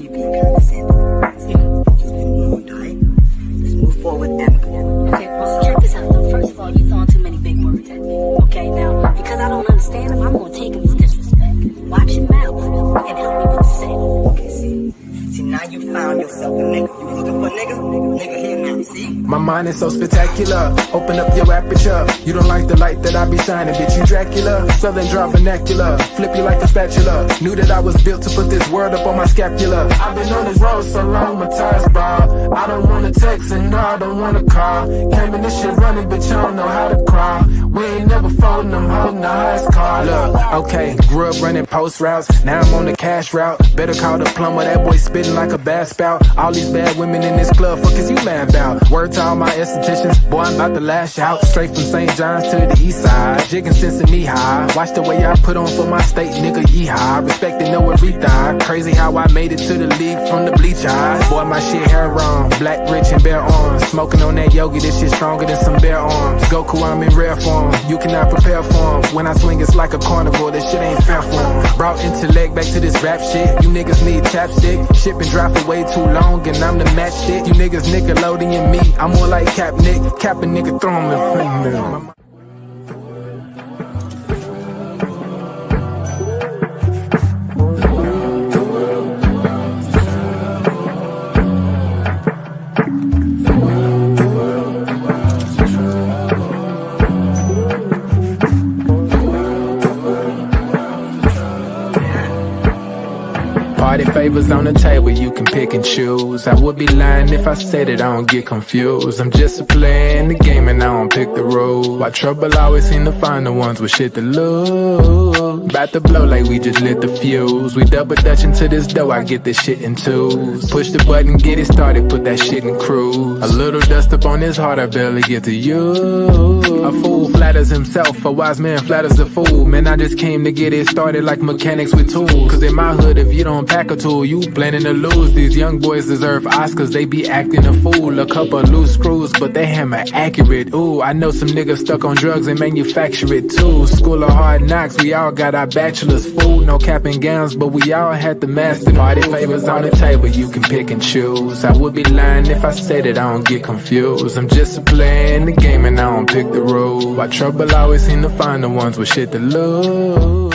you being condescending. You've been warned, alright? Let's move forward amicably. Okay, well, check this out, though. First of all, you throwing too many big words at me. Okay, now, because I don't understand them, I'm gonna take them as disrespect. Watch your mouth and help me with the set. Okay, see, now you found yourself a nigga. You looking for a nigga? Nigga here now, see? My mind is so spectacular. Open up your aperture. You don't like the light that I be shining, bitch. You Dracula. Southern draw vernacular. Flip you like a spatula. Knew that I was built to put this world up on my scapula. I've been on this road so long, my tires bald. I don't wanna text and no, I don't wanna call. Came in this shit running, but you don't know how to crawl. We ain't never folding, I'm holding the highest car. Look, okay, grew up running post routes. Now I'm on the cash route. Better call the plumber, that boy spitting like a bass spout. All these bad women in this club, fuck is you mad about? Word to all my estheticians, boy, I'm about to lash out. Straight from St. John's to the east side, jigging since the knee high. Watch the way I put on for my state, nigga, yeehaw. Respecting no Aretha. Crazy how I made it to the league from the bleach eyes. Boy, my shit hair wrong, black, rich, and bare arms. Smoking on that yogi, this shit stronger than some bare arms. Goku, I'm in rare form, you cannot prepare for him. When I swing, it's like a carnivore, this shit ain't fair for him. Brought intellect back to this rap shit, you niggas need chapstick. Shit been dry for way too long, and I'm the matchstick. You niggas Nickelodeon me, I'm more like Cap Nick. Cap a nigga, throw him in front of me. Party favors on the table, you can pick and choose. I would be lying if I said it, I don't get confused. I'm just a player in the game and I don't pick the rules. Why trouble always seem to find the ones with shit to lose. About to blow like we just lit the fuse. We double dutch into this dough, I get this shit in twos. Push the button, get it started, put that shit in cruise. A little dust up on his heart, I barely get to use. A fool flatters himself, a wise man flatters a fool. Man, I just came to get it started like mechanics with tools. Cause in my hood, if you don't pack a tool, you planning to lose. These young boys deserve Oscars, they be acting a fool. A couple loose screws, but they hammer accurate. Ooh, I know some niggas stuck on drugs and manufacture it too. School of hard knocks, we all got our bachelor's. Food, no cap and gowns, but we all had the master. Party favors on the table, you can pick and choose. I would be lying if I said it, I don't get confused. I'm just a player in the game and I don't pick the rules. Why trouble always seem to find the ones with shit to lose.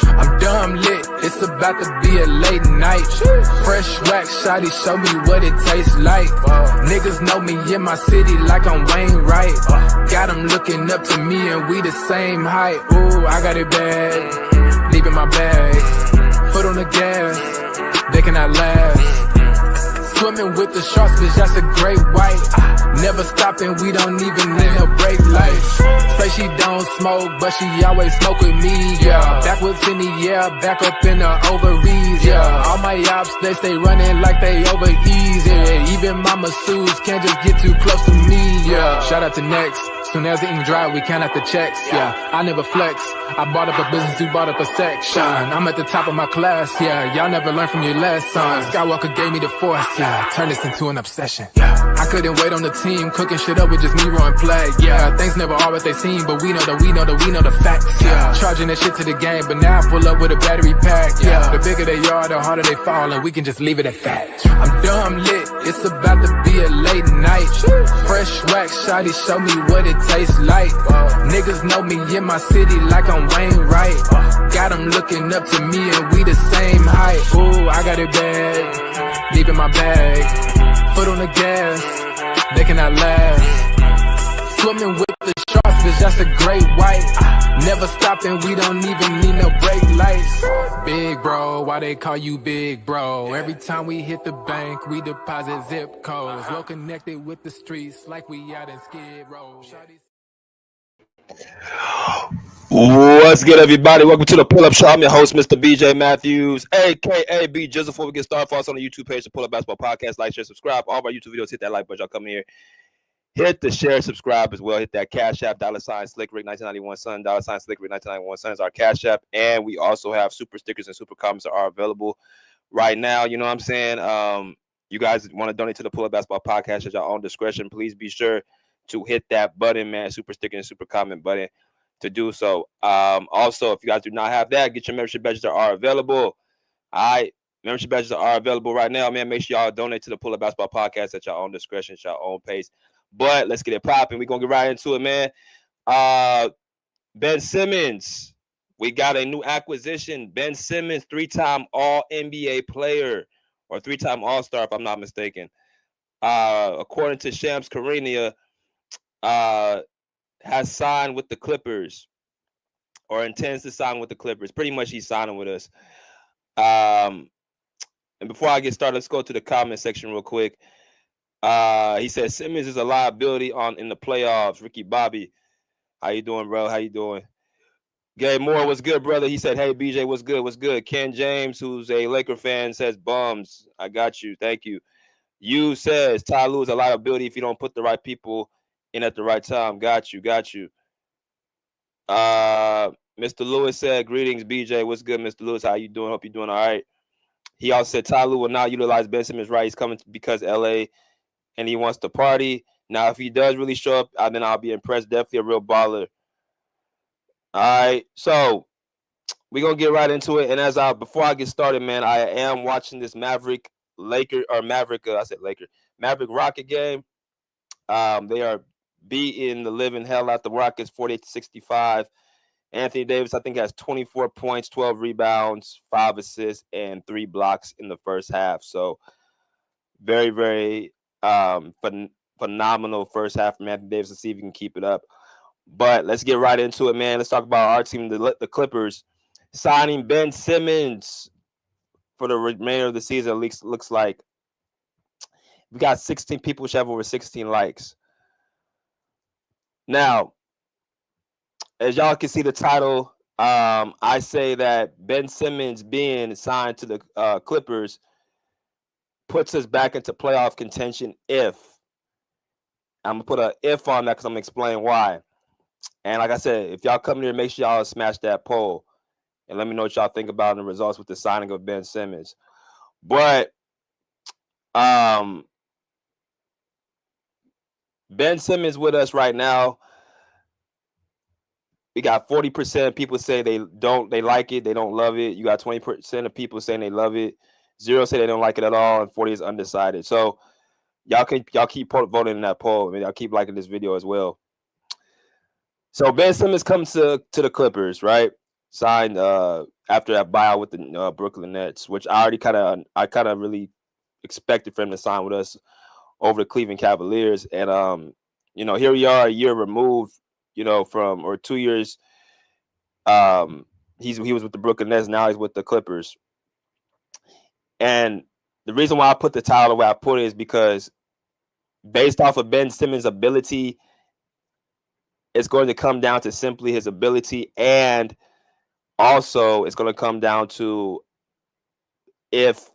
I'm dumb lit, it's about to be a late night. Fresh wax, shawty, show me what it tastes like. Niggas know me in my city like I'm Wayne Wright. Got them looking up to me and we the same height. Ooh, I got it bad, deep in my bag. Foot on the gas, they cannot last. Swimming with the sharks, bitch, that's a great white. Never stopping, we don't even need a brake light. Say she don't smoke, but she always smoke with me, yeah. Backwards in the air, back up in the ovaries, yeah. All my ops, they stay running like they over easy. Even my masseuses can't just get too close to me, yeah. Shout out to Next. Soon as the ink dry, we count out the checks, yeah. I never flex. I bought up a business, you bought up a section. I'm at the top of my class, yeah. Y'all never learned from your lesson. Skywalker gave me the force, yeah. Turn this into an obsession, yeah. I couldn't wait on the team, cooking shit up with just me and play, yeah. Things never are what they seem, but we know the facts, yeah. Charging that shit to the game, but now I pull up with a battery pack, yeah. The bigger they are, the harder they fall, and we can just leave it at that. I'm dumb lit, it's about to be a late night. Fresh wax, shawty, show me what it tastes like. Niggas know me in my city like I'm Wayne Wright. Got them looking up to me and we the same height. Ooh, I got it bad, deep in my bag. Foot on the gas, they cannot last. Swimming with the sharks, bitch, that's a great white. Never stopping, we don't even need no brake lights. Big bro, why they call you big bro? Every time we hit the bank, we deposit zip codes. Well connected with the streets like we out in Skid Row. What's good, everybody? Welcome to the Pull-Up Show. I'm your host, Mr. BJ Matthews, a.k.a. B. Just before we get started, follow us on the YouTube page, the Pull-Up Basketball Podcast. Like, share, subscribe. All of our YouTube videos, hit that like button. Y'all come here. Hit the share, subscribe as well. Hit that Cash App, $, Slick Rick 1991 Son, $, Slick Rick 1991 Son is our Cash App. And we also have super stickers and super comments that are available right now. You know what I'm saying? You guys want to donate to the Pull Up Basketball Podcast at your own discretion. Please be sure to hit that button, man, super sticker and super comment button to do so. Also, if you guys do not have that, get your membership badges that are available. All right. Membership badges are available right now, man. Make sure y'all donate to the Pull Up Basketball Podcast at your own discretion, at your own pace. But let's get it popping. We're going to get right into it, man. Ben Simmons. We got a new acquisition. Ben Simmons, 3-time All-NBA player or 3-time All-Star, if I'm not mistaken. According to Shams Charania, has signed with the Clippers or intends to sign with the Clippers. Pretty much he's signing with us. And before I get started, let's go to the comment section real quick. He said Simmons is a liability in the playoffs. Ricky Bobby, how you doing, bro? How you doing? Gay Moore, what's good, brother? He said, hey, BJ, what's good? What's good? Ken James, who's a Laker fan, says bums. I got you. Thank you. You says Ty Lue is a liability if you don't put the right people in at the right time. Got you. Got you. Mr. Lewis said, greetings, BJ. What's good, Mr. Lewis? How you doing? Hope you're doing all right. He also said Ty Lue will not utilize Ben Simmons right. He's coming because LA and he wants to party. Now, if he does really show up, then I'll be impressed. Definitely a real baller. All right, so we're gonna get right into it. And before I get started, man, I am watching this Maverick Rocket game. They are beating the living hell out the Rockets 48-65. Anthony Davis, I think, has 24 points, 12 rebounds, 5 assists, and 3 blocks in the first half. So very, very phenomenal first half from Anthony Davis. Let's see if he can keep it up. But let's get right into it, man. Let's talk about our team, the Clippers, signing Ben Simmons for the remainder of the season. At least looks like we got 16 people who have over 16 likes. Now, as y'all can see the title, I say that Ben Simmons being signed to the Clippers puts us back into playoff contention if. I'm going to put an if on that because I'm going to explain why. And like I said, if y'all come here, make sure y'all smash that poll. And let me know what y'all think about the results with the signing of Ben Simmons. But Ben Simmons with us right now. We got 40% of people say they like it, they don't love it. You got 20% of people saying they love it. 0 say they don't like it at all, and 40 is undecided. So y'all keep voting in that poll. I mean, y'all keep liking this video as well. So Ben Simmons comes to the Clippers, right? Signed after that buyout with the Brooklyn Nets, which I kind of really expected for him to sign with us over the Cleveland Cavaliers. And here we are, a year removed, from, or 2 years. He was with the Brooklyn Nets, now he's with the Clippers. And the reason why I put the title the way I put it is because based off of Ben Simmons' ability, it's going to come down to simply his ability, and also it's going to come down to if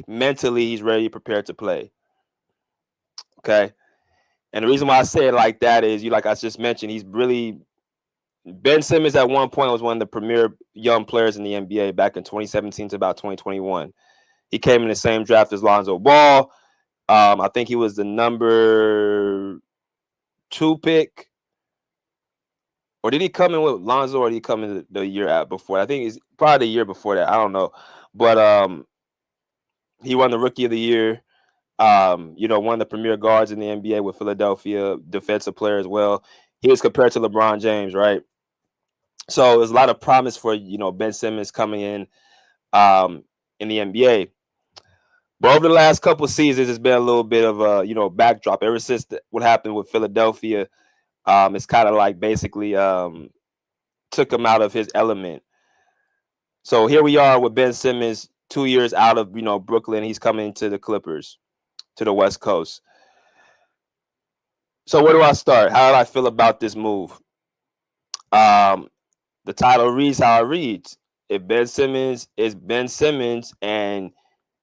mentally he's ready, prepared to play. Okay. And the reason why I say it like that is, like I just mentioned, Ben Simmons at one point was one of the premier young players in the NBA back in 2017 to about 2021. He came in the same draft as Lonzo Ball. I think he was the number 2 pick. Or did he come in with Lonzo, or did he come in the year before? I think it's probably the year before that. I don't know. But he won the Rookie of the Year. One of the premier guards in the NBA with Philadelphia, defensive player as well. He was compared to LeBron James, right? So there's a lot of promise for, Ben Simmons coming in the NBA. But over the last couple of seasons, it's been a little bit of a, backdrop. Ever since what happened with Philadelphia, it's kind of like basically took him out of his element. So here we are with Ben Simmons, 2 years out of, Brooklyn. He's coming to the Clippers, to the West Coast. So where do I start? How do I feel about this move? The title reads how it reads. If Ben Simmons is Ben Simmons and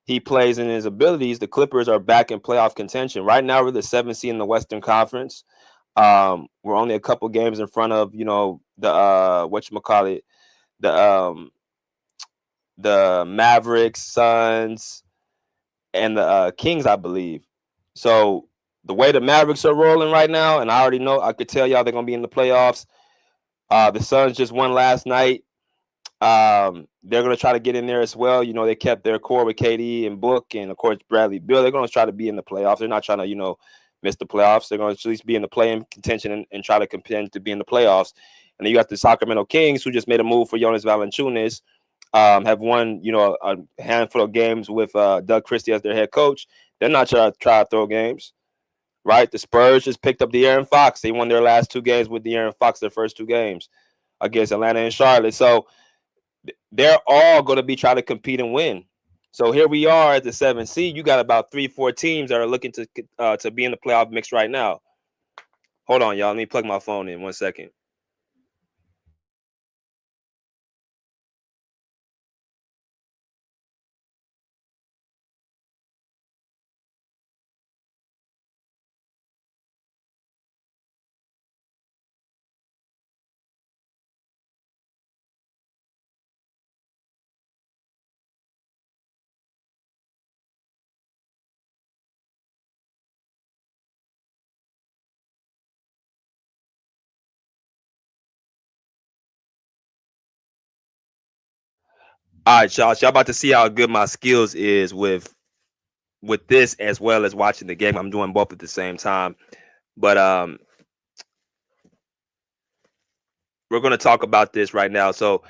he plays in his abilities, the Clippers are back in playoff contention. Right now, we're the 7th seed in the Western Conference. We're only a couple games in front of, the Mavericks, Suns, and the Kings, I believe. So the way the Mavericks are rolling right now, and I already know, I could tell y'all they're gonna be in the playoffs. The Suns just won last night. They're gonna try to get in there as well. You know, they kept their core with KD and Book, and of course Bradley Beal. They're gonna try to be in the playoffs. They're not trying to, miss the playoffs. They're gonna at least be in the play-in contention and try to contend to be in the playoffs. And then you got the Sacramento Kings, who just made a move for Jonas Valanciunas. Have won, a handful of games with Doug Christie as their head coach. They're not trying to throw games, right? The Spurs just picked up the Aaron Fox. They won their last 2 games with the Aaron Fox, their first 2 games against Atlanta and Charlotte. So they're all going to be trying to compete and win. So here we are at the 7th seed. You got about 3-4 teams that are looking to be in the playoff mix right now. Hold on, y'all. Let me plug my phone in 1 second. All right, y'all. So y'all about to see how good my skills is with this as well as watching the game. I'm doing both at the same time. But we're going to talk about this right now. So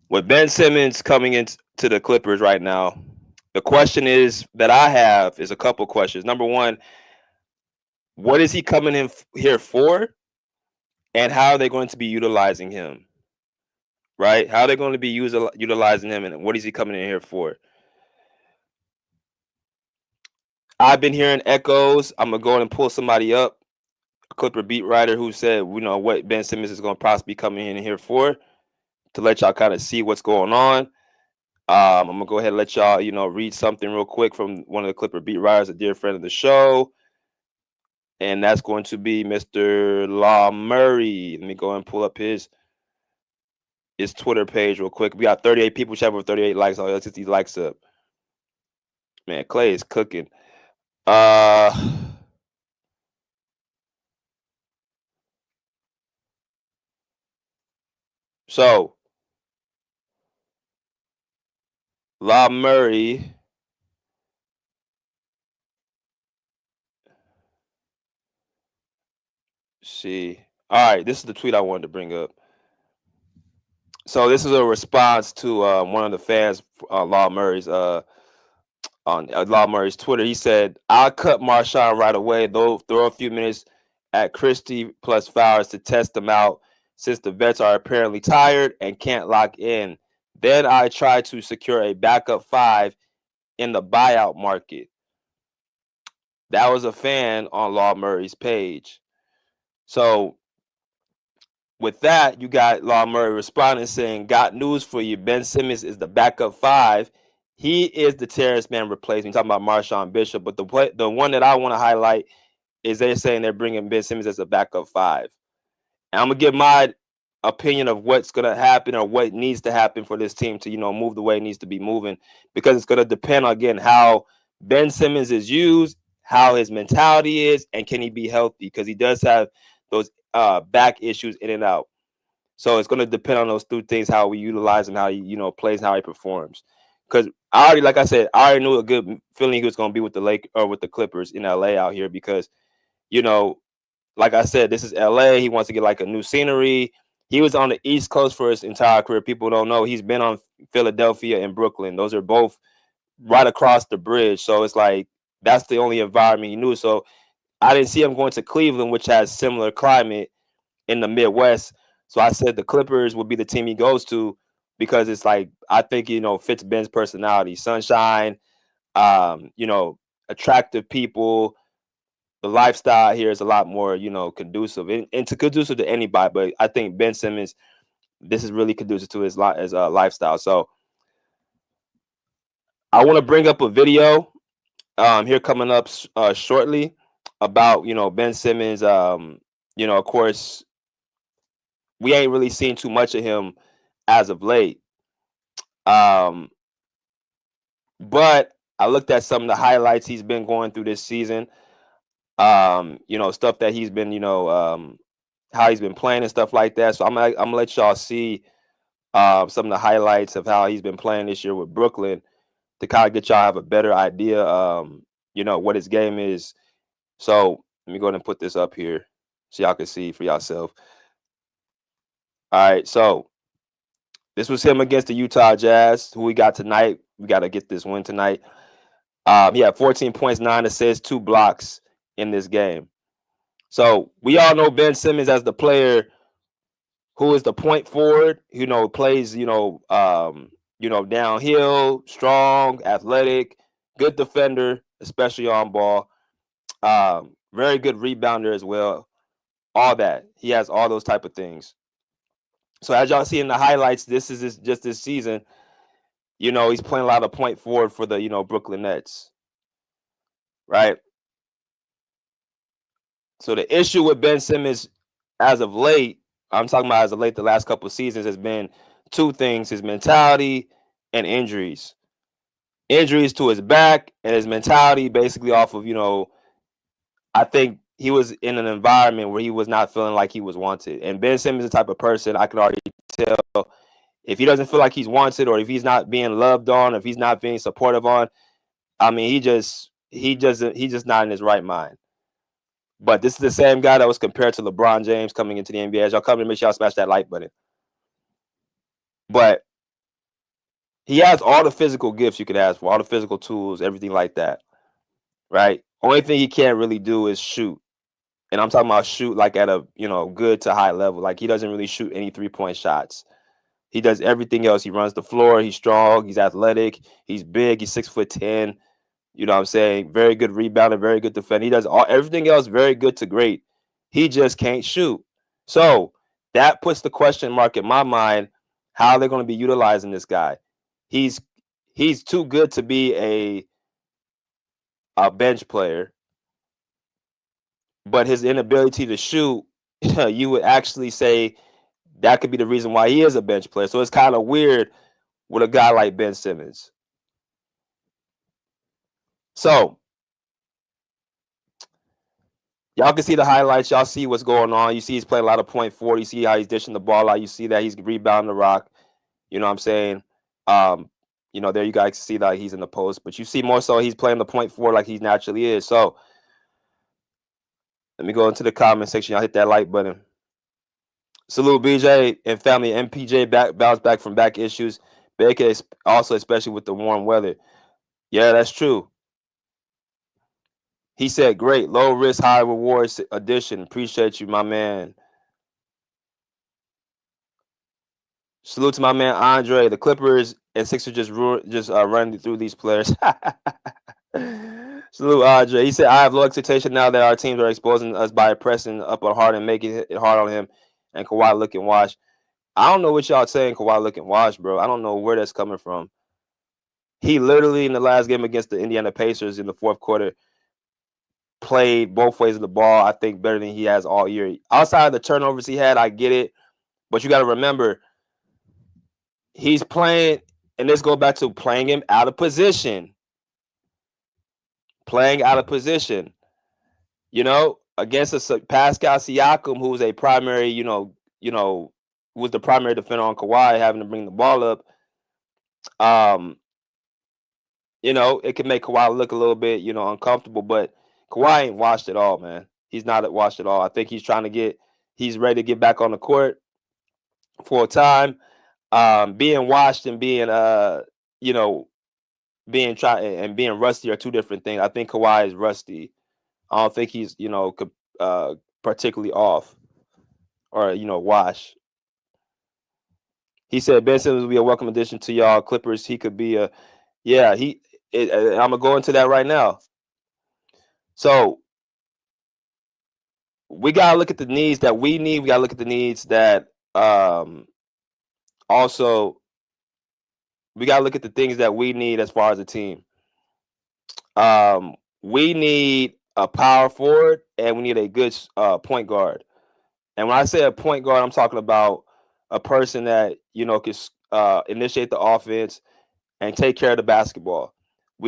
with Ben Simmons coming into the Clippers right now, the question is that I have is a couple questions. Number one, what is he coming in here for? And how are they going to be utilizing him? Right? How are they going to be utilizing him, and what is he coming in here for? I've been hearing echoes. I'm going to go and pull somebody up, a Clipper beat writer, who said, what Ben Simmons is going to possibly come in here for, to let y'all kind of see what's going on. I'm going to go ahead and let y'all, read something real quick from one of the Clipper beat writers, a dear friend of the show. And that's going to be Mr. Law Murray. Let me go and pull up his Twitter page real quick. We got 38 people, which have over 38 likes. Let's get these likes up. Man, Clay is cooking. So La Murray. See. All right, this is the tweet I wanted to bring up. So this is a response to one of the fans, Law Murray's on Law Murray's Twitter. He said, "I'll cut Marshawn right away, though throw a few minutes at Christie plus Flowers to test them out, since the vets are apparently tired and can't lock in. Then I try to secure a backup 5 in the buyout market." That was a fan on Law Murray's page. So with that, you got Law Murray responding saying, "Got news for you. Ben Simmons is the backup 5. He is the Terrence Mann replacement." Talking about Marshawn Bishop, but the one that I want to highlight is they're saying they're bringing Ben Simmons as a backup 5. And I'm gonna give my opinion of what's gonna happen or what needs to happen for this team to move the way it needs to be moving, because it's gonna depend on, again, how Ben Simmons is used, how his mentality is, and can he be healthy, because he does have those back issues in and out. So it's going to depend on those 2 things: how we utilize him, how he plays, and how he performs. Because like I said, I already knew a good feeling he was going to be with with the Clippers in LA out here, because like I said, this is LA. He wants to get like a new scenery. He was on the East Coast for his entire career. People don't know he's been on Philadelphia and Brooklyn. Those are both right across the bridge. So it's like that's the only environment he knew. So I didn't see him going to Cleveland, which has similar climate in the Midwest. So I said the Clippers would be the team he goes to, because it's like, I think, fits Ben's personality. Sunshine, attractive people. The lifestyle here is a lot more, conducive and to conducive to anybody. But I think Ben Simmons, this is really conducive to his lifestyle. So I want to bring up a video here coming up shortly about Ben Simmons. Of course, we ain't really seen too much of him as of late. But I looked at some of the highlights he's been going through this season. Stuff that he's been, how he's been playing and stuff like that. So I'm gonna let y'all see some of the highlights of how he's been playing this year with Brooklyn to kind of get y'all have a better idea, what his game is. So let me go ahead and put this up here so y'all can see for yourself. All right, so this was him against the Utah Jazz, who we got tonight. We got to get this win tonight. He had 14 points, 9 assists, 2 blocks in this game. So we all know Ben Simmons as the player who is the point forward, plays, downhill, strong, athletic, good defender, especially on ball. Very good rebounder as well. All that. He has all those type of things. So as y'all see in the highlights, this is just this season, he's playing a lot of point forward for the, Brooklyn Nets. Right? So the issue with Ben Simmons as of late, I'm talking about as of late, the last couple of seasons, has been two things: his mentality and injuries. Injuries to his back and his mentality basically off of, I think he was in an environment where he was not feeling like he was wanted. And Ben Simmons is the type of person I can already tell if he doesn't feel like he's wanted, or if he's not being loved on, if he's not being supportive on, I mean, he's just not in his right mind. But this is the same guy that was compared to LeBron James coming into the NBA. As y'all come in, make sure y'all smash that like button. But he has all the physical gifts you could ask for, all the physical tools, everything like that, right? Only thing he can't really do is shoot. And I'm talking about shoot like at a, good to high level. Like he doesn't really shoot any 3-point shots. He does everything else. He runs the floor. He's strong. He's athletic. He's big. He's 6'10". You know what I'm saying? Very good rebounder, very good defender. He does everything else very good to great. He just can't shoot. So that puts the question mark in my mind, how they're going to be utilizing this guy. He's too good to be a bench player, but his inability to shoot, you would actually say that could be the reason why he is a bench player. So it's kind of weird with a guy like Ben Simmons. So y'all can see the highlights. Y'all see what's going on. You see he's playing a lot of point forward. You see how he's dishing the ball out. You see that he's rebounding the rock. You know what I'm saying? There you guys see that he's in the post. But you see more so he's playing the point forward like he naturally is. So let me go into the comment section. Y'all hit that like button. Salute BJ and family. MPJ bounced back from back issues. Baker also, especially with the warm weather. Yeah, that's true. He said, great, low risk, high rewards addition. Appreciate you, my man. Salute to my man Andre. The Clippers and Sixers just running through these players. Salute Andre. He said, I have low expectation now that our teams are exposing us by pressing up on hard and making it hard on him. And Kawhi looking washed. I don't know what y'all saying, Kawhi looking washed, bro. I don't know where that's coming from. He literally in the last game against the Indiana Pacers in the fourth quarter played both ways of the ball, I think, better than he has all year. Outside of the turnovers he had, I get it. But you got to remember, he's playing, and this goes back to playing him out of position. Playing out of position. Against a Pascal Siakam, who's a primary, was the primary defender on Kawhi, having to bring the ball up. It can make Kawhi look a little bit, uncomfortable, but Kawhi ain't washed at all, man. He's not washed at all. I think he's he's ready to get back on the court for a time. Being washed and being being rusty are two different things. I think Kawhi is rusty. I don't think he's, particularly off or, wash. He said Ben Simmons will be a welcome addition to y'all Clippers. He could be I'm going to go into that right now. So we got to look at the needs that we need. We got to look at the needs that also we got to look at the things that we need as far as a team. We need a power forward and we need a good point guard. And when I say a point guard, I'm talking about a person that, can initiate the offense and take care of the basketball.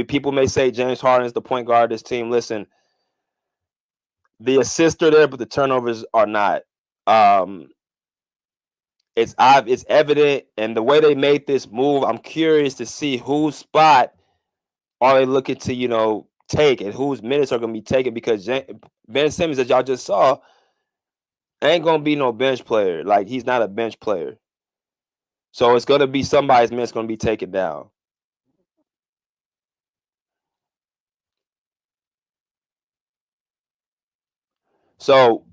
people may say James Harden is the point guard of this team. Listen, the assists are there, but the turnovers are not. It's evident, and the way they made this move, I'm curious to see whose spot are they looking to take, and whose minutes are going to be taken, because Ben Simmons, as y'all just saw, ain't going to be no bench player. Like, he's not a bench player. So it's going to be somebody's minutes going to be taken down. So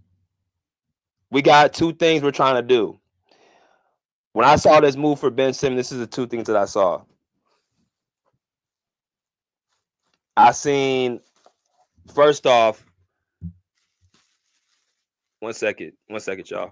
we got two things we're trying to do. When I saw this move for Ben Simmons, this is the two things that I saw. I seen, first off, one second, y'all.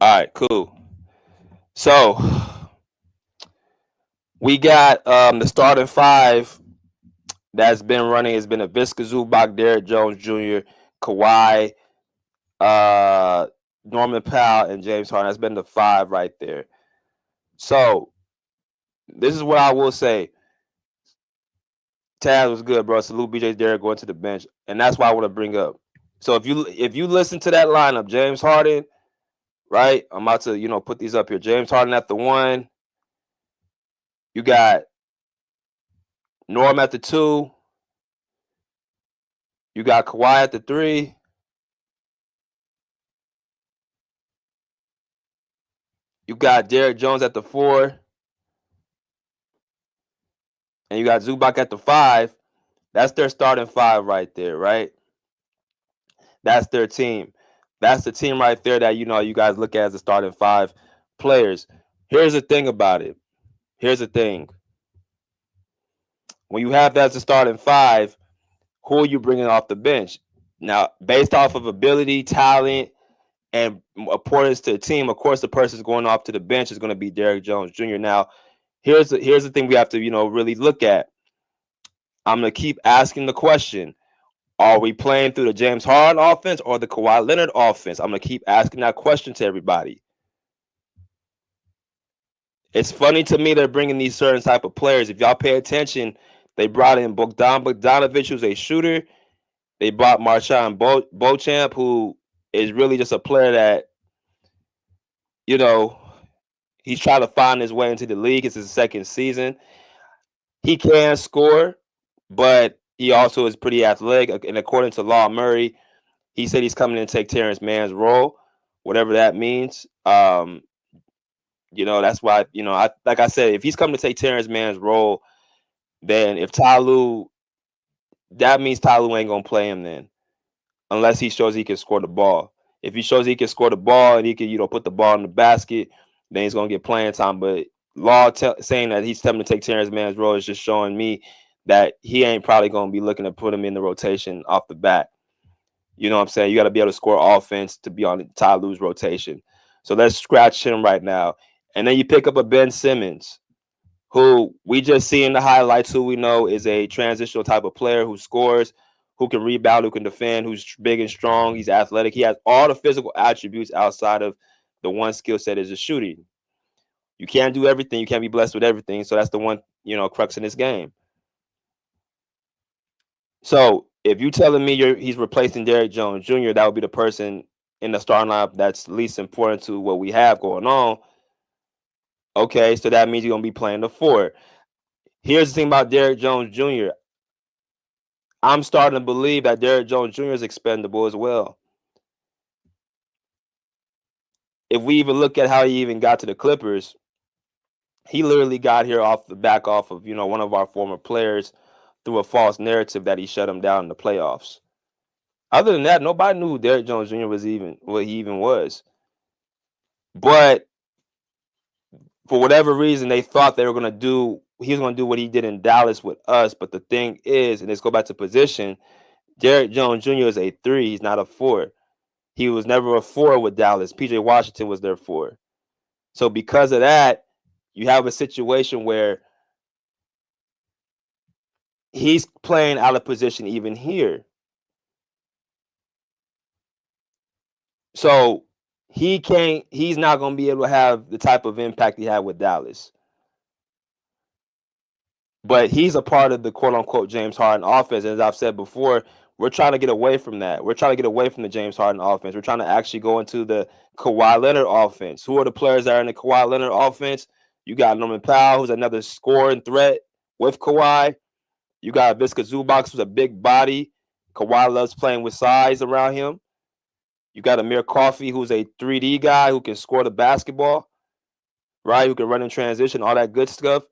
All right, cool. So we got the starting five that's been running. It's been Ivica Zubac, Derrick Jones Jr., Kawhi, Norman Powell, and James Harden. That's been the five right there. So this is what I will say. Taz was good, bro. Salute BJ Derrick going to the bench, and that's why I want to bring up. So if you listen to that lineup, James Harden, right? I'm about to put these up here. James Harden at the 1. You got Norm at the 2. You got Kawhi at the 3. You got Derrick Jones at the 4. And you got Zubac at the 5. That's their starting 5 right there, right? That's their team. That's the team right there that you guys look at as the starting 5 players. Here's the thing about it. Here's the thing. When you have that as the starting 5, who are you bringing off the bench? Now, based off of ability, talent, and importance to the team, of course, the person going off to the bench is going to be Derrick Jones Jr. Now, here's the thing we have to really look at. I'm going to keep asking the question: are we playing through the James Harden offense or the Kawhi Leonard offense? I'm going to keep asking that question to everybody. It's funny to me they're bringing these certain type of players. If y'all pay attention, they brought in Bogdanovich, who's a shooter. They brought Marshawn Beauchamp, who is really just a player that, he's trying to find his way into the league. It's his second season. He can score, but he also is pretty athletic. And according to Law Murray, he said he's coming in to take Terrence Mann's role, whatever that means. That's why, like I said, if he's coming to take Terrence Mann's role, then if that means Ty Lue ain't going to play him then, unless he shows he can score the ball. If he shows he can score the ball and he can, put the ball in the basket, then he's going to get playing time. But Law saying that he's coming to take Terrence Mann's role is just showing me that he ain't probably going to be looking to put him in the rotation off the bat. You know what I'm saying? You got to be able to score offense to be on Ty Lue's rotation. So let's scratch him right now. And then you pick up a Ben Simmons, who we just see in the highlights, who we know is a transitional type of player who scores, who can rebound, who can defend, who's big and strong. He's athletic. He has all the physical attributes outside of the one skill set is the shooting. You can't do everything. You can't be blessed with everything. So that's the one, crux in this game. So if you telling me he's replacing Derrick Jones Jr., that would be the person in the starting lineup that's least important to what we have going on. Okay, so that means you're going to be playing the 4. Here's the thing about Derrick Jones Jr. I'm starting to believe that Derrick Jones Jr. is expendable as well. If we even look at how he even got to the Clippers, he literally got here off of one of our former players through a false narrative that he shut him down in the playoffs. Other than that, nobody knew who Derrick Jones Jr. was even what he even was. But for whatever reason, they thought he was going to do what he did in Dallas with us. But the thing is, and let's go back to position, Derrick Jones Jr. is a 3. He's not a 4. He was never a 4 with Dallas. PJ Washington was their 4. So because of that, you have a situation where he's playing out of position even here. So he's not going to be able to have the type of impact he had with Dallas. But he's a part of the quote-unquote James Harden offense. And as I've said before, we're trying to get away from that. We're trying to get away from the James Harden offense. We're trying to actually go into the Kawhi Leonard offense. Who are the players that are in the Kawhi Leonard offense? You got Norman Powell, who's another scoring threat with Kawhi. You got Visca Zubac, who's a big body. Kawhi loves playing with size around him. You got Amir Coffey, who's a 3D guy who can score the basketball, right? Who can run in transition, all that good stuff.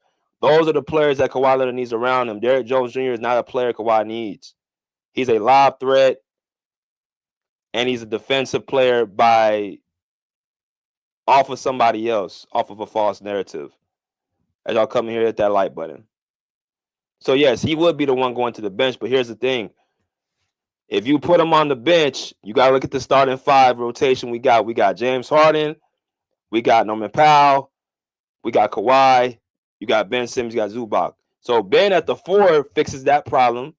Those are the players that Kawhi Leonard needs around him. Derrick Jones Jr. is not a player Kawhi needs. He's a lob threat, and he's a defensive player off of somebody else, off of a false narrative. As y'all come here, hit that like button. So, yes, he would be the one going to the bench, but here's the thing. If you put him on the bench, you got to look at the starting 5 rotation we got. We got James Harden. We got Norman Powell. We got Kawhi. You got Ben Simmons. You got Zubac. So Ben at the 4 fixes that problem,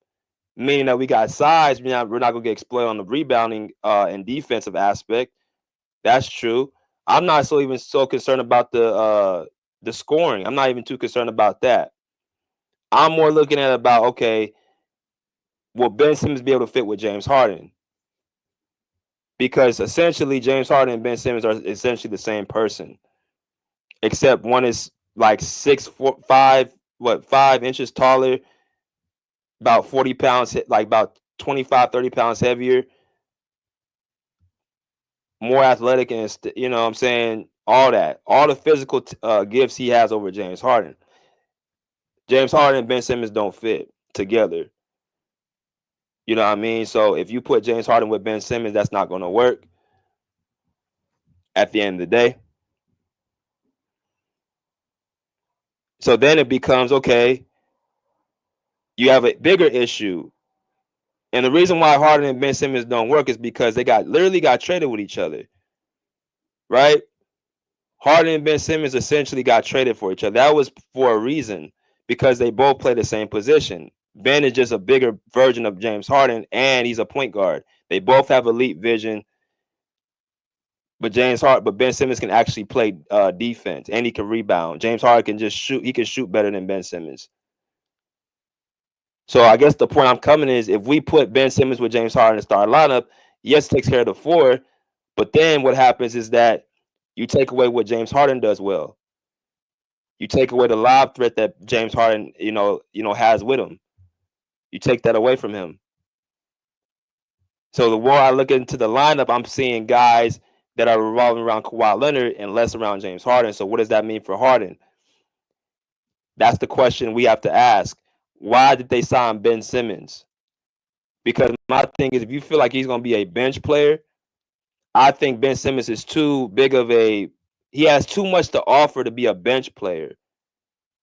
meaning that we got size. We're not going to get exploited on the rebounding and defensive aspect. That's true. I'm not so concerned about the scoring. I'm not even too concerned about that. I'm more looking at about, okay, will Ben Simmons be able to fit with James Harden? Because essentially James Harden and Ben Simmons are essentially the same person, except one is like 5 inches taller, about 40 pounds, like about 25, 30 pounds heavier, more athletic, and you know what I'm saying, all the physical gifts he has over James Harden. James Harden and Ben Simmons don't fit together. You know what I mean? So if you put James Harden with Ben Simmons, that's not going to work at the end of the day. So then it becomes, okay, you have a bigger issue. And the reason why Harden and Ben Simmons don't work is because they literally got traded with each other, right? Harden and Ben Simmons essentially got traded for each other. That was for a reason, because they both play the same position. Ben is just a bigger version of James Harden, and he's a point guard. They both have elite vision, but Ben Simmons can actually play defense, and he can rebound. James Harden can just shoot. He can shoot better than Ben Simmons. So I guess the point I'm coming is, if we put Ben Simmons with James Harden in the starting lineup, yes, it takes care of the 4, but then what happens is that you take away what James Harden does well. You take away the lob threat that James Harden, has with him. You take that away from him. So the more I look into the lineup, I'm seeing guys that are revolving around Kawhi Leonard and less around James Harden. So what does that mean for Harden? That's the question we have to ask. Why did they sign Ben Simmons? Because my thing is, if you feel like he's going to be a bench player, I think Ben Simmons is too big of he has too much to offer to be a bench player,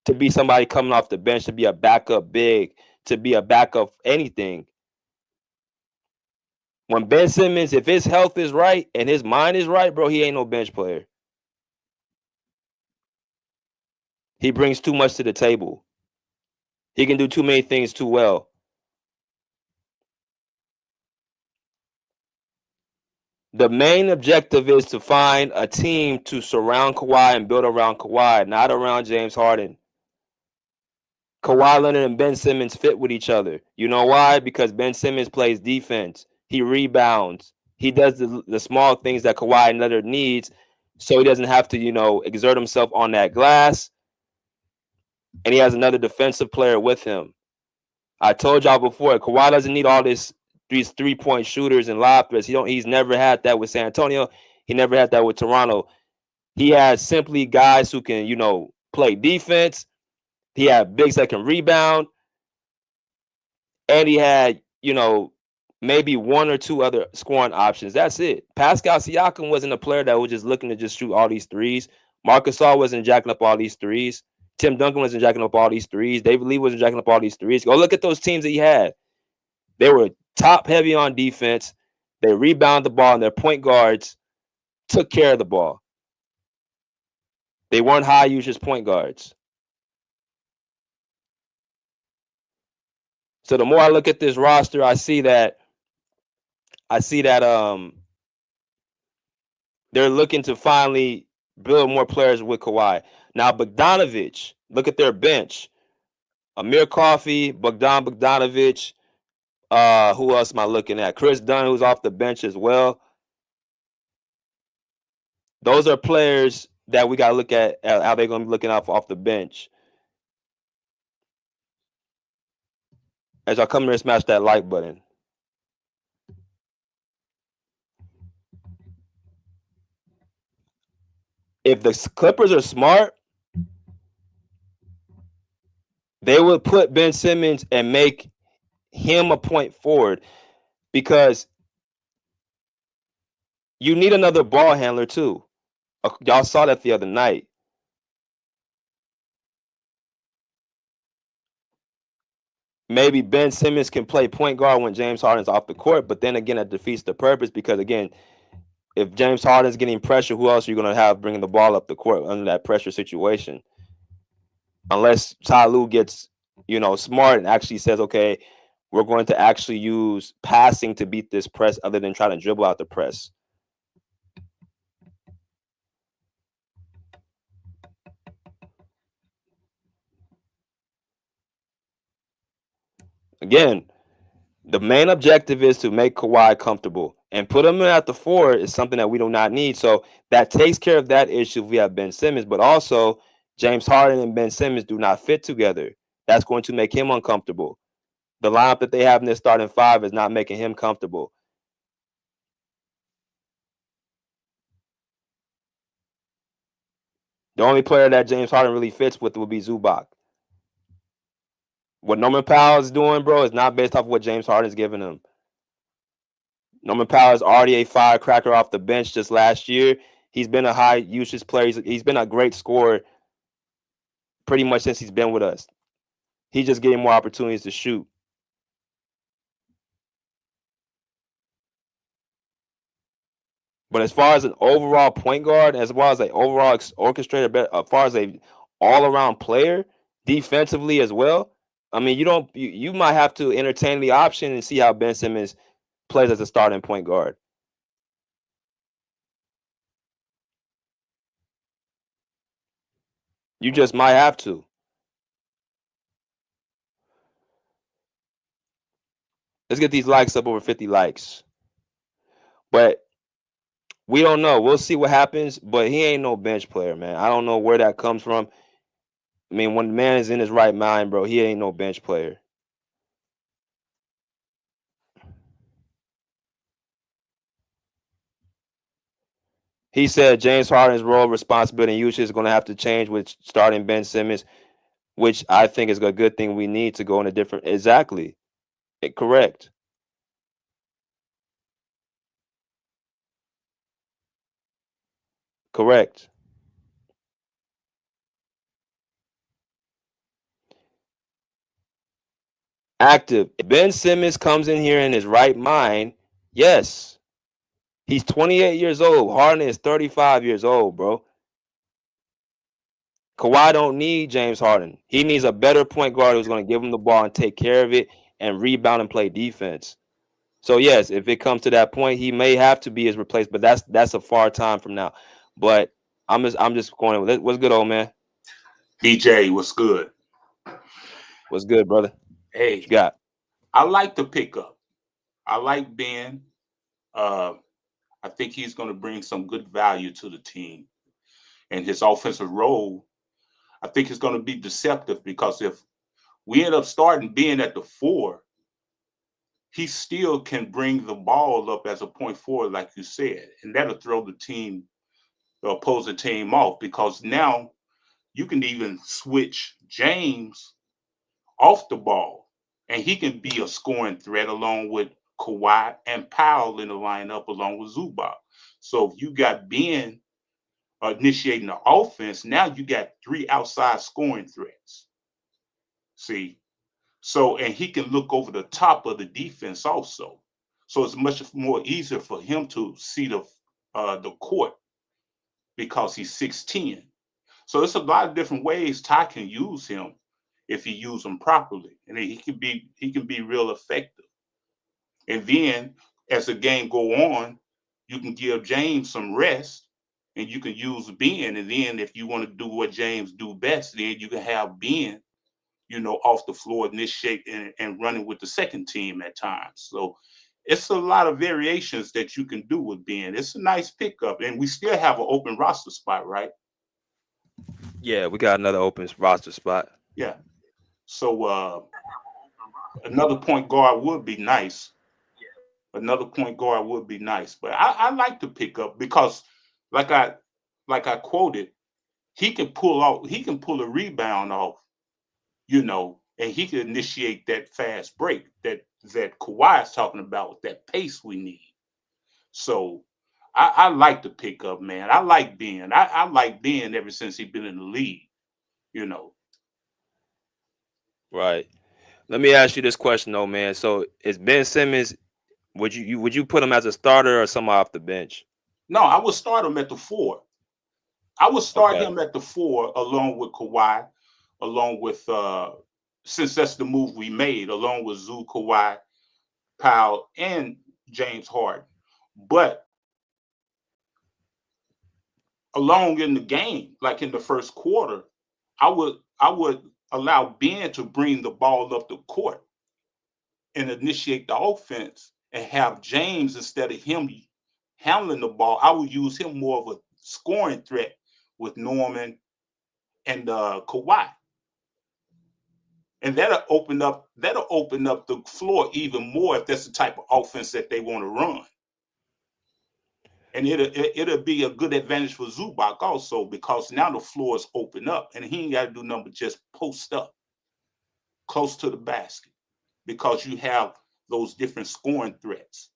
to be somebody coming off the bench, to be a backup big, to be a backup anything. When Ben Simmons, if his health is right and his mind is right, bro, he ain't no bench player. He brings too much to the table. He can do too many things too well. The main objective is to find a team to surround Kawhi and build around Kawhi, not around James Harden. Kawhi Leonard and Ben Simmons fit with each other. You know why? Because Ben Simmons plays defense. He rebounds. He does the small things that Kawhi Leonard needs, so he doesn't have to, exert himself on that glass. And he has another defensive player with him. I told y'all before, Kawhi doesn't need all these 3-point shooters and lob threats. He's never had that with San Antonio. He never had that with Toronto. He has simply guys who can, play defense. He had bigs that can rebound. And he had, maybe 1 or 2 other scoring options. That's it. Pascal Siakam wasn't a player that was just looking to just shoot all these threes. Marc Gasol wasn't jacking up all these threes. Tim Duncan wasn't jacking up all these threes. David Lee wasn't jacking up all these threes. Go look at those teams that he had. They were top heavy on defense. They rebound the ball, and their point guards took care of the ball. They weren't high usage point guards. So the more I look at this roster, I see that they're looking to finally build more players with Kawhi. Now Bogdanovich, look at their bench. Amir Coffey, Bogdanovich. Who else am I looking at? Chris Dunn, who's off the bench as well. Those are players that we got to look at how they're going to be looking off the bench. As y'all come here and smash that like button. If the Clippers are smart, they would put Ben Simmons and make him a point forward, because you need another ball handler too. Y'all saw that the other night. Maybe Ben Simmons can play point guard when James Harden's off the court, but then again, that defeats the purpose, because again, if James Harden's getting pressure, who else are you going to have bringing the ball up the court under that pressure situation? Unless Ty Lue gets, smart and actually says, okay, we're going to actually use passing to beat this press other than trying to dribble out the press. Again, the main objective is to make Kawhi comfortable, and put him at the 4 is something that we do not need. So that takes care of that issue if we have Ben Simmons, but also James Harden and Ben Simmons do not fit together. That's going to make him uncomfortable. The lineup that they have in their starting 5 is not making him comfortable. The only player that James Harden really fits with would be Zubac. What Norman Powell is doing, bro, is not based off what James Harden is giving him. Norman Powell is already a firecracker off the bench just last year. He's been a high usage player. He's been a great scorer pretty much since he's been with us. He's just getting more opportunities to shoot. But as far as an overall point guard, as well as an overall orchestrator, as far as a all-around player, defensively as well, I mean, you might have to entertain the option and see how Ben Simmons plays as a starting point guard. You just might have to. Let's get these likes up over 50 likes. But we don't know. We'll see what happens, but he ain't no bench player, man. I don't know where that comes from. I mean, when the man is in his right mind, bro, he ain't no bench player. He said James Harden's role, responsibility, and usage is going to have to change with starting Ben Simmons, which I think is a good thing. We need to go in a different. Exactly. Correct. Correct. Active. If Ben Simmons comes in here in his right mind, yes. He's 28 years old. Harden is 35 years old, bro. Kawhi don't need James Harden. He needs a better point guard who's going to give him the ball and take care of it and rebound and play defense. So yes, if it comes to that point, he may have to be his replacement, but that's a far time from now. But I'm just going with it. What's good, old man? BJ, what's good? What's good, brother? Hey, What you got? I like the pickup. I like Ben. I think he's going to bring some good value to the team. And his offensive role, I think it's going to be deceptive, because if we end up starting Ben at the 4, he still can bring the ball up as a point forward, like you said. And that'll throw the opposing team off, because now you can even switch James off the ball, and he can be a scoring threat along with Kawhi and Powell in the lineup along with Zubac. So if you got Ben initiating the offense, now you got 3 outside scoring threats. See, So, and he can look over the top of the defense also. So it's much more easier for him to see the court because he's 6'10". So it's a lot of different ways Ty can use him if he use him properly, and he can be real effective. And then as the game go on, you can give James some rest, and you can use Ben. And then if you want to do what James do best, then you can have Ben, off the floor initiate and running with the second team at times. So it's a lot of variations that you can do with Ben. It's a nice pickup, and we still have an open roster spot, right? Yeah, we got another open roster spot. Yeah. So another point guard would be nice. Another point guard would be nice, but I like to pick up because, like I quoted, he can pull a rebound off, and he can initiate that fast break that Kawhi is talking about with that pace we need. So I like to pick up, man. I like Ben. I like Ben ever since he's been in the league, you know. Right. Let me ask you this question though, man. So is Ben Simmons? Would you put him as a starter or someone off the bench? No, I would start him at the 4. I would start Okay. him at the 4 along with Kawhi, along with since that's the move we made, along with Zoo, Kawhi, Powell, and James Harden. But along in the game, like in the first quarter, I would allow Ben to bring the ball up the court and initiate the offense and have James, instead of him handling the ball, I would use him more of a scoring threat with Norman and Kawhi. And that'll open up the floor even more if that's the type of offense that they want to run. And it'll be a good advantage for Zubac also, because now the floor is open up and he ain't got to do nothing but just post up close to the basket, because you have those different scoring threats.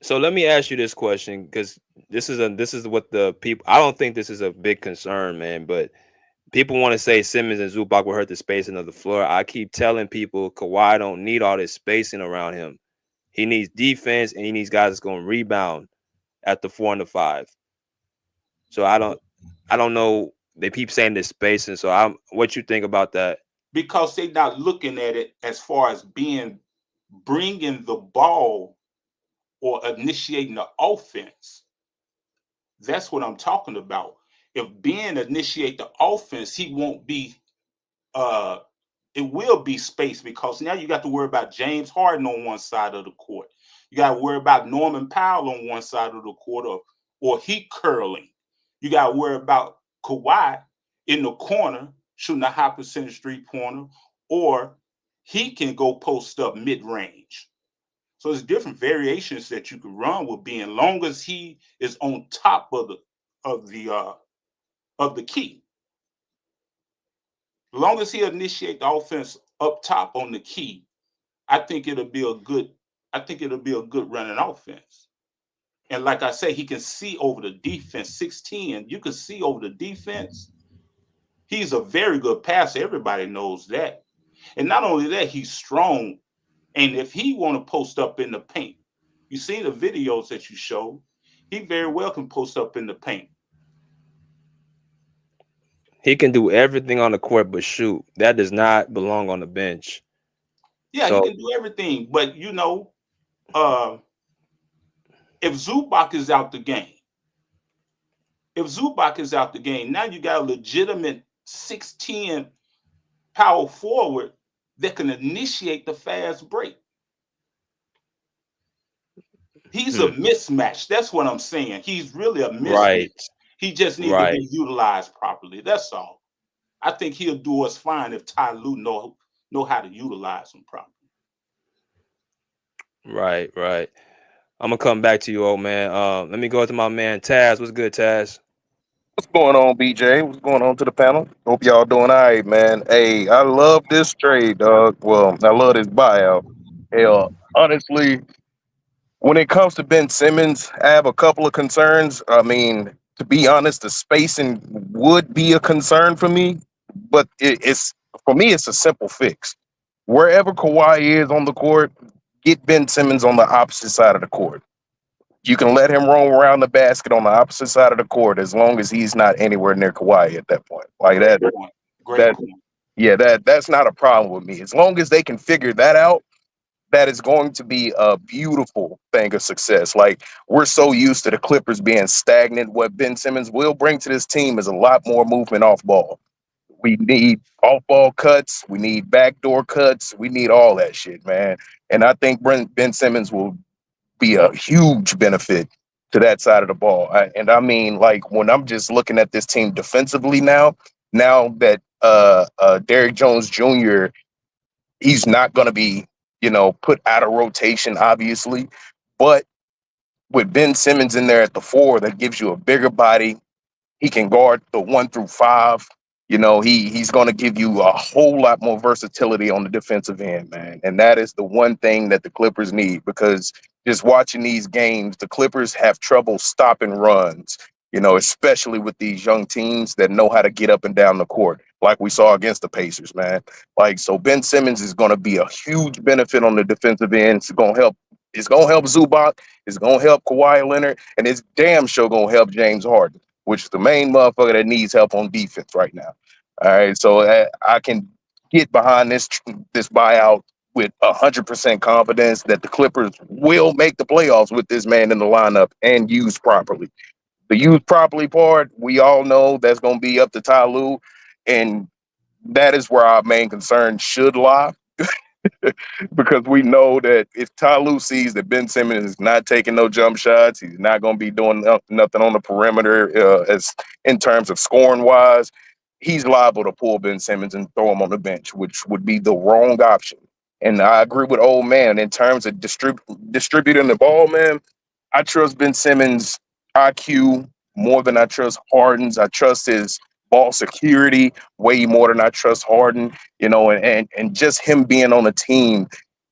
So let me ask you this question, because this is what the people. I don't think this is a big concern, man. But people want to say Simmons and Zubac will hurt the spacing of the floor. I keep telling people Kawhi don't need all this spacing around him. He needs defense, and he needs guys that's going to rebound at the 4 and the 5. So I don't know. They keep saying this spacing. So what you think about that? Because they're not looking at it as far as bringing the ball or initiating the offense. That's what I'm talking about. If Ben initiate the offense, he won't be it will be space, because now you got to worry about James Harden on one side of the court. You got to worry about Norman Powell on one side of the court, or he curling. You got to worry about Kawhi in the corner shooting a high percentage 3-pointer, or he can go post up mid range. So there's different variations that you can run with Ben, long as he is on top of the key. As long as he initiate the offense up top on the key, I think it'll be a good running offense. And like I say, he can see over the defense. 6'10", you can see over the defense. He's a very good passer. Everybody knows that. And not only that, he's strong. And if he want to post up in the paint, you see the videos that you showed, he very well can post up in the paint. He can do everything on the court but shoot. That does not belong on the bench. Yeah, So he can do everything. But, if Zubac is out the game, now you got a legitimate 6'10" power forward that can initiate the fast break. He's a mismatch. That's what I'm saying. He's really a mismatch. right, He just needs to be utilized properly. That's all. I think he'll do us fine if Ty Lue know how to utilize him properly. right. I'm gonna come back to you, old man. Let me go to my man Taz. What's good, Taz? What's going on, BJ? What's going on to the panel? Hope y'all doing all right, man. Hey, I love this trade, dog. Well, I love this buyout. Hell, honestly, when it comes to Ben Simmons, I have a couple of concerns. I mean, to be honest, the spacing would be a concern for me, but it's for me, it's a simple fix. Wherever Kawhi is on the court, get Ben Simmons on the opposite side of the court. You can let him roam around the basket on the opposite side of the court as long as he's not anywhere near Kawhi at that point. Like Great that, point. Great that point. yeah, that's not a problem with me. As long as they can figure that out, that is going to be a beautiful thing of success. Like we're so used to the Clippers being stagnant. What Ben Simmons will bring to this team is a lot more movement off ball. We need off ball cuts. We need backdoor cuts. We need all that shit, man. And I think Ben Simmons will be a huge benefit to that side of the ball. And I mean, like when I'm just looking at this team defensively now that Derrick Jones Jr. he's not going to be, put out of rotation, obviously, but with Ben Simmons in there at the 4, that gives you a bigger body. He can guard the 1 through 5. He's going to give you a whole lot more versatility on the defensive end, man. And that is the one thing that the Clippers need, because just watching these games, the Clippers have trouble stopping runs, especially with these young teams that know how to get up and down the court, like we saw against the Pacers, man. Like, so Ben Simmons is going to be a huge benefit on the defensive end. It's going to help. It's going to help Zubac. It's going to help Kawhi Leonard. And it's damn sure going to help James Harden, which is the main motherfucker that needs help on defense right now. All right, so I can get behind this buyout with 100% confidence that the Clippers will make the playoffs with this man in the lineup and used properly. The used properly part, we all know that's going to be up to Ty Lue, and that is where our main concern should lie. Because we know that if Ty Lue sees that Ben Simmons is not taking no jump shots, he's not going to be doing nothing on the perimeter as in terms of scoring wise, he's liable to pull Ben Simmons and throw him on the bench, which would be the wrong option. And I agree with old man in terms of distributing the ball, man. I trust Ben Simmons' IQ more than I trust Harden's. I trust his ball security way more than I trust Harden, and just him being on the team,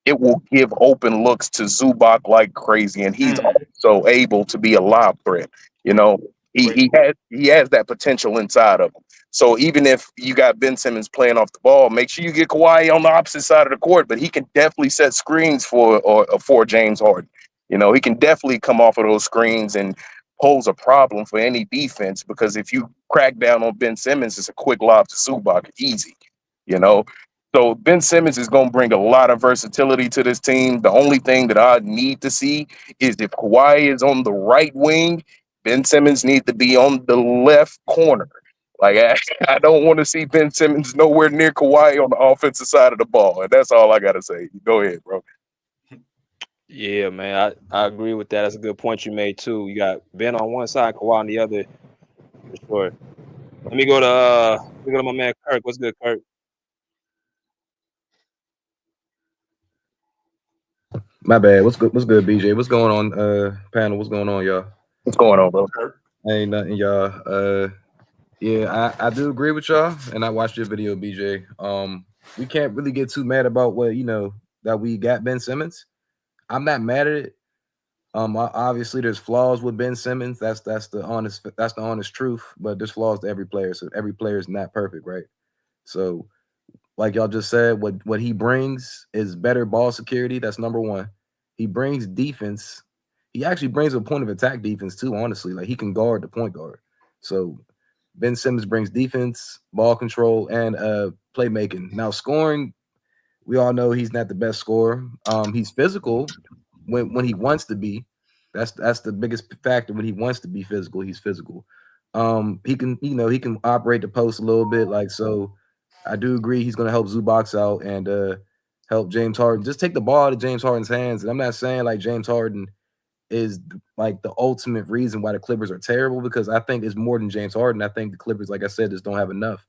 it will give open looks to Zubac like crazy. And he's also able to be a lob threat. He has that potential inside of him. So even if you got Ben Simmons playing off the ball, make sure you get Kawhi on the opposite side of the court, but he can definitely set screens for James Harden. He can definitely come off of those screens and pose a problem for any defense, because if you crack down on Ben Simmons, it's a quick lob to Zubac, easy, So Ben Simmons is going to bring a lot of versatility to this team. The only thing that I need to see is if Kawhi is on the right wing, Ben Simmons needs to be on the left corner. Like, I don't want to see Ben Simmons nowhere near Kawhi on the offensive side of the ball. And that's all I got to say. Go ahead, bro. Yeah, man, I agree with that. That's a good point you made too. You got Ben on one side, Kawhi on the other, for sure. Let me go to my man Kirk. What's good, Kirk? My bad. What's good? What's good, BJ? What's going on, panel? What's going on, y'all? What's going on, bro? Ain't nothing, y'all. Yeah, I do agree with y'all, and I watched your video, BJ. We can't really get too mad about what that we got Ben Simmons. I'm not mad at it. Obviously there's flaws with Ben Simmons. That's the honest truth. But there's flaws to every player. So every player is not perfect, right? So, like y'all just said, what he brings is better ball security. That's number one. He brings defense. He actually brings a point of attack defense too. Honestly, like he can guard the point guard. So Ben Simmons brings defense, ball control, and playmaking. Now scoring, we all know he's not the best scorer. He's physical when he wants to be. That's the biggest factor. When he wants to be physical, he's physical. He can he can operate the post a little bit. Like, so I do agree he's going to help Zubac out and help James Harden. Just take the ball out of James Harden's hands. And I'm not saying like James Harden is like the ultimate reason why the Clippers are terrible, because I think it's more than James Harden. I think the Clippers, like I said, just don't have enough.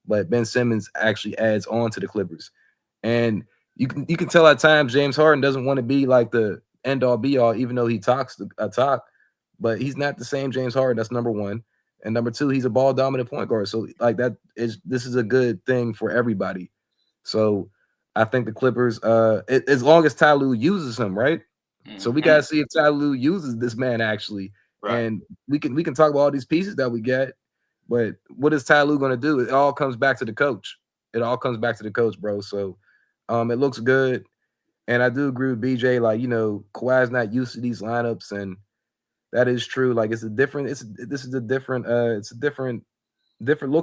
But Ben Simmons actually adds on to the Clippers. And you can tell at times James Harden doesn't want to be like the end all be all, even though he talks a talk, but he's not the same James Harden. That's number one. And number two, he's a ball dominant point guard. So like this is a good thing for everybody. So I think the Clippers, as long as Ty Lue uses him, right? So we gotta see if Ty Lue uses this man actually. Right. And we can talk about all these pieces that we get, but what is Ty Lue gonna do? It all comes back to the coach. it all comes back to the coach, bro. So it looks good. And I do agree with BJ. Like, Kawhi's not used to these lineups, and that is true. Like, it's a different look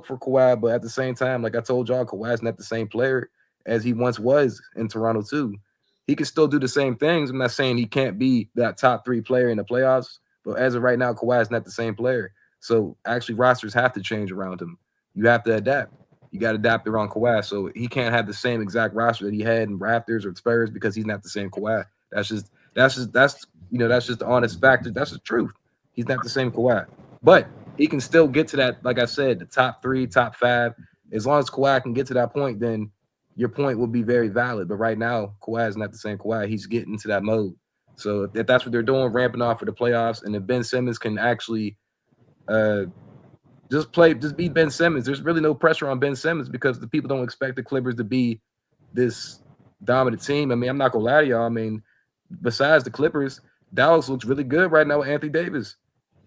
for Kawhi, but at the same time, like I told y'all, Kawhi's not the same player as he once was in Toronto too. He can still do the same things. I'm not saying he can't be that top 3 player in the playoffs, but as of right now, Kawhi's not the same player. So actually, rosters have to change around him. You have to adapt. You got to adapt around Kawhi. So he can't have the same exact roster that he had in Raptors or Spurs because he's not the same Kawhi. That's just the honest factor. That's the truth. He's not the same Kawhi. But he can still get to that, like I said, the top 3, top 5. As long as Kawhi can get to that point, then your point will be very valid. But right now, Kawhi is not the same Kawhi. He's getting to that mode. So if that's what they're doing, ramping off for the playoffs, and if Ben Simmons can actually just be Ben Simmons, there's really no pressure on Ben Simmons because the people don't expect the Clippers to be this dominant team. I mean, I'm not going to lie to y'all. I mean, besides the Clippers, Dallas looks really good right now with Anthony Davis.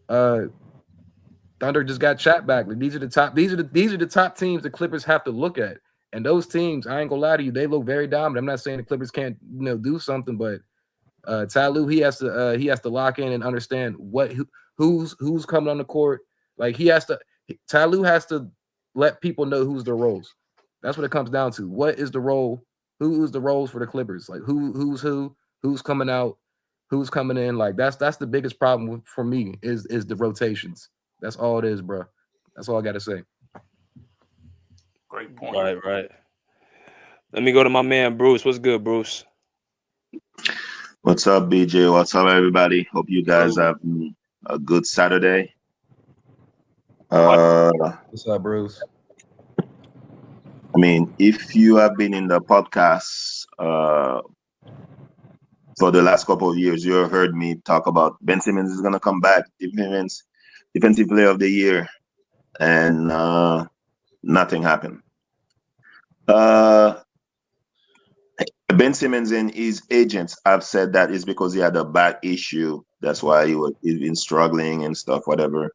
Thunder just got chat back. Like, these are the top teams the Clippers have to look at. And those teams, I ain't gonna lie to you, they look very dominant. I'm not saying the Clippers can't, do something, but Ty Lue, he has to lock in and understand who's coming on the court. Like Ty Lue has to let people know who's their roles. That's what it comes down to. What is the role? Who's the roles for the Clippers? Like who's coming out, who's coming in? Like that's the biggest problem for me is the rotations. That's all it is, bro. That's all I got to say. Great point. Right. Let me go to my man Bruce. What's good, Bruce? What's up, BJ? What's up, everybody? Hope you guys have a good Saturday. What's up, Bruce? I mean, if you have been in the podcast for the last couple of years, you have heard me talk about Ben Simmons is going to come back, defensive player of the year, and nothing happened. Ben Simmons and his agents have said that is because he had a back issue. That's why he's been struggling and stuff, whatever.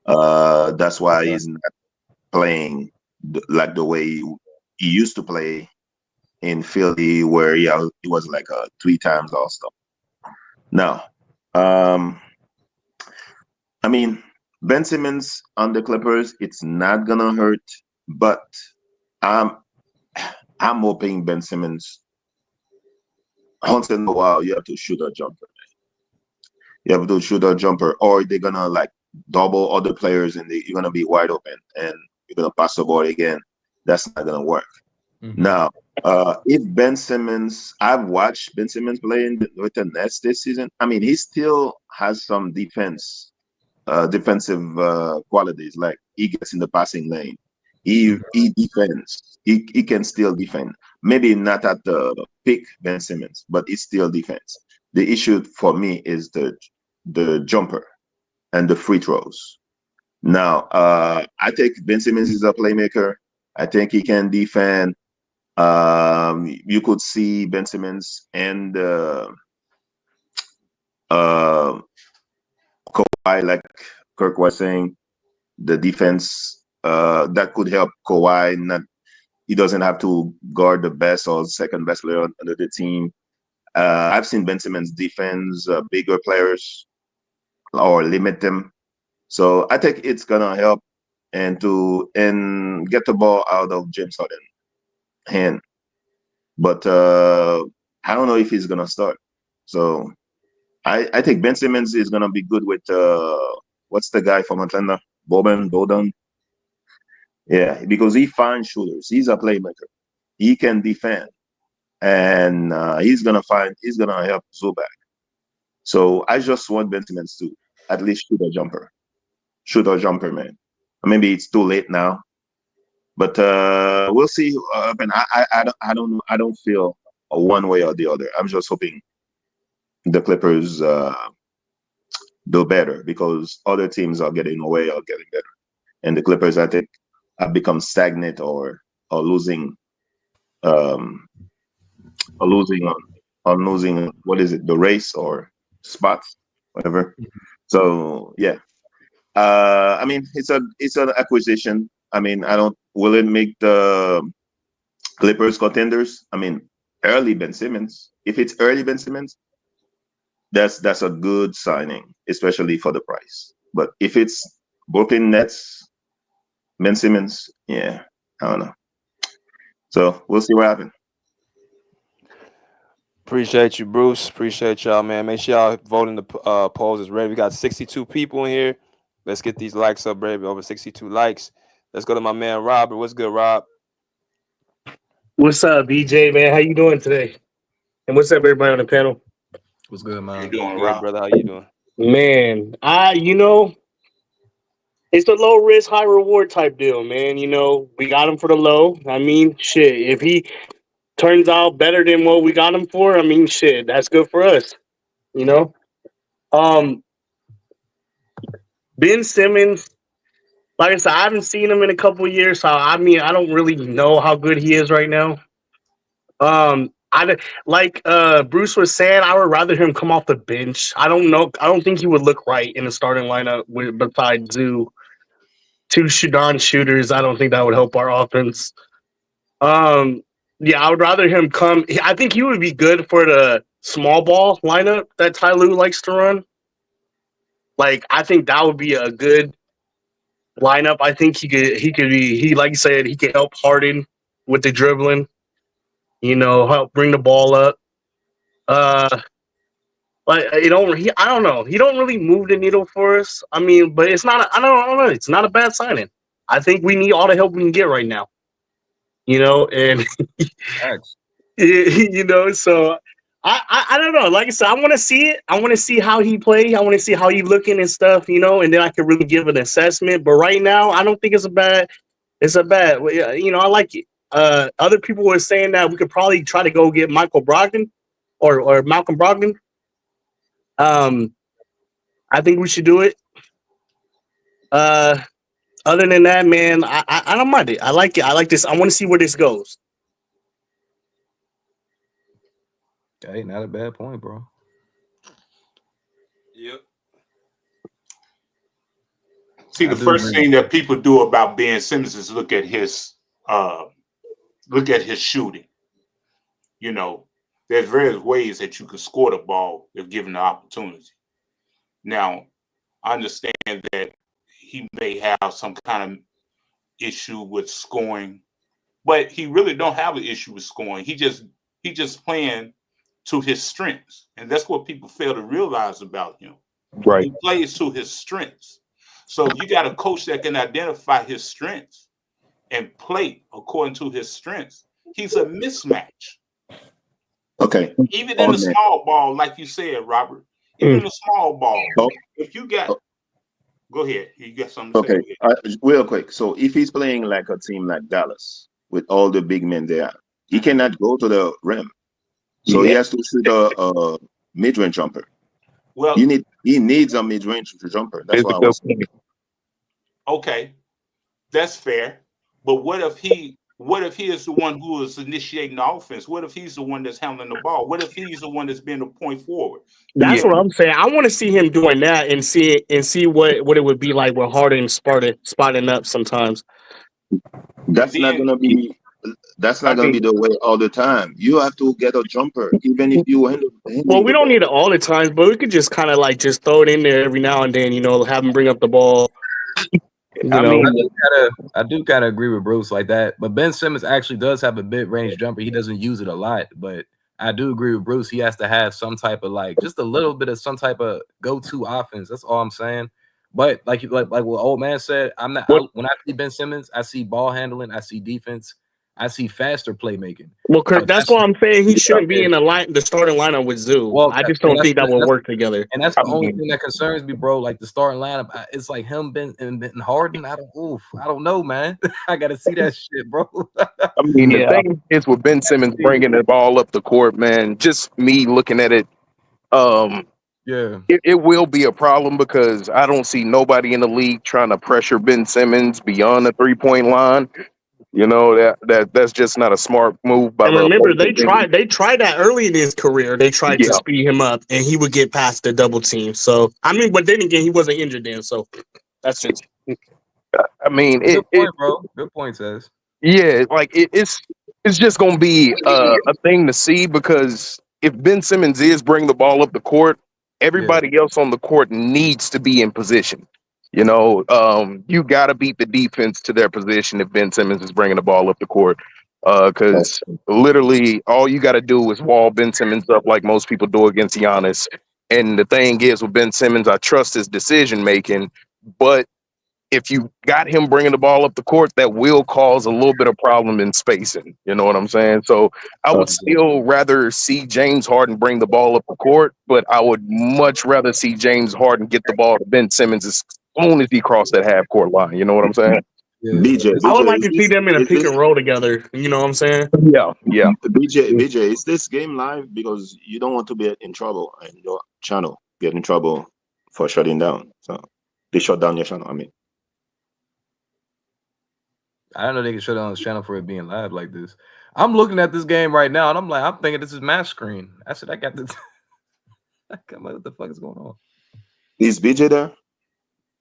That's why he's not playing like the way he used to play in Philly, where he was like 3 times All-Star. Now, I mean, Ben Simmons on the Clippers, it's not gonna hurt, but I'm hoping Ben Simmons, once in a while, you have to shoot a jumper. You have to shoot a jumper, or they're gonna like double other players and you're gonna be wide open and you're gonna pass the ball again. That's not gonna work. Mm-hmm. Now, if Ben Simmons, I've watched Ben Simmons playing with the Nets this season. I mean, he still has some defensive qualities. Like he gets in the passing lane. He defends. He can still defend. Maybe not at the peak Ben Simmons, but he still defends. The issue for me is the jumper and the free throws. Now, I think Ben Simmons is a playmaker. I think he can defend. You could see Ben Simmons and Kawhi, like Kirk was saying, the defense that could help Kawhi. He doesn't have to guard the best or second best player on the team. I've seen Ben Simmons defend bigger players or limit them. So I think it's gonna help and get the ball out of James Harden's hand. But I don't know if he's gonna start. So I think Ben Simmons is gonna be good with what's the guy from Atlanta? Bowden. Yeah, because he finds shooters. He's a playmaker. He can defend, and he's gonna help Zubac. So I just want Ben Simmons to at least shoot a jumper, man. Maybe it's too late now, but we'll see. And I don't know. I don't feel one way or the other. I'm just hoping the Clippers do better because other teams are getting away or getting better, and the Clippers, I think, have become stagnant or losing on losing what is it, the race or spots, whatever. So yeah, I mean it's an acquisition. I mean I don't will it make the Clippers contenders? I mean, early Ben Simmons. If it's early Ben Simmons, that's a good signing, especially for the price. But if it's Brooklyn Nets, Ben Simmons, yeah, I don't know. So we'll see what happens. Appreciate you, Bruce. Appreciate y'all, man. Make sure y'all vote in the polls is ready. We got 62 people in here. Let's get these likes up, baby. Over 62 likes. Let's go to my man Robert. What's good, Rob? What's up, BJ, man? How you doing today? And what's up, everybody on the panel? What's good, How man? you doing, Good, Rob? brother. How you doing? Man, it's a low risk, high reward type deal, man. We got him for the low. I mean, shit, if he turns out better than what we got him for, I mean, shit, that's good for us. Um, Ben Simmons, like I said, I haven't seen him in a couple of years, so I mean, I don't really know how good he is right now. Like Bruce was saying, I would rather him come off the bench. I don't know. I don't think he would look right in the starting lineup besides Zoo. Two shooters. I don't think that would help our offense. Yeah, I would rather him come. I think he would be good for the small ball lineup that Ty Lue likes to run. Like, I think that would be a good lineup. I think he like you said, he could help Harden with the dribbling. Help bring the ball up. Like I don't know. He don't really move the needle for us. I mean, but it's not. I don't know. It's not a bad signing. I think we need all the help we can get right now. And Thanks. So I don't know. Like I said, I want to see it. I want to see how he plays. I want to see how he looking and stuff. And then I can really give an assessment. But right now, I don't think it's a bad. It's a bad. I like it. Other people were saying that we could probably try to go get Michael Brogdon or Malcolm Brogdon. I think we should do it. Other than that, man, I don't mind it. I like it. I like this. I want to see where this goes. Hey, not a bad point, bro. Yep. See, the first thing that people do about Ben Simmons is look at his shooting. There's various ways that you can score the ball if given the opportunity. Now, I understand that he may have some kind of issue with scoring, but he really don't have an issue with scoring. He just playing to his strengths, and that's what people fail to realize about him. Right. He plays to his strengths. So if you got a coach that can identify his strengths and play according to his strengths, he's a mismatch. Okay. Even in the small ball, like you said, Robert, even the small ball, if you got, go ahead. You got something to say? Real quick. So if he's playing like a team like Dallas with all the big men there, he cannot go to the rim. So he has to shoot a mid-range jumper. Well, he needs a mid-range jumper. That's what I was saying. Okay, that's fair. But what if he is the one who is initiating the offense? What if he's the one that's handling the ball? What if he's the one that's being the point forward? That's what I'm saying. I want to see him doing that and see what it would be like with Harden spotting up sometimes. That's not gonna be the way all the time. You have to get a jumper, even if you handle well, we don't need it all the time, but we could just kind of like just throw it in there every now and then, have him bring up the ball. I do kind of agree with Bruce like that, but Ben Simmons actually does have a mid-range jumper. He doesn't use it a lot, but I do agree with Bruce. He has to have some type of just a little bit of some type of go-to offense. That's all I'm saying. But like what old man said, when I see Ben Simmons, I see ball handling, I see defense, I see faster playmaking. Well, Kirk, that's why I'm saying he shouldn't be in the starting lineup with Zoo. Well, I just don't think that will work together. And that's the only thing that concerns me, bro. Like the starting lineup, it's like him, Ben, and Harden. I don't know, man. I gotta see that shit, bro. I mean, the thing is with Ben Simmons bringing the ball up the court, man. Just me looking at it, it will be a problem because I don't see nobody in the league trying to pressure Ben Simmons beyond the 3-point line. That's just not a smart move. And remember, they tried that early in his career. They tried to speed him up, and he would get past the double team. So I mean, but then again, he wasn't injured then, so that's just. I mean, Good point, bro. Good point, says. yeah, like it's just gonna be a thing to see because if Ben Simmons is bringing the ball up the court, everybody else on the court needs to be in position. You know, you got to beat the defense to their position if Ben Simmons is bringing the ball up the court. Because literally all you got to do is wall Ben Simmons up like most people do against Giannis. And the thing is with Ben Simmons, I trust his decision making, but if you got him bringing the ball up the court, that will cause a little bit of problem in spacing. You know what I'm saying? So I would still rather see James Harden bring the ball up the court, but I would much rather see James Harden get the ball to Ben Simmons as soon as he crossed that half court line. You know what I'm saying? BJ, I would BJ, like to see them in a pick and roll together. You know what I'm saying? Yeah. BJ, is this game live? Because you don't want to be in trouble and your channel get in trouble for shutting down. So they shut down your channel. I mean, I don't know they can shut down this channel for it being live like this. I'm looking at this game right now, and I'm thinking this is match screen. I said, I got this. What the fuck is going on? is BJ there?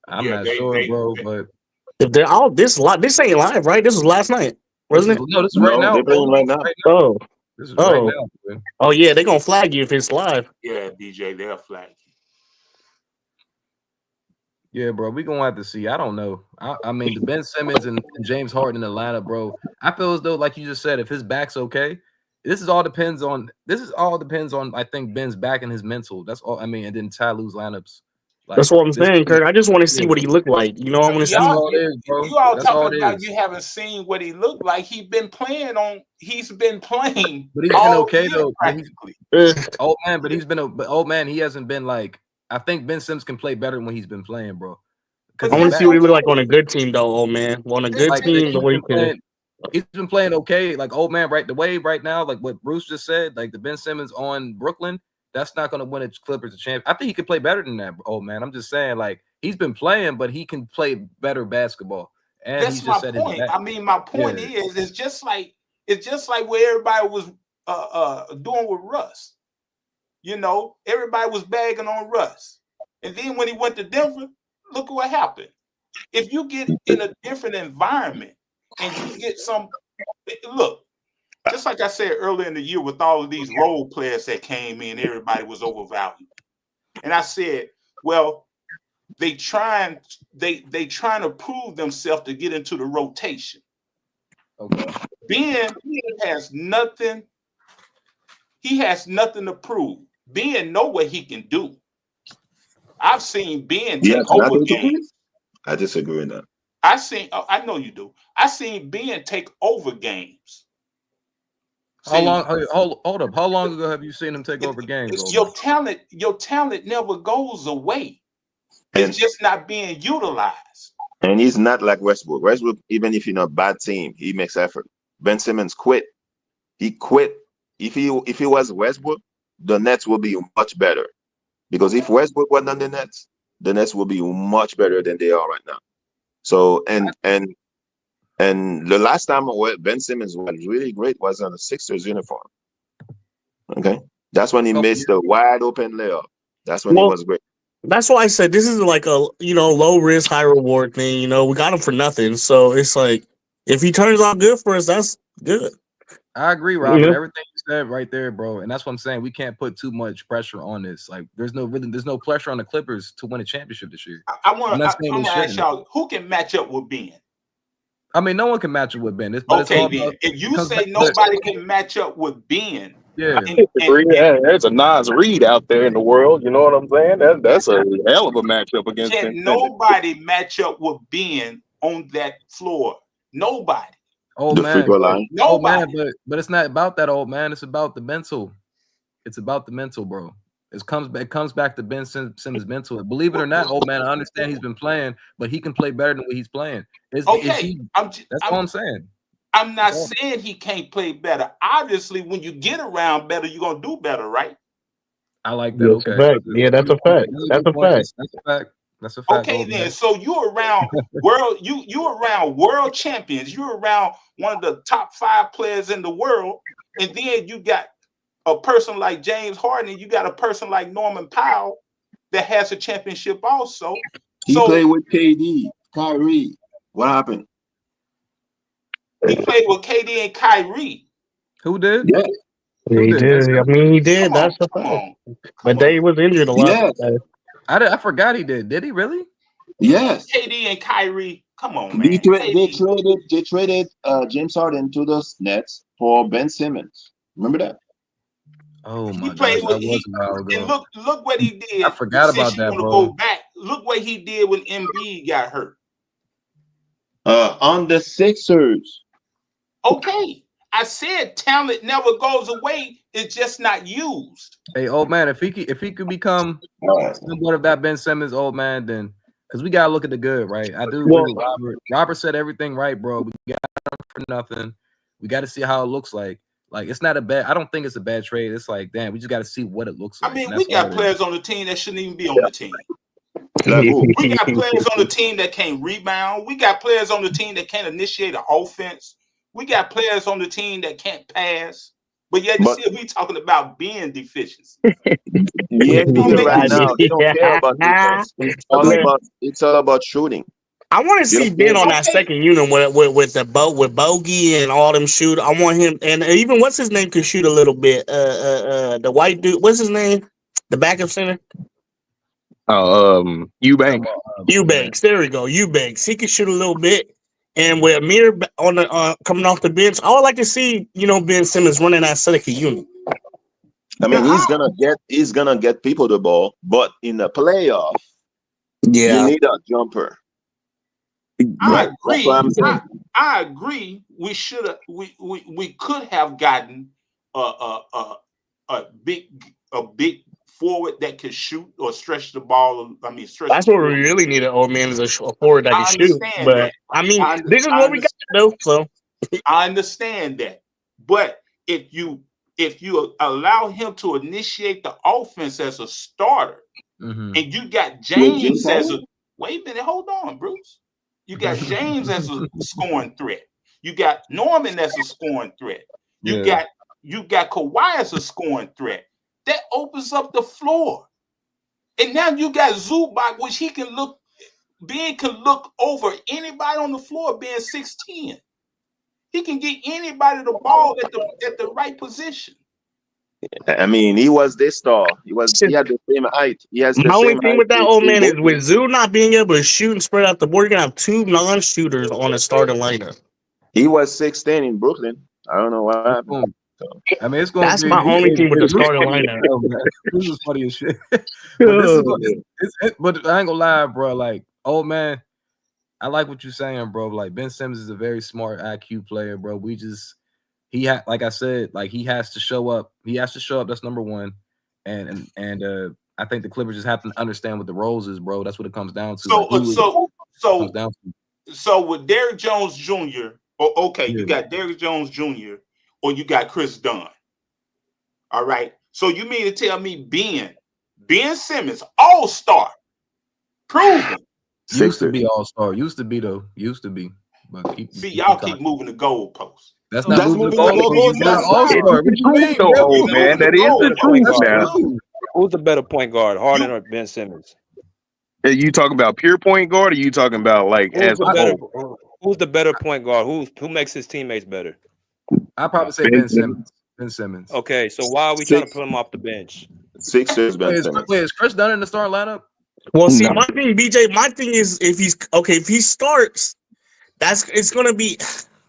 I'm not sure, bro, but if they're all this ain't live, right? This was last night, wasn't it? No, this is right now. They're playing right now. Oh, this is right now. Man. Oh yeah, they're gonna flag you if it's live. Yeah, BJ, they'll flag you. Yeah, bro, we gonna have to see. I don't know. I mean, the Ben Simmons and James Harden in the lineup, bro. I feel as though, like you just said, if his back's okay, this all depends on. I think Ben's back and his mental. That's all. I mean, and then Ty Lue's lineups. Like, that's what I'm saying, Kirk. I just want to see what he looked like. You know, I want to see. You all talking about you haven't seen what he looked like. He's been playing, but he's been okay though. Practically. Old man, but old man, he hasn't been like. I think Ben Simmons can play better when he's been playing, bro. I want to see what he look like on a good team, though, old man. On a good team, the way he can. He's been playing okay, like old man, right? The way right now, like what Bruce just said, like the Ben Simmons on Brooklyn, that's not going to win a Clippers a champ. I think he can play better than that, old man. I'm just saying, like he's been playing, but he can play better basketball. And that's my point. I mean, my point is, it's just like where everybody was doing with Russ. You know, everybody was bagging on Russ, and then when he went to Denver, look what happened. If you get in a different environment and you get look, just like I said earlier in the year with all of these role players that came in, everybody was overvalued. And I said, well, they trying to prove themselves to get into the rotation. Okay. Ben has nothing. He has nothing to prove. Ben know what he can do. I've seen Ben take over games. I disagree with that. I know you do. I seen Ben take over games. How long? Hold up. How long ago have you seen him take over games? Your talent never goes away. It's just not being utilized. And he's not like Westbrook. Westbrook, even if you're in a bad team, he makes effort. Ben Simmons quit. He quit. If he was Westbrook, the Nets will be much better. Because if Westbrook was on the Nets will be much better than they are right now. So and the last time Ben Simmons was really great was on the Sixers uniform. Okay, that's when he missed the wide open layup. That's when he was great. That's why I said this is like a low risk, high reward thing. You know, we got him for nothing, so it's like if he turns out good for us, that's good. I agree, Robert. Yeah. Everything you said right there, bro. And that's what I'm saying. We can't put too much pressure on this. Like, there's no pressure on the Clippers to win a championship this year. I want to ask y'all, who can match up with Ben? I mean, no one can match up with Ben. Okay, then. If you say nobody can match up with Ben, there's a Nas Reed out there in the world. You know what I'm saying? That's a hell of a matchup against Ben. Can nobody match up with Ben on that floor? Nobody. Old man, nobody. But it's not about that, old man. It's about the mental. It's about the mental, bro. It comes back to Ben Simmons' mental. Believe it or not, old man, I understand he's been playing, but he can play better than what he's playing. That's all I'm saying. I'm not saying he can't play better. Obviously, when you get around better, you're gonna do better, right? I like that. Okay. Yeah, that's a fact. That's a fact. That's a fact. That's a fact. Okay, then. So you're around you're around world champions. You're around one of the top 5 players in the world, and then you got a person like James Harden. You got a person like Norman Powell that has a championship also. He played with KD, Kyrie. What happened? He played with KD and Kyrie. Who did? Yeah. Who He did? did. I mean, he did. Come on, That's the come fact. on. But they was injured a lot. Yes. I forgot he did. Did he really? Yes. KD and Kyrie. Come on, They, man. they traded James Harden to the Nets for Ben Simmons. Remember that? Oh my He gosh, played that with was a while and ago. look what he did. I forgot about Since you that, want to bro. go back, look what he did when Embiid got hurt. On the Sixers. Okay, I said talent never goes away. It's just not used. Hey, old man, if he could become somewhat of that Ben Simmons old man, then because we gotta look at the good, right? I do agree with Robert. Robert said everything right, bro. We got him for nothing. We got to see how it looks like. Like it's not a bad. I don't think it's a bad trade. It's like, damn, we just got to see what it looks like. I mean, we got players on the team that shouldn't even be on the team. Like who? We got players on the team that can't rebound. We got players on the team that can't initiate an offense. We got players on the team that can't pass. But yet, we talking about being deficiency. Yeah, right now they don't care about defense. It's all about shooting. I want to see Ben on that second unit with Bogey and all them shoot. I want him, and even what's his name can shoot a little bit. The white dude, what's his name? The backup center. Eubanks. Eubanks. There we go. Eubanks. He can shoot a little bit. And with Amir on the coming off the bench, I would like to see Ben Simmons running that second unit. I mean, he's gonna get people the ball, but in the playoff, you need a jumper. I agree. I agree. We should have. We could have gotten a big forward that could shoot or stretch the ball. I mean, stretch. That's what we really need. An old man is a forward that can shoot. But that. I mean, this is what we got though. So I understand that. But if you allow him to initiate the offense as a starter, and you got James as a wait a minute, hold on, Bruce. You got James as a scoring threat. You got Norman as a scoring threat. You got Kawhi as a scoring threat. That opens up the floor. And now you got Zubac, which Ben can look over anybody on the floor being 6'10". He can get anybody the ball at the right position. I mean, he was the star. He had the same height. He has my only thing with that old man is with Zoo not being able to shoot and spread out the board, you're gonna have two non-shooters on the starting lineup. He was 6'10" in Brooklyn. I don't know what happened. I mean, it's going. That's my only thing with the starting lineup. This is funny as shit. But I ain't gonna lie, bro. Like, old man, I like what you're saying, bro. Like, Ben Simmons is a very smart IQ player, bro. Like I said, like he has to show up. He has to show up. That's number one. And I think the Clippers just have to understand what the roles is, bro. That's what it comes down to. So with Derrick Jones Jr. You got Derrick Jones Jr. or you got Chris Dunn. All right. So you mean to tell me Ben Simmons, all-star, proven. Used to be all-star. Used to be. But y'all keep moving the goalposts. That's not moving the goalposts. He's not all-star. What you mean, old man? That is the truth now. Who's the better point guard, Harden or Ben Simmons? Are you talking about pure point guard, or are you talking about like who's the better point guard? Who makes his teammates better? I'd probably say Ben Simmons. Ben Simmons. Okay, so why are we trying to put him off the bench? Sixers, Ben Simmons. Wait, is Chris Dunn in the starting lineup? Well, see, my thing, BJ, is if he starts, it's gonna be,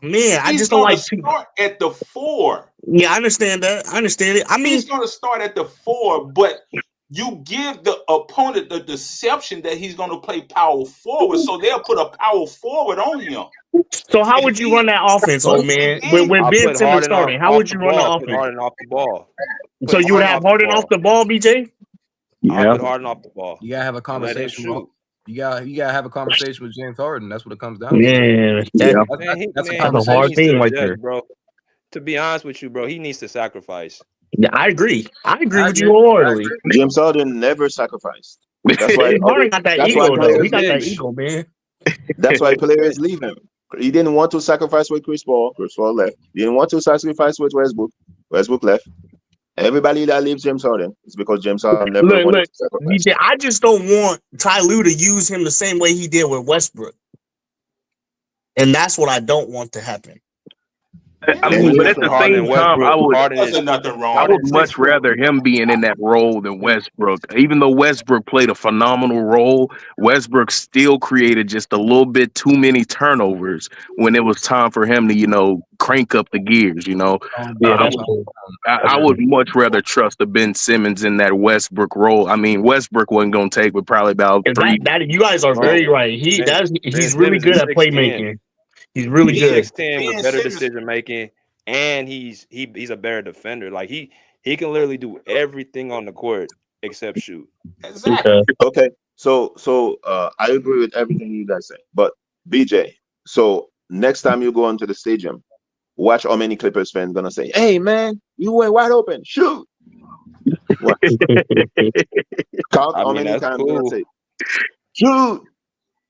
man. I just don't like to start at the 4. Yeah, I understand that. I understand it. I mean, he's gonna start at the 4, but you give the opponent the deception that he's gonna play power forward, so they'll put a power forward on him. So how would you run that offense, old man? With Ben Simmons starting, how would you run the offense? Harden off the ball. So you would have Harden off the ball, BJ? Yeah, put Harden off the ball. You gotta have a conversation. You gotta have a conversation with James Harden. That's what it comes down to. Yeah, that's a hard thing right there, bro. To be honest with you, bro, he needs to sacrifice. Yeah, I agree with you wholeheartedly. James Harden never sacrificed. That's why Harden got that ego, though. He got that ego, man. That's why players leave him. He didn't want to sacrifice with Chris Paul. Chris Paul left. He didn't want to sacrifice with Westbrook. Westbrook left. Everybody that leaves James Harden is because James Harden never wanted to sacrifice. I just don't want Ty Lue to use him the same way he did with Westbrook. and that's what I don't want to happen. I And mean, but at listen, the Harden same and time, I Westbrook. would Wasn't nothing wrong. I would much rather him being in that role than Westbrook. Even though Westbrook played a phenomenal role, Westbrook still created just a little bit too many turnovers when it was time for him to, crank up the gears. Yeah, I that's would true. I would much rather trust the Ben Simmons in that Westbrook role. I mean, Westbrook wasn't going to take but probably about And three. that you guys are Bro, very right. Ben He's really Simmons good is at 6'10". playmaking. He's really He's good. 6'10" with Ben better Simmons, decision making, and he's a better defender. Like he can literally do everything on the court except shoot. exactly. Okay. So I agree with everything you guys say. But BJ, so next time you go into the stadium, watch how many Clippers fans gonna say, "Hey man, you were wide open, shoot." Watch. Count I how mean, many that's times they're gonna cool. say,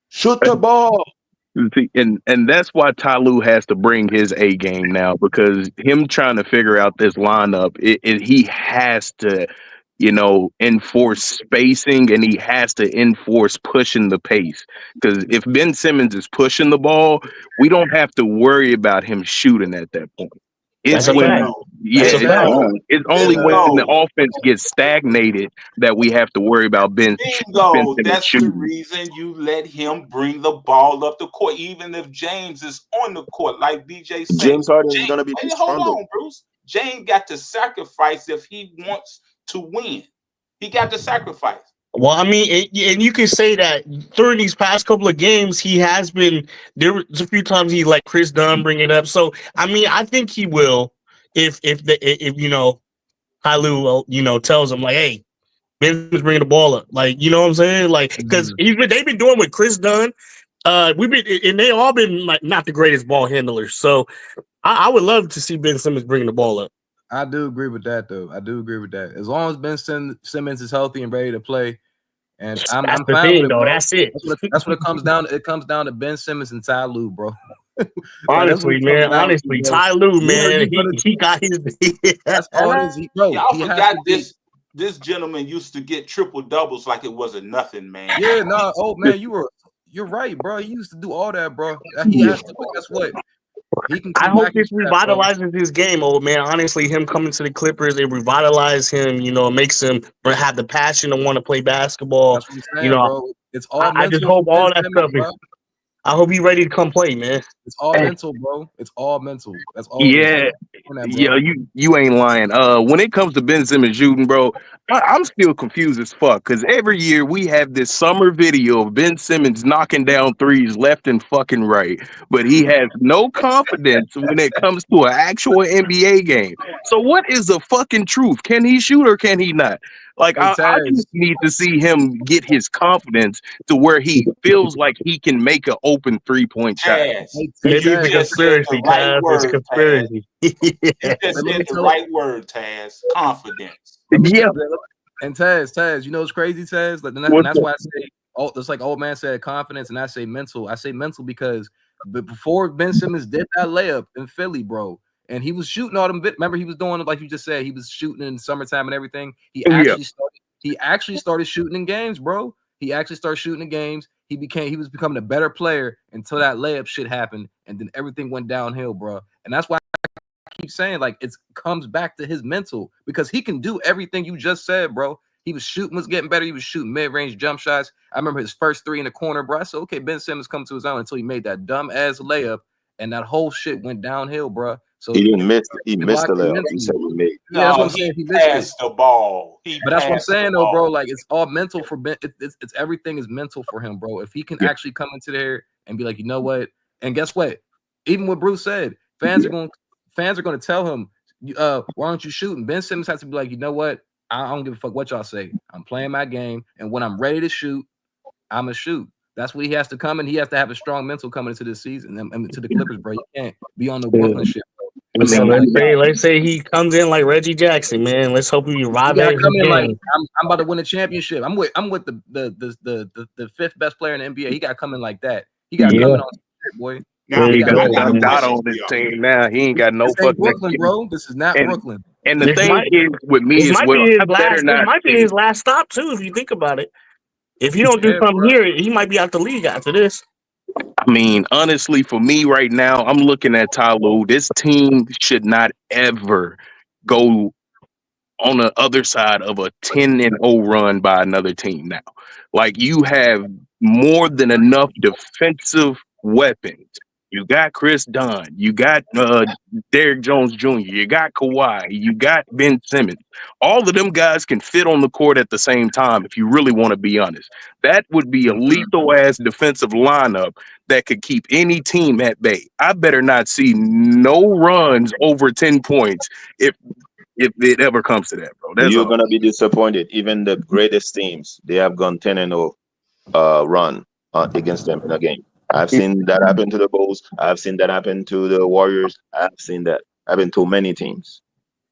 shoot the ball. And that's why Ty Lue has to bring his A game now, because him trying to figure out this lineup, he has to, enforce spacing, and he has to enforce pushing the pace. Because if Ben Simmons is pushing the ball, we don't have to worry about him shooting at that point. It's That's a when, fact. yeah, That's a fact. it's only when the Bingo. offense gets stagnated that we have to worry about Ben Bingo. Simmons That's the shooting. reason you let him bring the ball up the court, even if James is on the court, like BJ said. James Harden is James, gonna be hey, hold scrambled. on, Bruce. James got to sacrifice if he wants to win. He got to sacrifice. Well, I mean, and you can say that during these past couple of games, he has been there. Was a few times he let Chris Dunn bring it up. So, I mean, I think he will if Ty Lue tells him like, hey, Ben's bringing the ball up, like what I'm saying, like because they've been doing with Chris Dunn. We've been and they all been like not the greatest ball handlers. So, I would love to see Ben Simmons bringing the ball up. I do agree with that, though. I do agree with that. As long as Ben Simmons is healthy and ready to play, and I'm That's the fine thing, with it, though. bro. That's it. That's what it comes down to. It comes down to Ben Simmons and Ty Lue, bro. Honestly, man. Honestly, Ty Lue, man, he got his. That's all it is, bro. Y'all He has forgot to be. this gentleman used to get triple doubles like it wasn't nothing, man. Yeah, no, oh man, you're right, bro. He used to do all that, bro. He has to, but guess what? He can I come hope back this into that, bro. revitalizes his game, old man. Honestly, him coming to the Clippers, it revitalizes him. It makes him have the passion to want to play basketball. That's what I'm saying, bro. It's all I just mental hope for Ben all that Simmons, stuff. bro. I hope he's ready to come play, man. It's all mental, bro. It's all mental. That's all. Yeah, yeah, you ain't lying. When it comes to Ben Simmons shooting, bro, I'm still confused as fuck, because every year we have this summer video of Ben Simmons knocking down threes left and fucking right, but he has no confidence when it comes to an actual NBA game. So what is the fucking truth? Can he shoot or can he not? Like, Hey, I just need to see him get his confidence to where he feels like he can make an open 3-point shot. Maybe it's a conspiracy, Taz. It's a conspiracy. You just said the right word, Taz. Confidence. Yeah. And Taz, you know what's crazy, Taz? Like, and that's why I say, it's like old man said confidence, and I say mental. I say mental because before Ben Simmons did that layup in Philly, bro, and he was shooting all them. Remember, he was doing, like you just said, he was shooting in summertime and everything. He actually started shooting in games, bro. He actually started shooting in games. He was becoming a better player until that layup shit happened, and then everything went downhill, bro. And that's why I keep saying, like, it comes back to his mental, because he can do everything you just said, bro. He was getting better. He was shooting mid-range jump shots. I remember his first three in the corner, bro. I said, okay, Ben Simmons come to his own, until he made that dumb ass layup, and that whole shit went downhill, bro. So he didn't miss. He missed the layup. He said he made. Yeah, that's what I'm saying. He passed the ball. But that's what I'm saying, though, bro. Like, it's all mental for Ben. It's everything is mental for him, bro. If he can actually come into there and be like, you know what? And guess what? Even what Bruce said, fans are going to tell him, why aren't you shooting? Ben Simmons has to be like, you know what? I don't give a fuck what y'all say. I'm playing my game, and when I'm ready to shoot, I'm gonna shoot. That's what he has to come, and he has to have a strong mental coming into this season and to the Clippers, bro. You can't be on the Brooklyn shit, bro. So let's say he comes in like Reggie Jackson, man. Let's hope he revives his game. Like, I'm about to win a championship. I'm with the fifth best player in the NBA. He got coming like that. He got coming on shit, boy. Now he got Dot on this team. Now he ain't got no fucking Brooklyn, bro. This is not Brooklyn. And the thing is with me as well, this might be his last stop too, if you think about it. If he don't do something here, he might be out the league after this. I mean, honestly, for me right now, I'm looking at Ty Lue. This team should not ever go on the other side of a 10-0 run by another team now. Like, you have more than enough defensive weapons. You got Chris Dunn, you got Derrick Jones Jr., you got Kawhi, you got Ben Simmons. All of them guys can fit on the court at the same time if you really want to be honest. That would be a lethal ass defensive lineup that could keep any team at bay. I better not see no runs over 10 points if it ever comes to that, bro. That's You're all. gonna be disappointed. Even the greatest teams, they have gone 10-0 run against them in a game. I've seen that happen to the Bulls. I've seen that happen to the Warriors. I've seen that happen to many teams.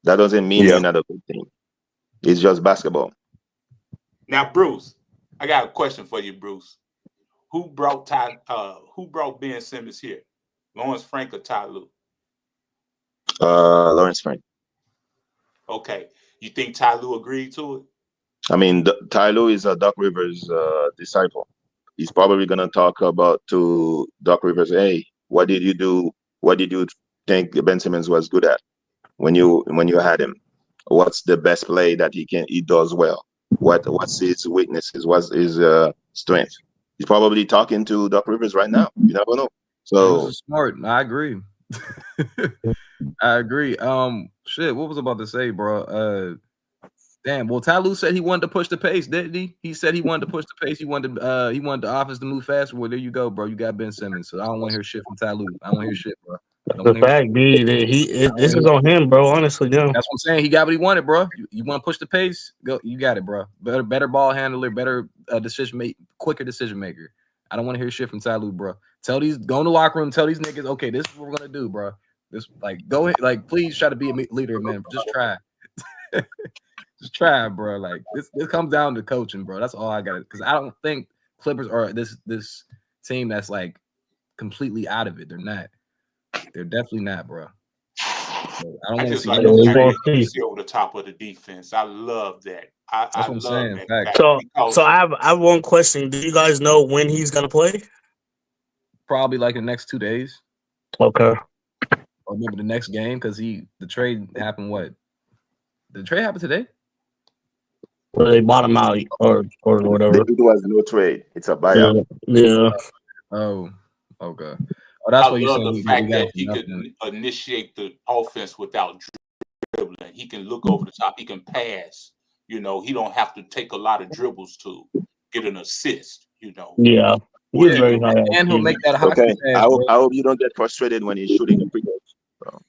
That doesn't mean Yeah. you're not a good team. It's just basketball. Now, Bruce, I got a question for you, Bruce. Who brought Ben Simmons here? Lawrence Frank or Ty Lue? Lawrence Frank. Okay. You think Ty Lue agreed to it? I mean, Ty Lue is a Doc Rivers disciple. He's probably gonna talk about to Doc Rivers. Hey, what did you do? What did you think Ben Simmons was good at when you had him? What's the best play that he does well? What's his weaknesses? What's his strength? He's probably talking to Doc Rivers right now. You never know. So This is smart. I agree. I agree. Shit, what was I about to say, bro? Damn. Well, Ty Lue said he wanted to push the pace, didn't he? He said he wanted to push the pace. He wanted the offense to move faster. Well, there you go, bro. You got Ben Simmons. So I don't want to hear shit from Ty Lue. I don't want to hear shit, bro. The fact, B, this is on him, bro. Honestly, yeah. That's what I'm saying. He got what he wanted, bro. You want to push the pace? Go. You got it, bro. Better ball handler, better quicker decision maker. I don't want to hear shit from Ty Lue, bro. Go in the locker room. Tell these niggas, okay, this is what we're gonna do, bro. This go ahead, please try to be a leader, man. Just try. Just try, bro. Like this comes down to coaching, bro. That's all I got. Because I don't think Clippers are this team that's like completely out of it. They're not. They're definitely not, bro. So I don't want to see. See over the top of the defense. I love that. That's what I'm saying. So I have one question. Do you guys know when he's gonna play? Probably like the next 2 days. Okay. Or maybe the next game because the trade happened. What? Did the trade happen today? Well, they bought him out or whatever. It was no trade. It's a buyout. Yeah. Oh, okay. Oh, that's what you're saying. The fact that he could initiate the offense without dribbling. He can look over the top. He can pass. You know, he don't have to take a lot of dribbles to get an assist. You know. Yeah. He's very high. And he'll make that hockey okay. pass. I hope you don't get frustrated when he's shooting the free throws.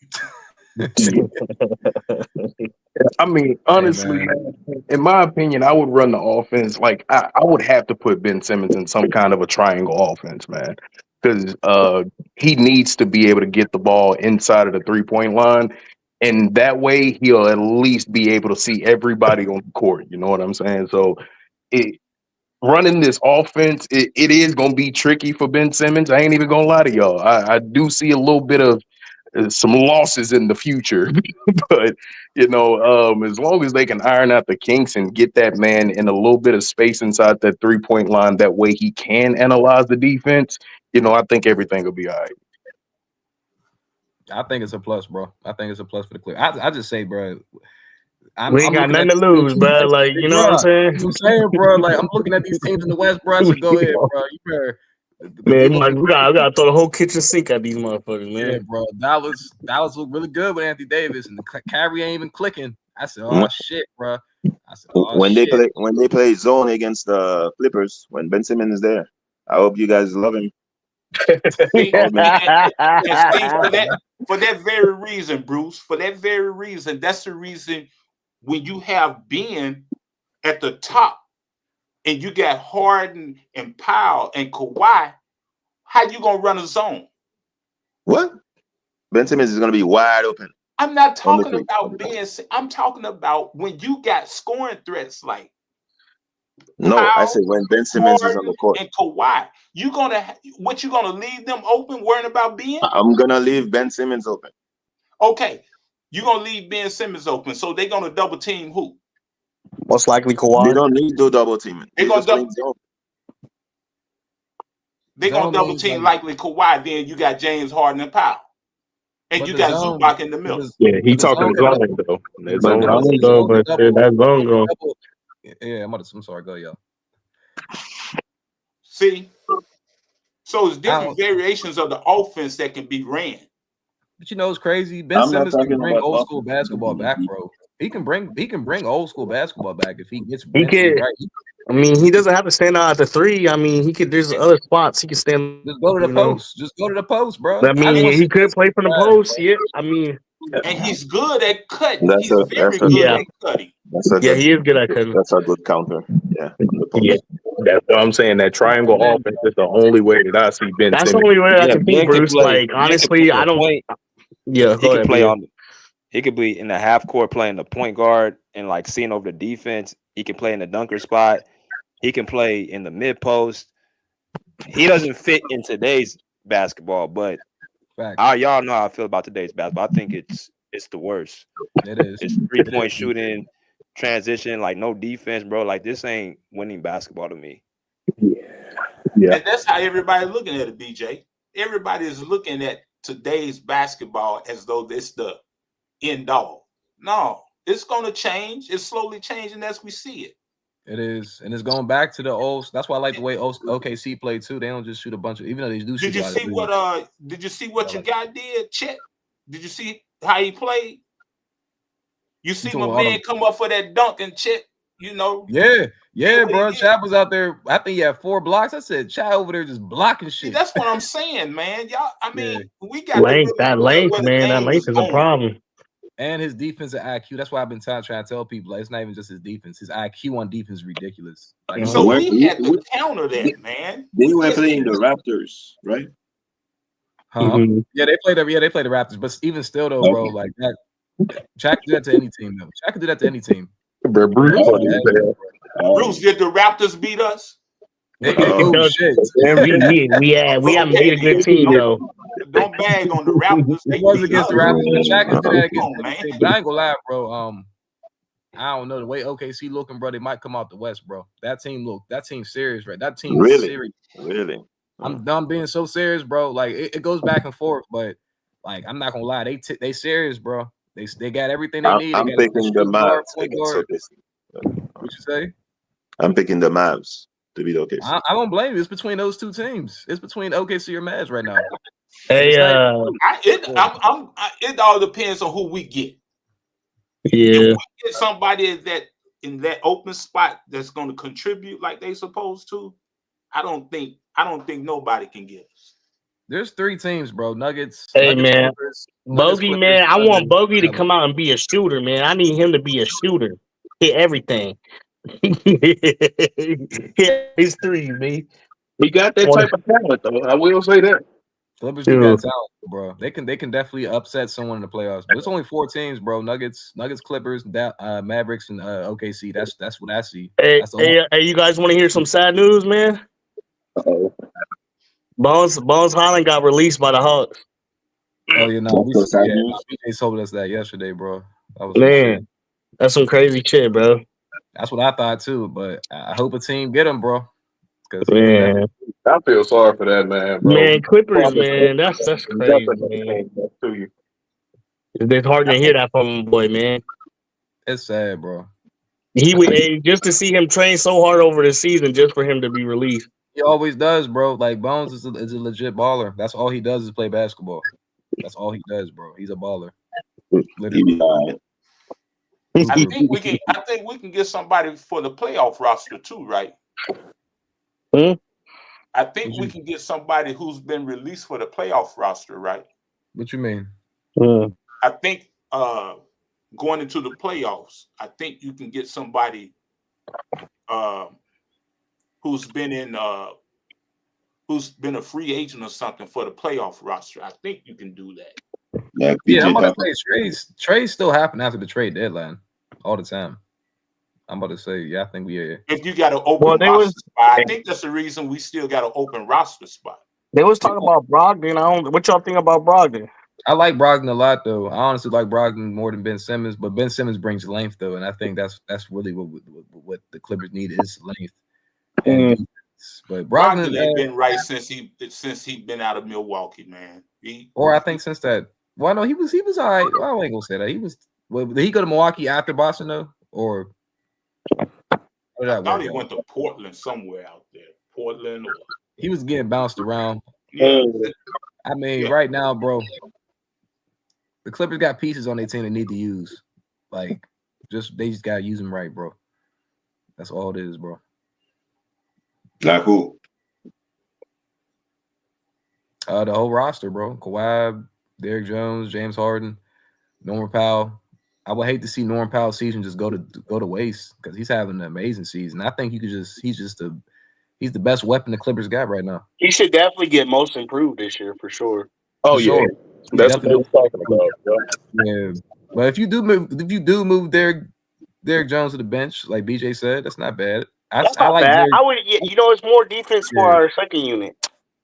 I mean, honestly, man, in my opinion, I would run the offense. Like, I would have to put Ben Simmons in some kind of a triangle offense, man, because he needs to be able to get the ball inside of the 3-point line. And that way, he'll at least be able to see everybody on the court. You know what I'm saying? So, running this offense, it is going to be tricky for Ben Simmons. I ain't even going to lie to y'all. I do see a little bit of some losses in the future, but you know, as long as they can iron out the kinks and get that man in a little bit of space inside that 3-point line, that way he can analyze the defense. You know, I think everything will be all right. I think it's a plus, bro. I think it's a plus for the Clippers. I just say, bro, we ain't got nothing to lose, bro. Like, you know what I'm saying? I'm saying, bro. Like, I'm looking at these teams in the West, bro. So go ahead, bro. You better. Man, like, we gotta throw the whole kitchen sink at these motherfuckers, man. Yeah, bro. Dallas looked really good with Anthony Davis, and the Kyrie ain't even clicking. I said, "Oh shit, bro." I said, "Oh when shit." they play zone against the Clippers, when Ben Simmons is there, I hope you guys love him. See, for that very reason, Bruce. For that very reason, that's the reason when you have Ben at the top. And you got Harden and Powell and Kawhi, how you gonna run a zone? What? Ben Simmons is gonna be wide open. I'm not talking about Ben. I'm talking about when you got scoring threats like. No, Powell, I said when Ben Simmons is on the court. And Kawhi, you gonna leave them open, worrying about Ben? I'm gonna leave Ben Simmons open. Okay, you gonna leave Ben Simmons open, so they're gonna double team who? Most likely Kawhi. They don't need to double teaming. They're gonna double. They're gonna double team likely Kawhi. Then you got James Harden and Powell, and you got Zubac in the middle. Yeah, he talking zone though. That zone though, but that zone go. Yeah, I'm sorry. Go, yo. See, so it's different variations of the offense that can be ran. But you know, it's crazy. Ben Simmons can bring old school basketball back, bro. He can bring old school basketball back if he gets mentally right. I mean, he doesn't have to stand out at the three. I mean, he could. There's other spots he can stand. Just go to the post. Just go to the post, bro. I mean, he could play from the post. Yeah, I mean, and he's good at cutting. That's he's very good at cutting. He is good at cutting. That's a good counter. Yeah. That's what I'm saying. That triangle offense is the only way that I see Ben. That's the only way I can think, Bruce. Like honestly, I don't. Yeah, he could play on. He could be in the half court playing the point guard and like seeing over the defense. He can play in the dunker spot. He can play in the mid post. He doesn't fit in today's basketball, but y'all know how I feel about today's basketball. I think it's the worst. It is. It's 3-point shooting, transition, like no defense, bro. Like this ain't winning basketball to me. Yeah. And that's how everybody's looking at it, BJ. Everybody is looking at today's basketball as though it's the end all. No, it's going to change. It's slowly changing as we see it. It is, and it's going back to the old. That's why I like the way OKC played too. They don't just shoot a bunch of, even though they do shoot. Did you see what your guy did, Chet? Did you see how he played? You see my man come up for that dunk and Chet, you know. Yeah, bro. Chad was out there. I think he had 4 blocks. I said, Chad over there just blocking shit. See, that's what I'm saying, man. Y'all, I mean, we got length. That length, man. That length is a problem. And his defensive IQ. That's why I've been trying to tell people. Like, it's not even just his defense. His IQ on defense is ridiculous. Like, so we had to counter that, man. They were playing the Raptors, right? Yeah, they played the Raptors. But even still, though, bro, like that, Shaq could do that to any team, though. Shaq could do that to any team. Bruce, did the Raptors beat us? Shit. We haven't beat a good team, though. Don't bag on the Raptors. It was against the Raptors. But Shaq could do that against the team. But I ain't gonna lie, bro. I don't know the way OKC looking, bro. They might come out the West, bro. That team serious, right? That team is serious. Really? I'm being so serious, bro. Like it goes back and forth, but like I'm not gonna lie, they serious, bro. They got everything they need. I'm picking the Mavs. What you say? I'm picking the Mavs to beat OKC. I don't blame you. It's between those two teams. It's between OKC or Mavs right now. Hey, it all depends on who we get. Yeah, if we get somebody that in that open spot that's going to contribute like they supposed to, I don't think nobody can get us. There's 3 teams, bro. Nuggets. Hey, Nuggets, man. Clippers, Bogey, Clippers, man. I want Bogey to Nuggets. come out and be a shooter, man. I need him to be a shooter. Hit everything. Hit his 3, man. He got that type of talent, though. I will say that. Clippers do got talent, bro. They can definitely upset someone in the playoffs. But it's only 4 teams, bro. Nuggets, Clippers, Mavericks, and OKC. That's what I see. Hey, you guys want to hear some sad news, man? Uh-oh. Bones Highland got released by the Hawks. Oh, you know, they told us that yesterday, bro. That's some crazy shit, bro. That's what I thought too, but I hope a team get him, bro. Man, I feel sorry for that man, bro. Man, Clippers, man, that's crazy, man. It's hard to hear that from him, boy, man. It's sad, bro. He would just to see him train so hard over the season just for him to be released. He always does, bro. Like Bones is a legit baller. That's all he does is play basketball. That's all he does, bro. He's a baller. Literally. I think we can get somebody for the playoff roster too, right? I think we can get somebody who's been released for the playoff roster, right? What you mean? I think going into the playoffs, I think you can get somebody who's been a free agent or something for the playoff roster. I think you can do that. Yeah, I'm about to say trades still happen after the trade deadline all the time. I'm about to say, I think if you got an open roster spot, I think that's the reason we still got an open roster spot. They was talking about Brogdon. What y'all think about Brogdon? I like Brogdon a lot, though. I honestly like Brogdon more than Ben Simmons, but Ben Simmons brings length, though, and I think that's really what the Clippers need is length. And But Brogdon Brogdon ain't been right since he been out of Milwaukee, man. or I think since that. Well, no, he was all right. Well, I ain't gonna say that. He was. Well, did he go to Milwaukee after Boston though, or how did I that thought work he out? went to Portland somewhere out there. Portland or He was getting bounced around. yeah. I mean, Yeah. right now, bro, the Clippers got pieces on their team they need to use. Like, they just gotta use them right, bro. That's all it is, bro. Like who? The whole roster, bro. Kawhi, Derrick Jones, James Harden, Norman Powell. I would hate to see Norman Powell's season just go to waste because he's having an amazing season. I think he's the best weapon the Clippers got right now. He should definitely get most improved this year for sure. Oh For yeah, sure. that's what they was talking about. Yeah, but if you do move Derrick Jones to the bench, like BJ said, that's not bad. That's I not like bad. Derrick. I would, it's more defense for our second unit.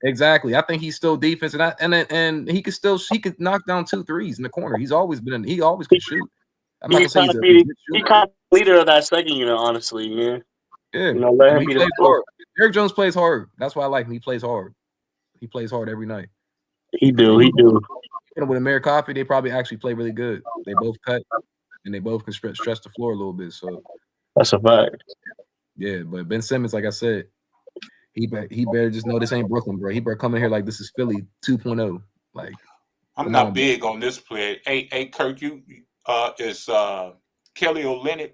Exactly. I think he's still defense, and he could knock down 2 threes in the corner. He always can shoot. I'm not gonna say he's a legit He's shooter. kind of leader of that second unit, honestly, man. Yeah, Let him he be plays the hard. Derrick Jones plays hard. That's why I like him. He plays hard. He plays hard every night. He do. With Amir Coffey, they probably actually play really good. They both cut, and they both can stretch the floor a little bit. So that's a fact. Yeah, but Ben Simmons, like I said, he better just know this ain't Brooklyn, bro. He better come in here like this is Philly 2.0. Like, I'm not big on this player. Hey, Kirk, you is Kelly Olynyk.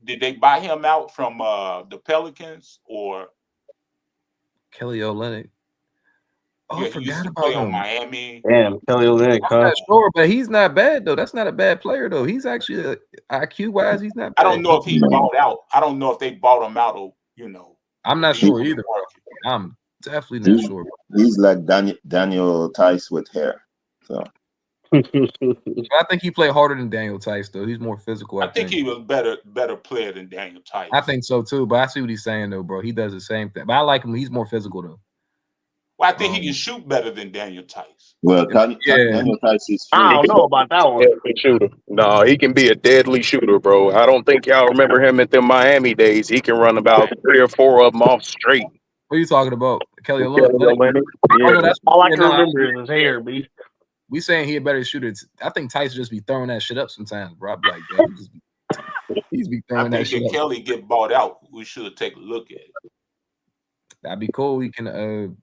Did they buy him out from the Pelicans or Kelly Olynyk? Oh, yeah, I he used forgot to about play him. on Miami. Damn, Kelly Olynyk. I'm not sure, but he's not bad though. That's not a bad player though. He's actually IQ wise, he's not bad. I don't know if he bought out. I don't know if they bought him out or I'm not sure either. I'm definitely not sure. He's like Daniel Tice with hair. So I think he played harder than Daniel Tice though. He's more physical. I think he was better player than Daniel Tice. I think so too, but I see what he's saying though, bro. He does the same thing. But I like him. He's more physical though. Well, I think he can shoot better than Daniel Tice. Well, Daniel Tice is. I don't know about that one. Deadly shooter. No, he can be a deadly shooter, bro. I don't think y'all remember him at the Miami days. He can run about 3 or 4 of them off straight. What are you talking about? Kelly Olynyk? Yeah. Oh, no, that's all I can remember is his hair, B. We saying he a better shooter. I think Tyson just be throwing that shit up sometimes, bro. I be like, damn, he's be throwing that shit if up. Kelly get bought out, we should take a look at it. That'd be cool. He can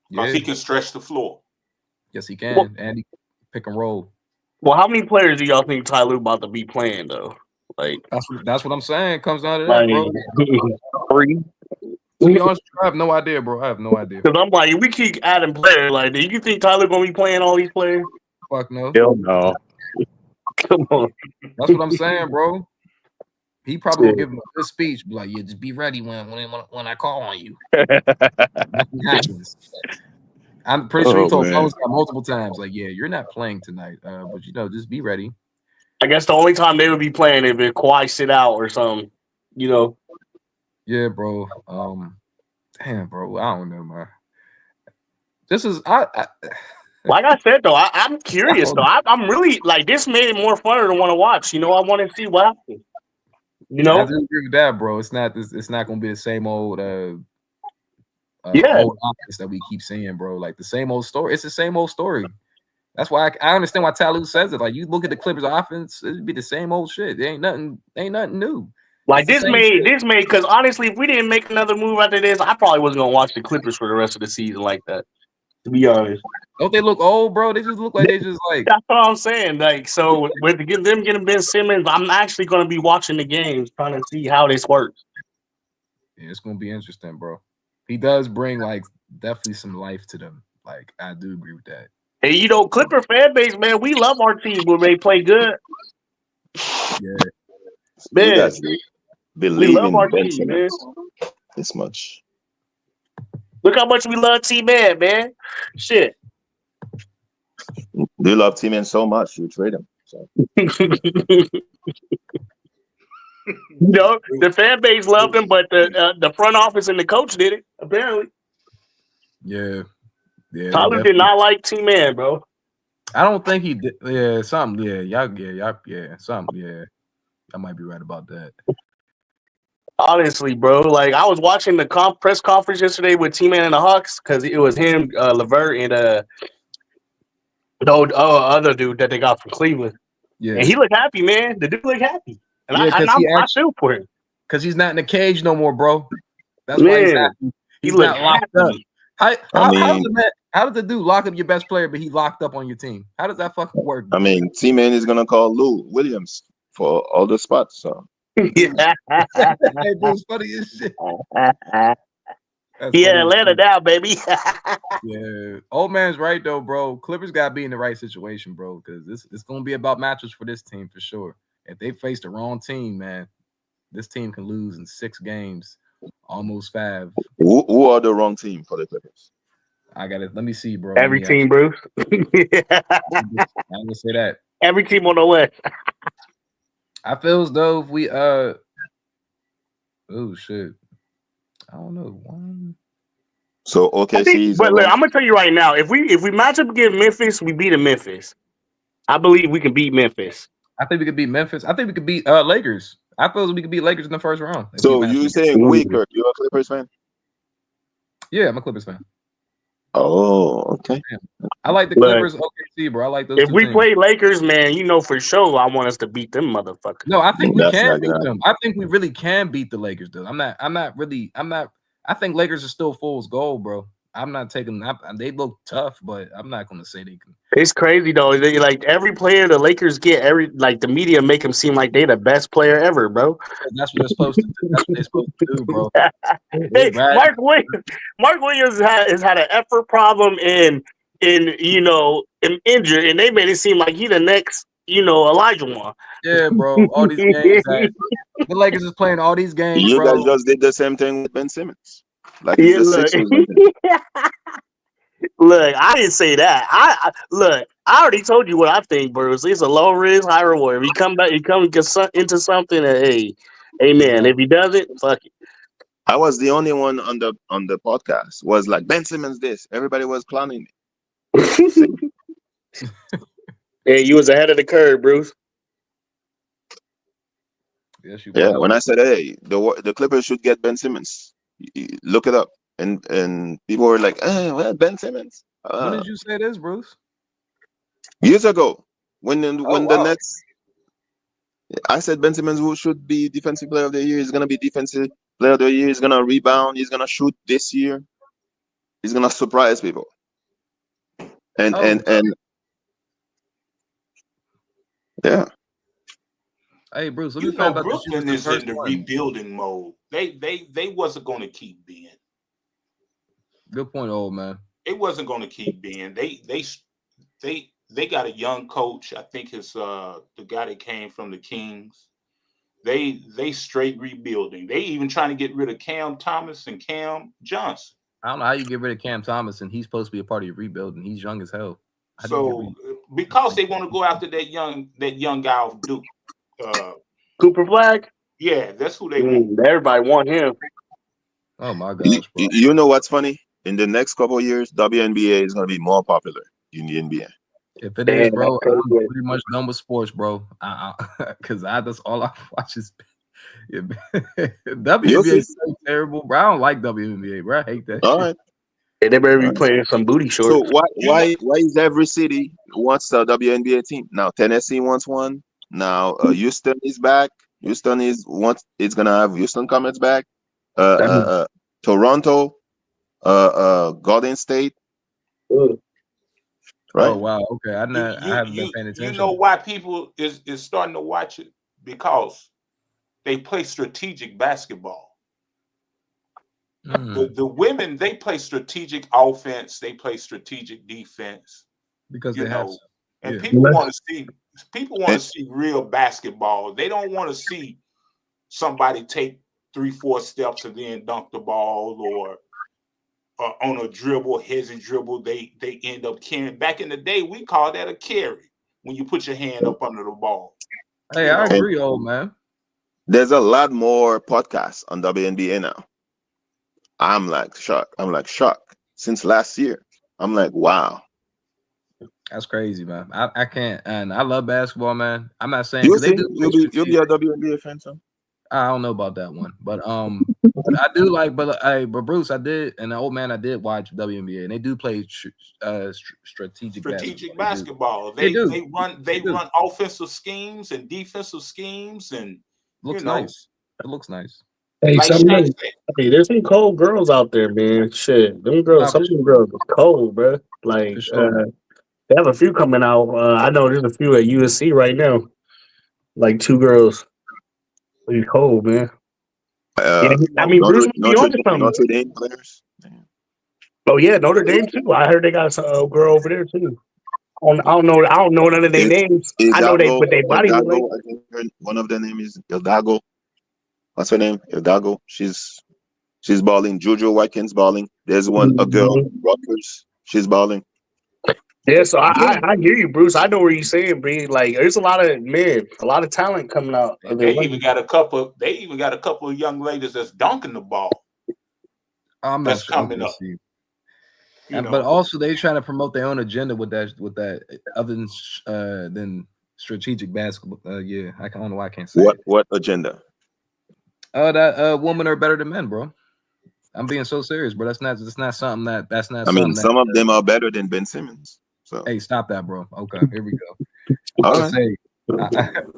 Because he can stretch the floor. Yes, he can. And he can pick and roll. Well, how many players do y'all think Ty Lue about to be playing though? Like that's what I'm saying. Comes down to that, bro. 3. To be honest, I have no idea, bro. I have no idea. Because I'm like, we keep adding players. Like, do you think Tyler gonna be playing all these players? Fuck no. Hell no. Come on. That's what I'm saying, bro. He probably will give him a good speech, be like, yeah, just be ready when I call on you. Nothing happens. I'm pretty sure he told Bones multiple times, like, yeah, you're not playing tonight, but just be ready. I guess the only time they would be playing if Kawhi sit out or something, Yeah, bro. Damn, bro. I don't know, man. This is I like I said though, I'm curious though. I'm really like this made it more fun to want to watch. I want to see what happens. I do agree with that, bro. It's not gonna be the same old old offense that we keep seeing, bro. Like the same old story. It's the same old story. That's why I understand why Ty Lue says it. Like you look at the Clippers offense, it'd be the same old shit. There ain't nothing new. Like this made because honestly, if we didn't make another move after this, I probably wasn't gonna watch the Clippers for the rest of the season like that. To be honest, don't they look old, bro? They just look like they just like. That's what I'm saying. Like so, with them getting Ben Simmons, I'm actually gonna be watching the games, trying to see how this works. Yeah, it's gonna be interesting, bro. He does bring like definitely some life to them. Like I do agree with that. Hey, Clipper fan base, man, we love our team when they play good. Yeah, man. We love our team, man. This much. Look how much we love T-Man, man. Shit. They love T-Man so much, you trade him. So. The fan base loved him, but the front office and the coach did it, apparently. Yeah. Tyler did not like T-Man, bro. I don't think he did. Yeah, something. Yeah, something. Yeah, I might be right about that. Honestly, bro. Like I was watching the press conference yesterday with T-Man and the Hawks because it was him, Levert, and the other dude that they got from Cleveland. Yeah, And he looked happy, man. The dude looked happy, and yeah, because I feel for him. Because he's not in the cage no more, bro. That's Man, why he's happy. He's he not locked up. happy. How does the dude lock up your best player, but he locked up on your team? How does that fucking work? I mean, T-Man is gonna call Lou Williams for all the spots. So Yeah. Hey, bro, it's funny as shit. That's Yeah, funny as Atlanta shit. now, baby. Yeah, old man's right though, bro. Clippers gotta be in the right situation, bro, because it's gonna be about matchups for this team for sure. If they face the wrong team, man, this team can lose in 6 games, almost 5. who are the wrong team for the Clippers? I got it. Let me see, bro. Every team, Bruce. I'm gonna say that. Every team on the West. I feel as though if we oh shit. I don't know. One. So OKC is But look, wrong. I'm gonna tell you right now, if we match up against Memphis, we beat Memphis. I believe we can beat Memphis. I think we could beat Memphis. I think we could beat Lakers. I feel as we could beat Lakers in the first round. So you saying weaker? You're a Clippers fan? Yeah, I'm a Clippers fan. Oh, okay. I like the Clippers, OKC, bro. I like those. If we play Lakers, man, you know for sure I want us to beat them motherfuckers. No, I think we can beat them. I think we really can beat the Lakers, though. I think Lakers are still fool's gold, bro. I'm not taking. They look tough, but I'm not going to say they can. It's crazy though. They, like every player the Lakers get, the media make them seem like they the best player ever, bro. That's what they're supposed to do. That's what they're supposed to do, bro. Hey, Mark Williams has had an effort problem and injured, and they made it seem like he the next, Elijah one. Yeah, bro. All these games, the Lakers is playing all these games. You bro. guys just did the same thing with Ben Simmons. Like he's the Sixers. Look, I didn't say that. I already told you what I think, Bruce. It's a low risk, high reward. If he come back, into something, hey, amen. If he doesn't, fuck it. I was the only one on the podcast was like Ben Simmons this. Everybody was clowning me. Yeah, you was ahead of the curve, Bruce. Yes, you yeah, when I said, hey, the Clippers should get Ben Simmons. Look it up. And people were like, well, Ben Simmons. When did you say this, Bruce? Years ago. When the Nets, I said Ben Simmons should be defensive player of the year. He's gonna be defensive player of the year. He's gonna rebound. He's gonna shoot this year. He's gonna surprise people. And yeah. Hey Bruce, let me find out. Brooklyn is in the rebuilding mode. They wasn't going to keep Ben. Good point, old man. It wasn't going to keep Ben. They got a young coach. I think it's the guy that came from the Kings. They straight rebuilding. They even trying to get rid of Cam Thomas and Cam Johnson. I don't know how you get rid of Cam Thomas and he's supposed to be a part of your rebuilding. He's young as hell. So because they want to go after that young guy off Duke. Cooper Flag? Yeah, that's who they want. Everybody want him. Oh my gosh, bro. You know what's funny? In the next couple of years, WNBA is going to be more popular in the NBA. If it is, bro, I'm pretty much done with sports, bro. Because that's all I watch is WNBA is so terrible, bro. I don't like WNBA, bro. I hate that. All right. They better be playing some booty shorts. So why is every city wants a WNBA team? Now Tennessee wants one. Now Houston is back. Houston it's gonna have Houston Comets back. Toronto, Golden State. Right. Oh wow. Okay. I haven't been paying attention. You know why people is starting to watch it? Because they play strategic basketball. The women, they play strategic offense, they play strategic defense. Because they have to. And people want to see real basketball. They don't want to see somebody take 3-4 steps and then dunk the ball or on a dribble, hezzy dribble, they end up carrying. Back in the day, we call that a carry when you put your hand up under the ball. Hey, I agree, old man. There's a lot more podcasts on WNBA now. I'm like shocked. Since last year, I'm like, wow. That's crazy, man. I can't, and I love basketball, man. I'm not saying you'll be a WNBA fan, son. I don't know about that one, but I do like. But Bruce, I did, and the old man, I did watch WNBA, and they do play strategic basketball. They do. They run offensive schemes and defensive schemes, and looks nice. It looks nice. Hey, like there's some cold girls out there, man. Shit, them girls, some of them girls are cold, bro. Like, they have a few coming out. I know there's a few at USC right now. Like 2 girls. Pretty cold, man. Yeah, I mean, Bruce might be on to something. Notre Dame players. Oh yeah, Notre Dame too. I heard they got a girl over there too. I don't know none of their names. I know they, but they body look like. I think one of their name is Hidalgo. What's her name? Hidalgo. She's balling. Juju Watkins balling. There's a girl, Rutgers. She's balling. Yeah, so I hear you, Bruce. I know what you're saying, B. Like, there's a lot of talent coming out. They even got a couple of young ladies that's dunking the ball. That's coming up. But also they trying to promote their own agenda with that other than strategic basketball. Yeah, I don't know why I can't say what agenda. That women are better than men, bro. I'm being so serious, bro. That's not something that's not. I mean, some of them are better than Ben Simmons. So hey, stop that, bro. Okay, here we go. All right.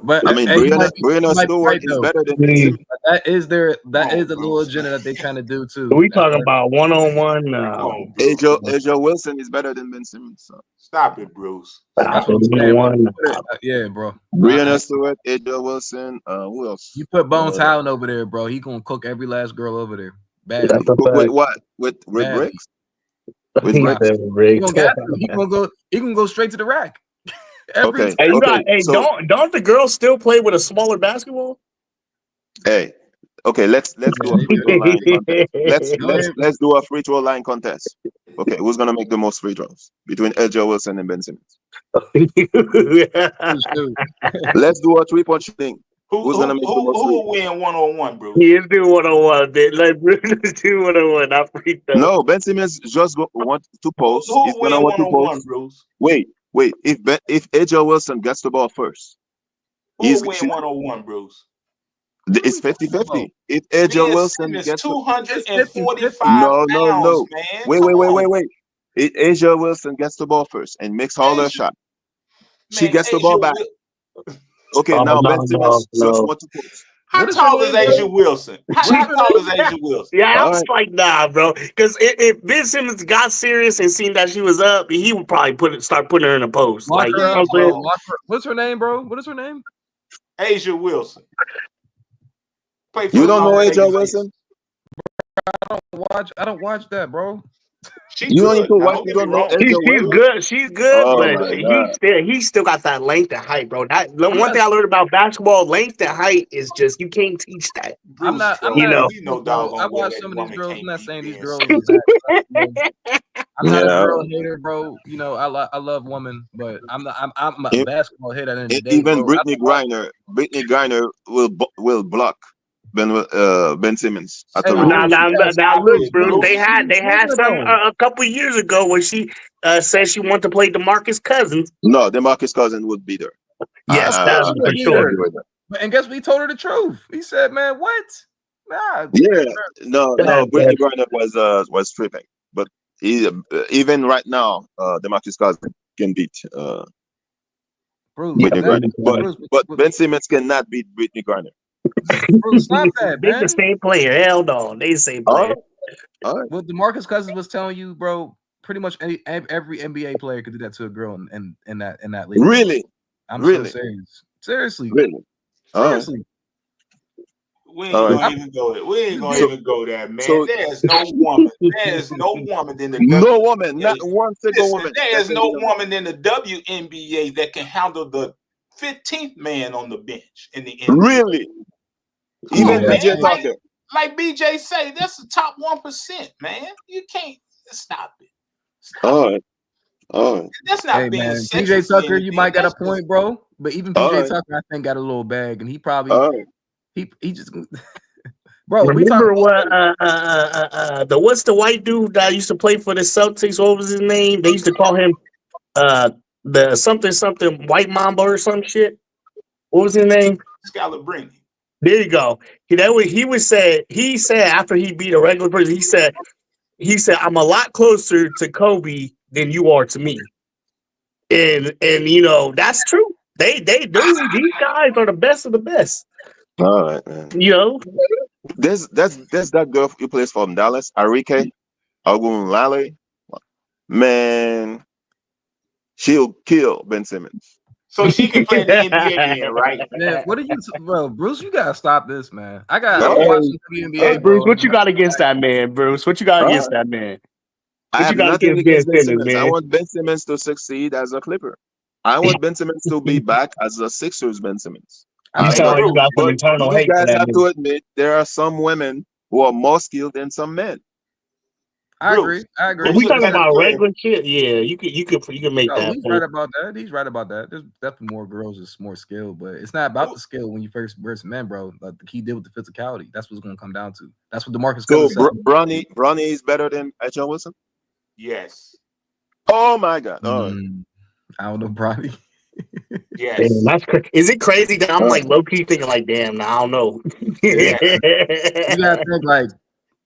But I mean, Brianna Stewart is better than Ben Simmons. That is a little agenda that they're trying to do too. We talking about one-on-one. Asia Wilson is better than Ben Simmons. So. Stop it, Bruce. Yeah, bro. Brianna Stewart, Asia Wilson. Who else? You put Bones Howland over there, bro. He gonna cook every last girl over there. Badly. With what? With bricks? With bricks? He gonna go straight to the rack. Okay. Don't the girls still play with a smaller basketball? Hey, okay, let's do a free throw line contest. Let's do a free throw line contest. Okay, who's gonna make the most free throws between Asia Wilson and Ben Simmons? Let's do a 3-point shooting. Who's gonna make the most? Who will win 1-on-1, bro? He is doing 1-on-1, man. Like Bruce do 1-on-1, not free throw. No, Ben Simmons just want to post. He's gonna want to post. Bruce? Wait. If Asia Wilson gets the ball first, he's win 1-on-1, Bruce. It's 50-50. If Asia Wilson gets 245 no. Man. Wait. If Asia Wilson gets the ball first and makes all her shot, she gets the ball back. Okay, now Ben Simmons just want to post. How tall is Asia Wilson? How tall is Asia Wilson? Yeah, I was like, nah, bro. Because if Ben Simmons got serious and seen that she was up, he would probably start putting her in a post. Like, what's her name, bro? What is her name? Asia Wilson. You don't know Asia Wilson? I don't watch that, bro. You don't even watch. You don't know. She's good, but he still got that length and height, bro. One thing I learned about basketball: length and height is just you can't teach that. I'm not. I watch some of these girls. I'm not saying these girls. I'm not a girl hater, bro. You know, I love women, but I'm a basketball hater. At the end of the day, even Brittany Griner will block Ben Simmons. Now look, Bruce. They had some a couple years ago when she said she wanted to play DeMarcus Cousins. No, DeMarcus Cousins would beat her. Yes, that's for sure. And guess we told her the truth. He said, "Man, what? Nah." Yeah, no. Brittany Griner was tripping, but even right now, DeMarcus Cousins can beat Brittany Griner. But Ben Simmons cannot beat Brittany Griner. Bro, stop that, man. They the same player. Hell no. They the same player. All right. What DeMarcus Cousins was telling you, bro, pretty much every NBA player could do that to a girl in that league. Really? I'm so serious. Seriously. Really? Seriously. We ain't gonna even go there. We ain't gonna even go there, man. There's no woman. There's no woman in the no woman, not one single woman. There's no woman in the WNBA that can handle the 15th man on the bench in the NBA. Really? Even BJ Tucker. Like BJ say, that's the top 1%, man. You can't stop it. All right. That's not being BJ Tucker, you might got a point, bro. But even BJ Tucker, I think, got a little bag, and he probably he just bro. Remember what what's the white dude that used to play for the Celtics? What was his name? They used to call him the something white mamba or some shit. What was his name? Scalabrini. There you go. He said after he beat a regular person, he said I'm a lot closer to Kobe than you are to me. And you know, that's true. These guys are the best of the best. All right, man. You know, There's that girl who plays from Dallas, Arike Ogunlale. Man, she'll kill Ben Simmons. So she can play in the NBA then, right? Man, what are you, bro? Bruce, you gotta stop this, man. I've been Hey, watching the NBA, hey, bro. Bruce, what you got against that man, Bruce? What you got against that man? I What have you got nothing against Ben against Ben Simmons, Simmons. I man? want Ben Simmons to succeed as a Clipper. I want Ben Simmons to be back as a Sixers Ben Simmons. I You mean, sound like you got some But internal you hate for guys that have man. to admit there are some women who are more skilled than some men. I Bruce, agree. If we Who's a talking better about player? regular shit, yeah, you could make No, that. he's right about that. He's right about that. There's definitely more girls with more skill, but it's not about the skill when you first versus men, bro. Like the key deal with the physicality. That's what's gonna come down to. That's what DeMarcus So Cousins said. Bronny is better than John Wilson? Yes. Oh my God. All right. I don't know, Bronny. Yes. Damn, that's Is it crazy that I'm like low key thinking like, damn, nah, I don't know. Yes. You gotta think like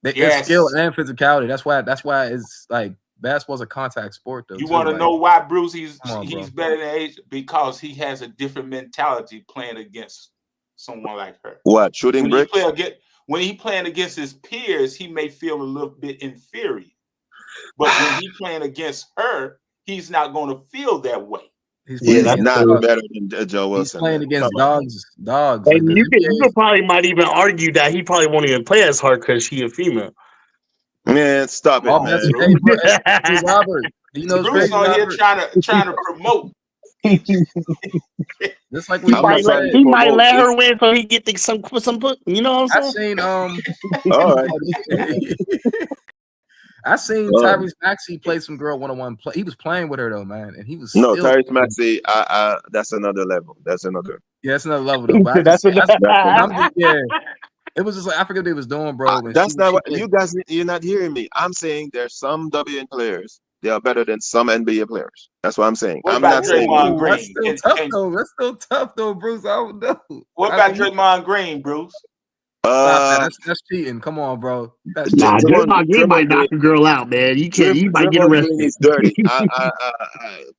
it's Yes. skill and physicality. That's why it's like basketball's a contact sport though. You too. want to Like, know why Bruce he's come on, bro. better than age? Because he has a different mentality playing against someone like her. What, shooting bricks? When he playing against his peers, he may feel a little bit inferior. But when he playing against her, he's not going to feel that way. He's He's against not dogs. better than Joe He's Wilson. playing man. against Come on. dogs. And Like, you could probably might even argue that he probably won't even play as hard because she a female. Man, stop it, oh, man. that's hey, bro, hey, Robert. You know, it's Bruce crazy, on here Robert. trying to promote. Just like I'm not what trying to He might promote. let her win so he get some put. You know what I'm I saying? seen All right. I seen All right. Tyrese Maxey play some girl 1-on-1 play. He was playing with her though, man, and he was No, still. Tyrese Maxey, that's another level. That's another. Yeah, that's another level though. But I That's just, what I'm just, yeah. It was just like I forget what they was doing, bro. When That's not what played. you guys. You're not hearing me. I'm saying there's some WN players. They are better than some NBA players. That's what I'm saying. What I'm about not saying. Draymond Green? That's still tough though. That's still tough though, Bruce. I don't know. What about Draymond Green, Bruce? Stop that. That's cheating. Come on, bro. That's Nah, cheating. Draymond Green might knock a girl out, man. You can't. You might get Draymond Green arrested. is dirty.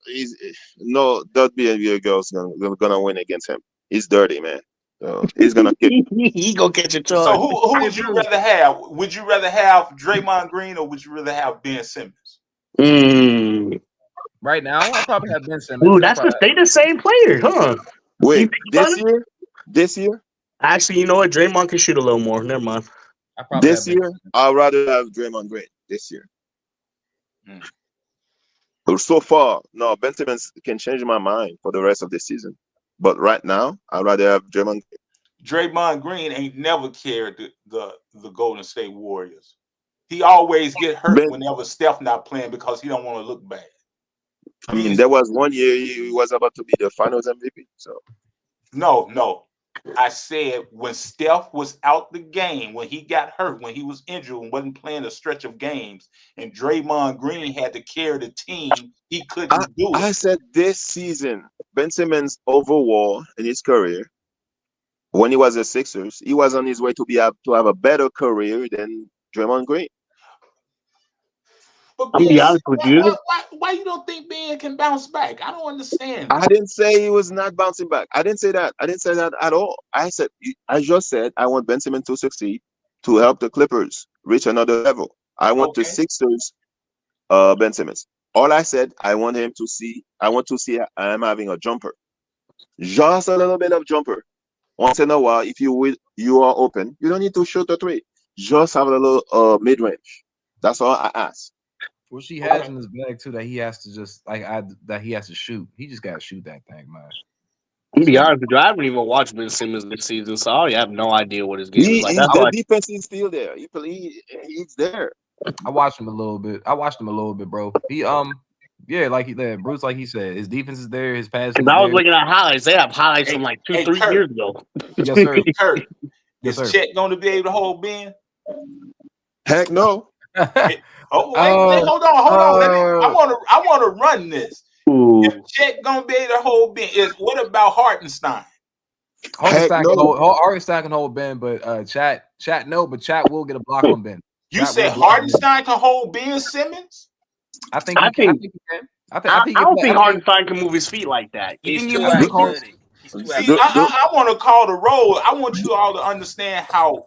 He's no WNBA girl's gonna win against him. He's dirty, man. So he's gonna kick. He gonna catch a charge. So who would you rather have? Would you rather have Draymond Green or would you rather have Ben Simmons? Right now, I'll probably have Ben Simmons. Ooh, they the same player, huh? Wait, this year? Actually, you know what? Draymond can shoot a little more. Never mind. This year, I'd rather have Draymond Green. This year. So far, no, Ben Simmons can change my mind for the rest of the season. But right now, I'd rather have Draymond Green. Draymond Green ain't never carried the Golden State Warriors. He always get hurt whenever Steph not playing because he don't want to look bad. I mean, there was one year he was about to be the Finals MVP. So no. I said when Steph was out the game, when he got hurt, when he was injured and wasn't playing a stretch of games, and Draymond Green had to carry the team, he couldn't do it. I said this season, Ben Simmons overall in his career, when he was a Sixers, he was on his way to have a better career than Draymond Green. But I'm gonna be honest with you. Why you don't think Ben can bounce back? I don't understand. I didn't say he was not bouncing back. I didn't say that. I didn't say that at all. I just said I want Ben Simmons to succeed, to help the Clippers reach another level. I want the Sixers, Ben Simmons. All I said, I want to see I'm having a jumper. Just a little bit of jumper. Once in a while, if you are open, you don't need to shoot a three. Just have a little mid-range. That's all I ask. Well, she has in his bag too that he has to just that he has to shoot. He just got to shoot that thing, man. I'm gonna be honest with you. I haven't even watched Ben Simmons this season, so I have no idea what his game is like. The defense is still there. He's there. I watched him a little bit. Bro. He yeah, like Bruce, like he said, his defense is there. His pass. I was looking at highlights. They have highlights from like 2-3 years ago. Yes, sir. Kurt, is Chet going to be able to hold Ben? Heck no. Hold on. I want to run this. Ooh. If Chet gonna be able to hold Ben, what about Hartenstein? Hartenstein no. can hold Ben, but Chat no, but Chat will get a block on Ben. You Chat said will block Ben. Hardenstein can hold Ben Simmons? I think he can. I don't think Hardenstein can move his feet like that. He's Even too you, I think athletic. He's too See, Do, athletic. do, I want to call the roll. I want you all to understand how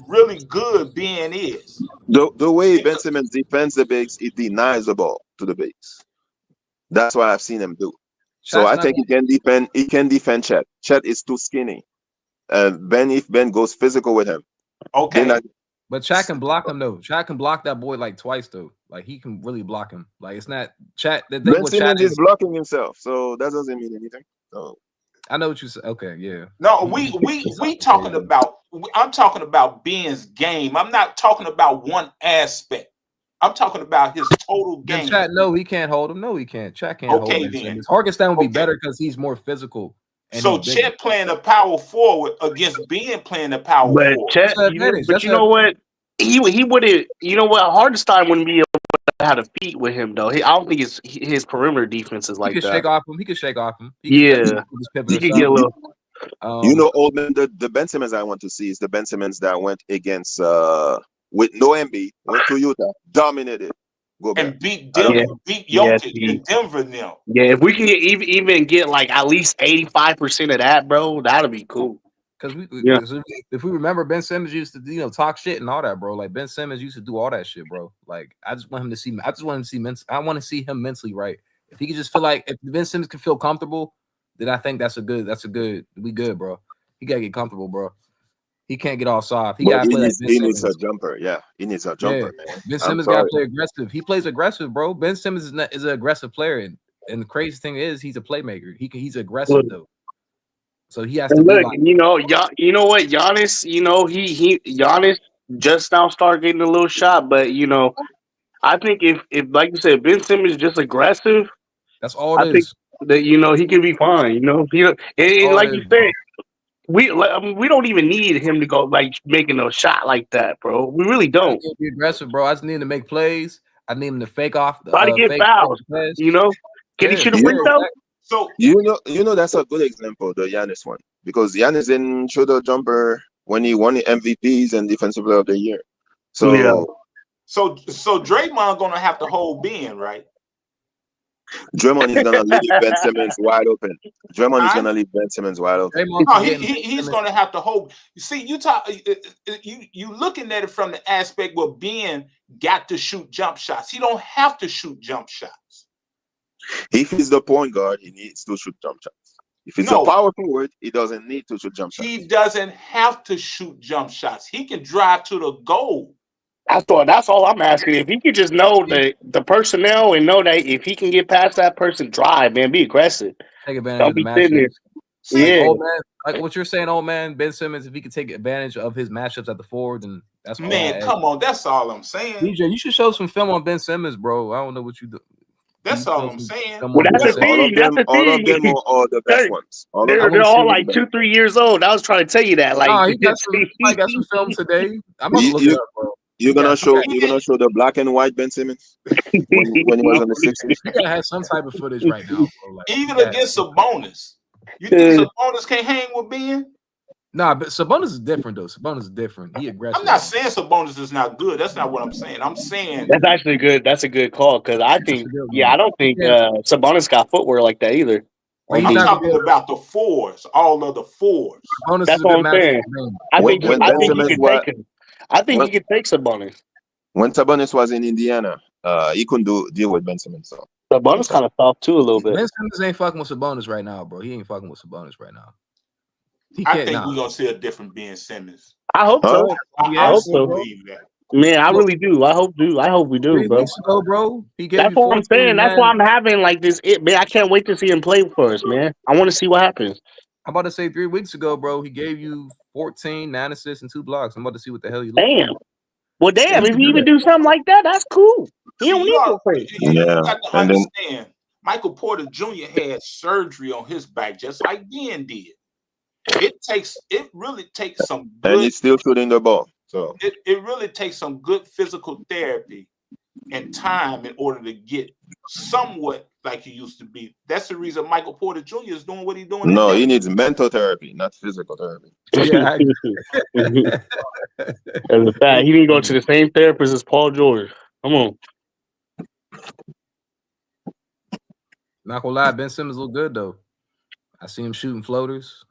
really good Ben is. the way Ben Simmons defends the bigs, he denies the ball to the bigs. That's what I've seen him do. So Chat's I not think he can defend. He can defend Chet. Chet is too skinny. Ben, if Ben goes physical with him, Okay. then But Chat can block him though. Chat can block that boy like twice though. Like he can really block him. Like it's not Chat. The thing Ben with Chat Simmons is is blocking himself, so that doesn't mean anything. So I know what you said. Okay, yeah. No, we talking about. I'm talking about Ben's game. I'm not talking about one aspect. I'm talking about his total Then game. Chat, no, he can't hold him. No, he can't. Chat can't Okay, hold Ben then. Simmons. Hartenstein would be Okay. better because he's more physical. And So he's bigger. Chet playing a power forward against Ben playing a power but forward. Chet, That's an advantage. but That's you know what? He wouldn't. You know what? Hardenstein wouldn't be able to have a feat with him though. I don't think his perimeter defense is He like could that. shake off him. He could shake off him. He Yeah, could just pivot he or could get a something. little. you know, old man, the Ben Simmons I want to see is the Ben Simmons that went against with no MB, went to Utah, dominated, go back. And beat Denver, beat Jokic in Denver now. Yeah, if we can get even get like at least 85% of that, bro, that'll be cool. Because Yeah. if we remember, Ben Simmons used to talk shit and all that, bro. Like Ben Simmons used to do all that shit, bro. Like I just want him to see. I just want him to see. I want to see him mentally right. If he could just feel like if Ben Simmons can feel comfortable, then I think that's a good. We good, bro. He gotta get comfortable, bro. He can't get all soft. He gotta play like Ben he Simmons. needs a jumper. Yeah, he needs a jumper, man. Ben Simmons gotta play aggressive. He plays aggressive, bro. Ben Simmons is an aggressive player, and the crazy thing is he's a playmaker. He's aggressive though. So he has to look, be like, you know what, Giannis, Giannis just now started getting a little shot, but I think if like you said, Ben Simmons is just aggressive, that's all it I think is. that he can be fine. And like you said, we don't even need him to go like making no shot like that, bro. We really don't. Be aggressive, bro. I just need him to make plays. I need him to fake off the try to get fouls. Can he shoot a free throw? So you know that's a good example, the Giannis one, because Giannis didn't shoot a jumper when he won the MVPs and Defensive Player of the Year. So so Draymond gonna have to hold Ben, right? Draymond is gonna leave Ben Simmons wide open. Draymond is gonna leave Ben Simmons wide open. No, he's gonna have to hold. You see, you looking at it from the aspect where Ben got to shoot jump shots. He don't have to shoot jump shots. If he's the point guard, he needs to shoot jump shots. If he's a power forward, he doesn't need to shoot jump shots. He doesn't have to shoot jump shots. He can drive to the goal. That's all I'm asking. If he could just know the personnel and know that if he can get past that person, drive, man, be aggressive. Take advantage of the matchups. Yeah, old man, like what you're saying, old man, Ben Simmons, if he could take advantage of his matchups at the forward, then that's man. Come on, that's all I'm saying. DJ, you should show some film on Ben Simmons, bro. I don't know what you do. That's all I'm saying. Well, that's the thing. All of them are all the best ones. They're all like 2-3 years old. I was trying to tell you that. Like, he got some film today. I'm gonna look it up, bro. You're gonna show the black and white Ben Simmons when he was on the Sixers. You gotta have some type of footage right now, bro. Like, even against Sabonis. You think Sabonis can't hang with Ben? Nah, but Sabonis is different though. Sabonis is different. He aggressive. I'm not saying Sabonis is not good. That's not what I'm saying. I'm saying that's actually good. That's a good call because I think, I don't think Sabonis got footwear like that either. I'm talking about the fours, all of the fours. That's what I'm saying. I think you can take Sabonis. When Sabonis was in Indiana, he couldn't deal with Ben Simmons. So Sabonis kind of soft too a little bit. Ben Simmons ain't fucking with Sabonis right now, bro. He ain't fucking with Sabonis right now. I think we're gonna see a different Ben Simmons. I hope so. I hope so. Believe that. Man, I really do. I hope we do, 3 bro. weeks ago, bro. He gave That's what I'm saying. That's why I'm having like this. Man, I can't wait to see him play for us, man. I want to see what happens. I'm about to say 3 weeks ago, bro. He gave you 14, 9 assists, and 2 blocks. I'm about to see what the hell you look. Damn. Well, damn. If he even do something like that, that's cool. He don't need to play. You got to understand. Michael Porter Jr. had surgery on his back, just like Ben did. It really takes some good, and he's still shooting the ball. So it really takes some good physical therapy and time in order to get somewhat like he used to be. That's the reason Michael Porter Jr. is doing what he's doing No, today. he needs mental therapy, not physical therapy. Yeah, As a fact, he didn't go to the same therapist as Paul George. Come on. not gonna lie, Ben Simmons look good though. I see him shooting floaters.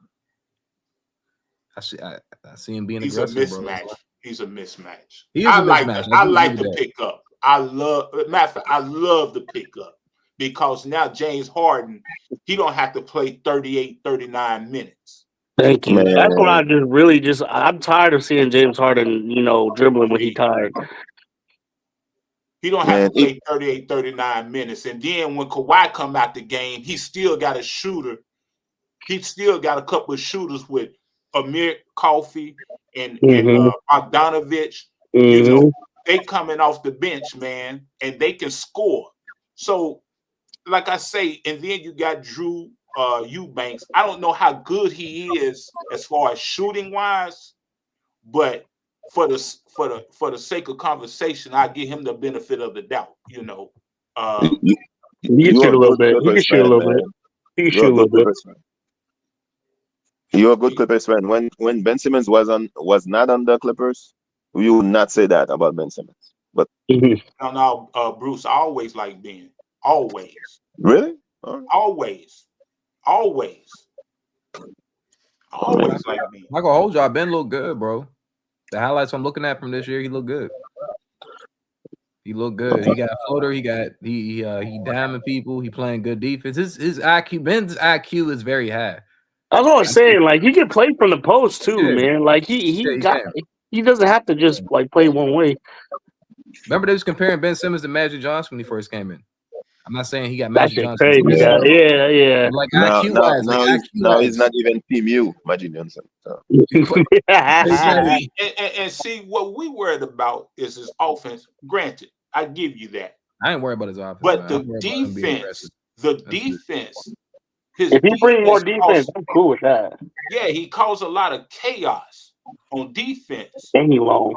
I see him being He's a aggressive, bro. mismatch. He's a mismatch. He is a mismatch. I like the pickup. Matter of fact, I love the pickup because now James Harden, he don't have to play 38, 39 minutes. Thank you. Man. That's what I I'm tired of seeing James Harden, dribbling when he tired. He don't have to play 38, 39 minutes. And then when Kawhi come out the game, he still got a shooter. He still got a couple of shooters with Amir Coffey and Bogdanovich. They coming off the bench, man, and they can score. So, like I say, and then you got Drew Eubanks. I don't know how good he is as far as shooting wise, but for the sake of conversation, I give him the benefit of the doubt. He can shoot a little bit. He can shoot a little bit. He can shoot a little bit. You're a good Clippers fan. When Ben Simmons was not on the Clippers, you would not say that about Ben Simmons. But no, Bruce, I always like Ben. Always. Really? Always like Ben. I'm gonna hold y'all. Ben look good, bro. The highlights I'm looking at from this year, he looked good. He looked good. He got a floater. He damning people. He playing good defense. His IQ, Ben's IQ is very high. That's what I'm saying. Like he can play from the post too, man. Like he doesn't have to just like play one way. Remember they was comparing Ben Simmons to Magic Johnson when he first came in. I'm not saying he got Magic Johnson. Crazy, yeah. Like IQ wise, now he's not even Team U, Magic Johnson. So. and see what we worried about is his offense. Granted, I give you that. I ain't worried about his offense. But the defense. If he brings more defense, I'm cool with that. Yeah, he caused a lot of chaos on defense. And he long.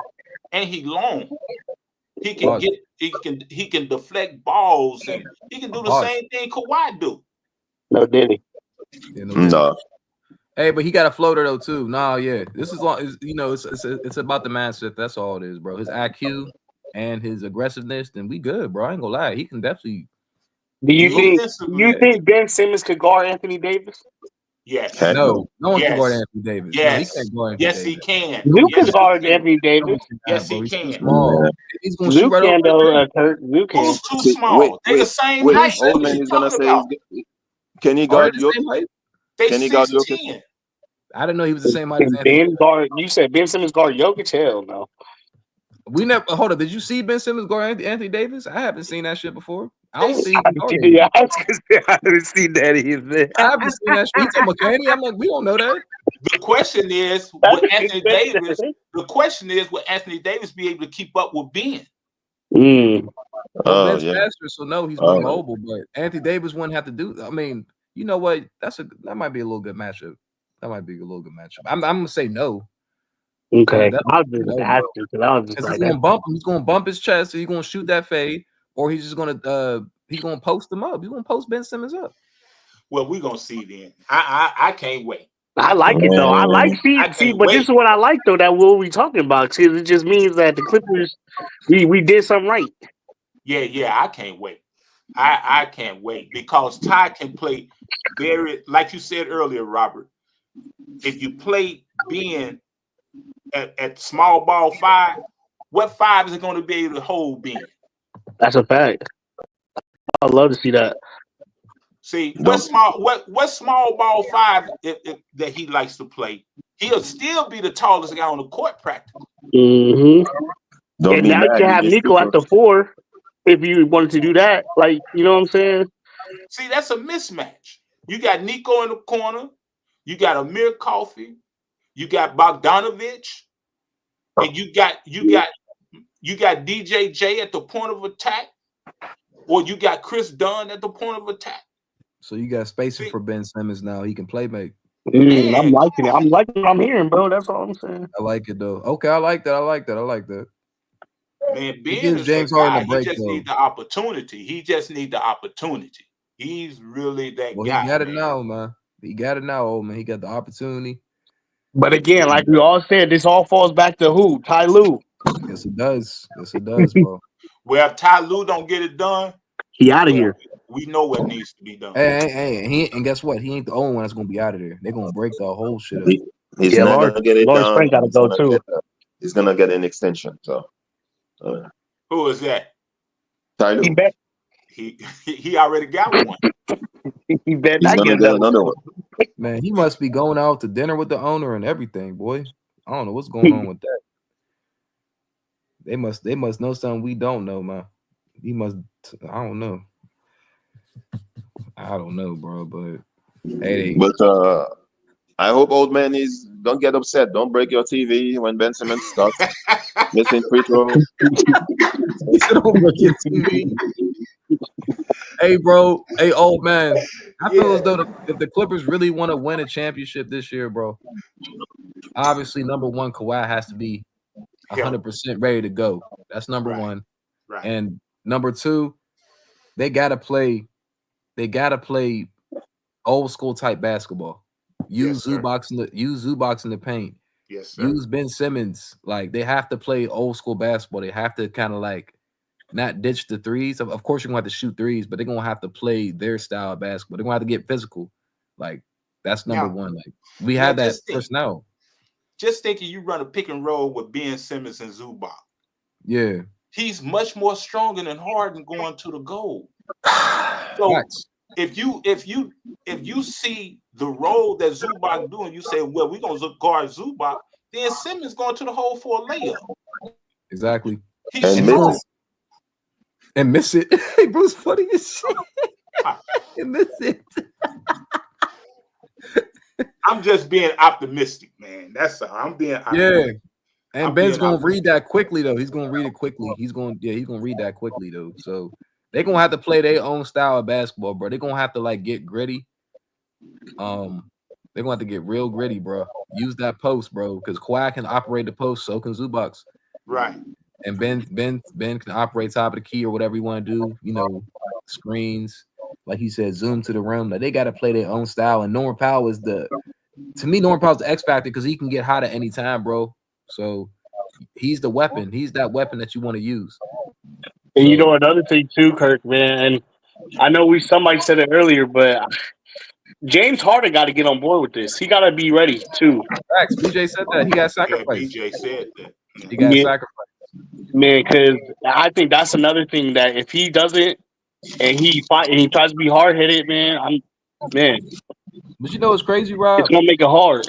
He can he can deflect balls and he can do the same thing Kawhi do. No, did he? No. Hey, but he got a floater though too. No, yeah. This is it's about the mindset. That's all it is, bro. His IQ and his aggressiveness, then we good, bro. I ain't gonna lie. He can definitely. Do you think Ben Simmons could guard Anthony Davis? Yes. No one can guard Anthony Davis. Yes. No, he can't guard Anthony Davis. He can. You can guard Anthony Davis. Yes, bro. he can. He's small. He's gonna shoot right over. Luke can. Who's too small? They're the same height. Old man is gonna say, can he guard Jokic? Can he guard Jokic? I didn't know he was the same height as Anthony. You said Ben Simmons guard Jokic? Hell no. We never hold up. Did you see Ben Simmons guard Anthony Davis? I haven't seen that shit before. I don't see. I haven't seen that either. I haven't seen that shit. He's talking about Kenny. I'm like, we don't know that. The question is, will Anthony Davis? The question is, will Anthony Davis be able to keep up with Ben? Ben's faster, so no, he's more mobile. But Anthony Davis wouldn't have to do. I mean, you know what? That might be a little good matchup. I'm gonna say no. Okay, I'll do that because he's gonna bump him. He's gonna bump his chest. So he's gonna shoot that fade, or he's just gonna post him up. He's gonna post Ben Simmons up. Well, we're gonna see then. I can't wait. I like it though. I like but this is what I like though. That what we talking about because it just means that the Clippers we did something right. Yeah, I can't wait. I can't wait because Ty can play very, like you said earlier, Robert. If you play Ben at small ball 5, what 5 is it going to be able to hold Ben? That's a fact. I'd love to see that. See, what small ball 5 that he likes to play? He'll still be the tallest guy on the court practically. Mm-hmm. And now you can have Nico at the 4 if you wanted to do that. Like, you know what I'm saying? See, that's a mismatch. You got Nico in the corner. You got Amir Coffey. You got Bogdanovich. And you got DJJ at the point of attack. Or you got Chris Dunn at the point of attack. So you got spacing for Ben Simmons now. He can play make. I'm liking it. I'm liking what I'm hearing, bro. That's all I'm saying. I like it though. Okay, I like that. Man, Ben is James Harden a break. He just needs the opportunity. He's really that Well, guy. he got it man. now, man. He got it now, old man. He got the opportunity. But again, like we all said, this all falls back to who? Ty Lue. Yes, it does. Yes, it does, bro. Well, if Ty Lue don't get it done, He out of well, here. we know what needs to be done. And guess what? He ain't the only one that's gonna be out of there. They're gonna break the whole shit up. He's Yeah, not Lawrence, gonna get it Lawrence done. Frank got to go too. He's gonna get an extension. So, Who is that? Ty Lue. He bet. He already got one. He bet He's not gonna get get another one. Man, he must be going out to dinner with the owner and everything, boy. I don't know what's going on with that. They must know something we don't know, man. He must. I don't know. I don't know, bro. But hey, But I hope old man don't get upset. Don't break your TV when Ben Simmons starts missing free throws. don't break your TV. Hey, bro. Hey, old man. I feel as though if the Clippers really want to win a championship this year, bro, obviously number one, Kawhi has to be 100% ready to go. That's number one. Right. And number two, they gotta play old school type basketball. Use Zubac in the paint. Yes, sir. Use Ben Simmons. Like they have to play old school basketball. They have to kind of like not ditch the threes. Of course, you're gonna have to shoot threes, but they're gonna have to play their style of basketball. They're gonna have to get physical. Like that's number one. Like we have that personnel. Just thinking you run a pick and roll with Ben Simmons and Zubac. Yeah. He's much more stronger than Harden going to the goal. So if you see the role that Zubac doing, you say, well, we're gonna guard Zubac, then Simmons going to the hole for a layup. Exactly. He's strong. And miss it. Hey, Bruce, funny as shit. And miss it. I'm just being optimistic, man. That's all. I'm being optimistic. Yeah. And Ben's gonna read that quickly though. He's gonna read it quickly. He's gonna read that quickly though. So they're gonna have to play their own style of basketball, bro. They're gonna have to like get gritty. They're gonna have to get real gritty, bro. Use that post, bro, because Kawhi can operate the post, so can Zubac. Right. And Ben can operate top of the key or whatever you want to do, you know, screens, like he said, zoom to the rim. Like they got to play their own style. And Norman Powell is the X factor because he can get hot at any time, bro. So he's the weapon. He's that weapon that you want to use. And you know another thing too, Kirk, man. And I know somebody said it earlier, but James Harden got to get on board with this. He got to be ready too. Facts. BJ said that he got sacrificed. BJ said that he got sacrificed. Man, because I think that's another thing that if he doesn't and he tries to be hard headed, man. But you know what's crazy, Rob? It's gonna make it hard.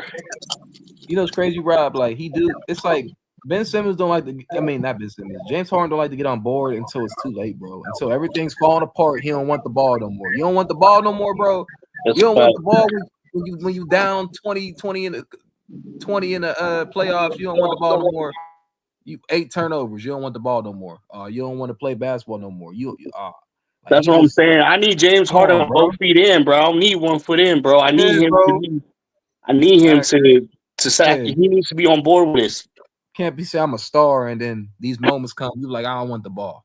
You know it's crazy, Rob. Like it's like Ben Simmons don't like to. I mean, not Ben Simmons. James Harden don't like to get on board until it's too late, bro. Until everything's falling apart, he don't want the ball no more. You don't want the ball no more, bro. You don't want the ball when you down 20 in the playoffs. You don't want the ball no more. You 8 turnovers. You don't want the ball no more. You don't want to play basketball no more. That's what I'm saying. I need James Harden on both feet in, bro. I don't need 1 foot in, bro. I need him. I need him to sack. He needs to be on board with this. Can't be saying I'm a star and then these moments come. You like I don't want the ball.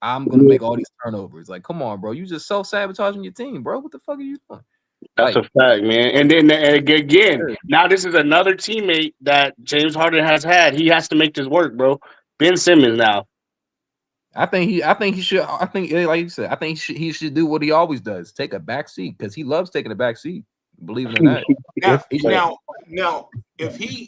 I'm gonna make all these turnovers. Like, come on, bro. You just self-sabotaging your team, bro. What the fuck are you doing? That's a fact, man. And then again, now this is another teammate that James Harden has had. He has to make this work, bro. Ben Simmons now. I think he should. I think, like you said, I think he should do what he always does: take a back seat because he loves taking a back seat. Believe it or not. Now, if he